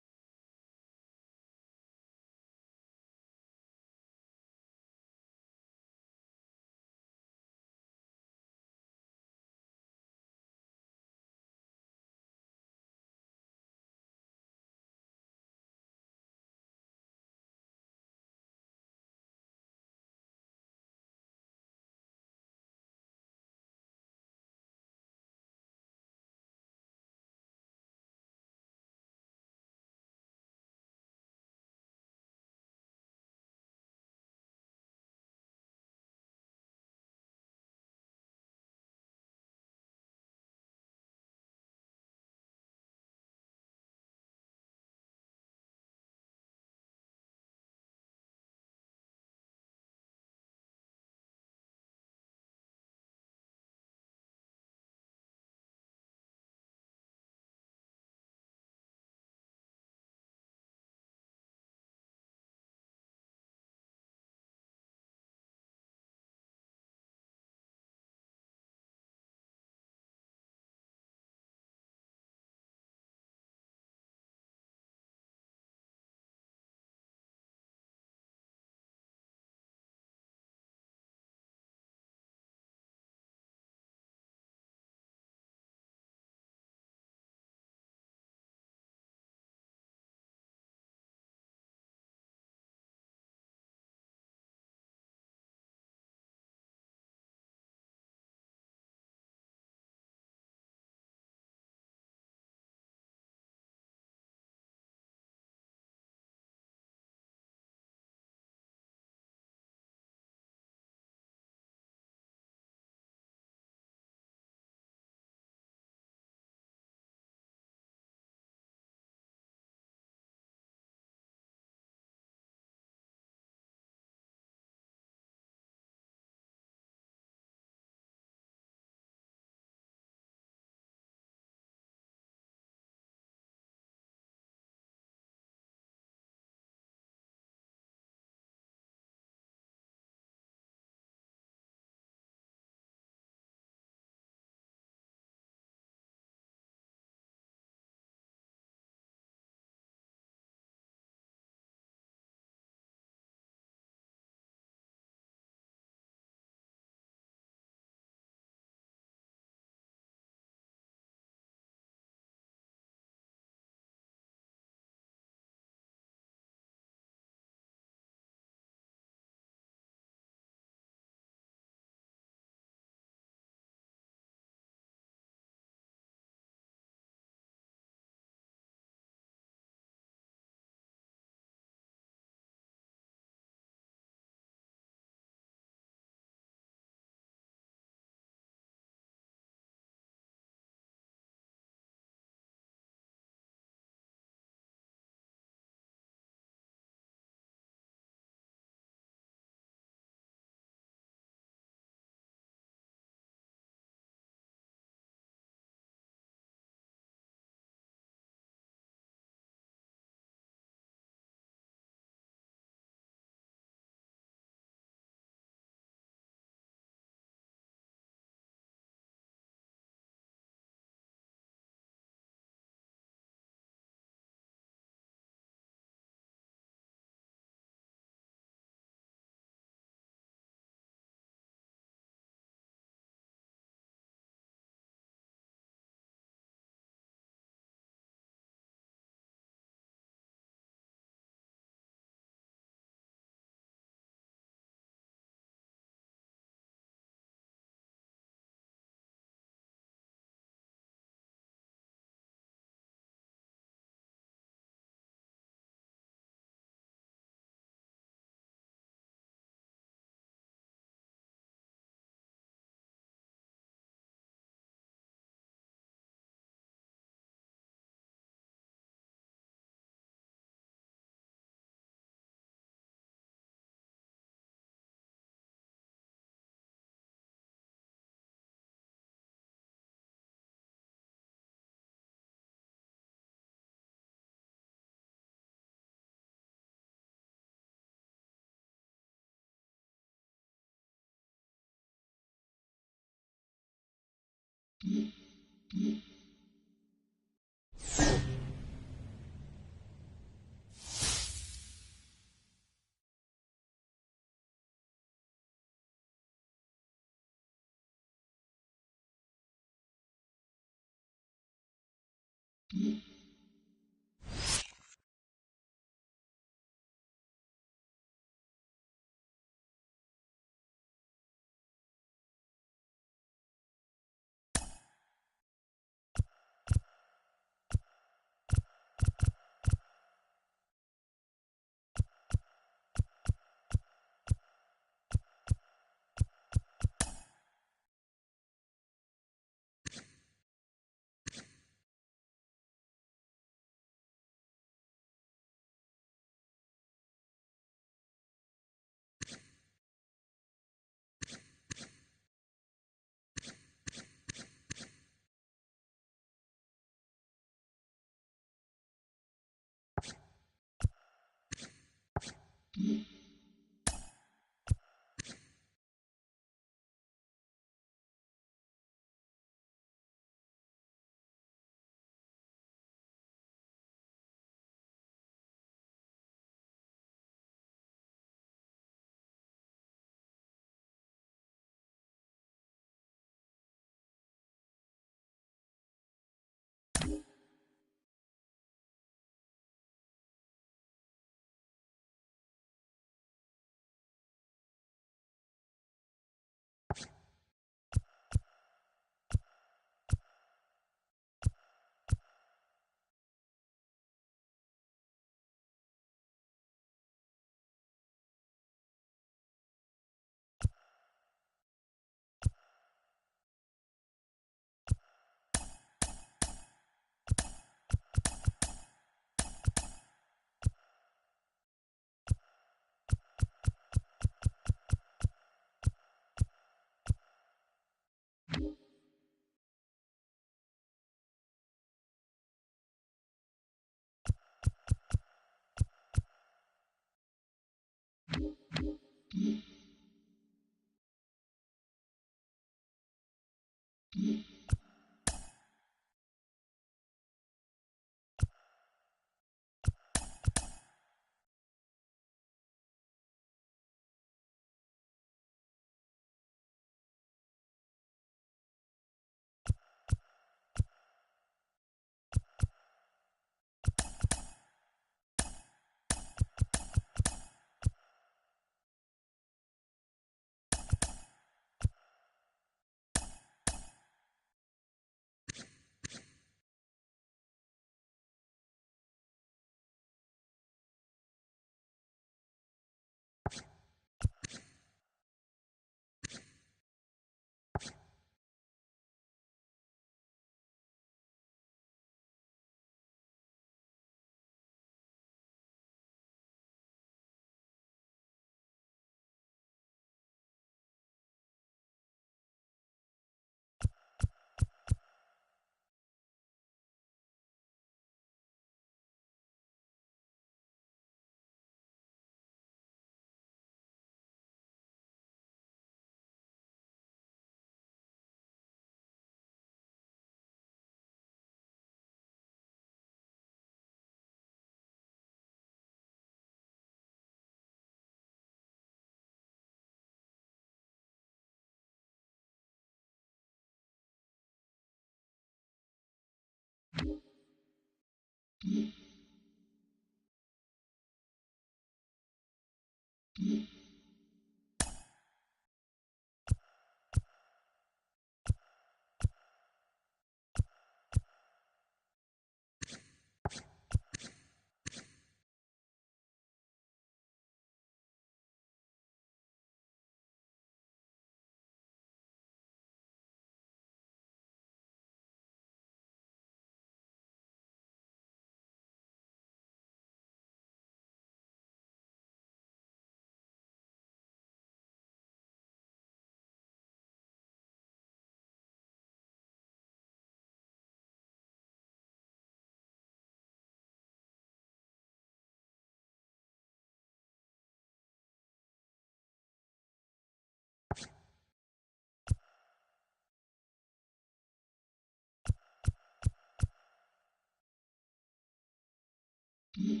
you.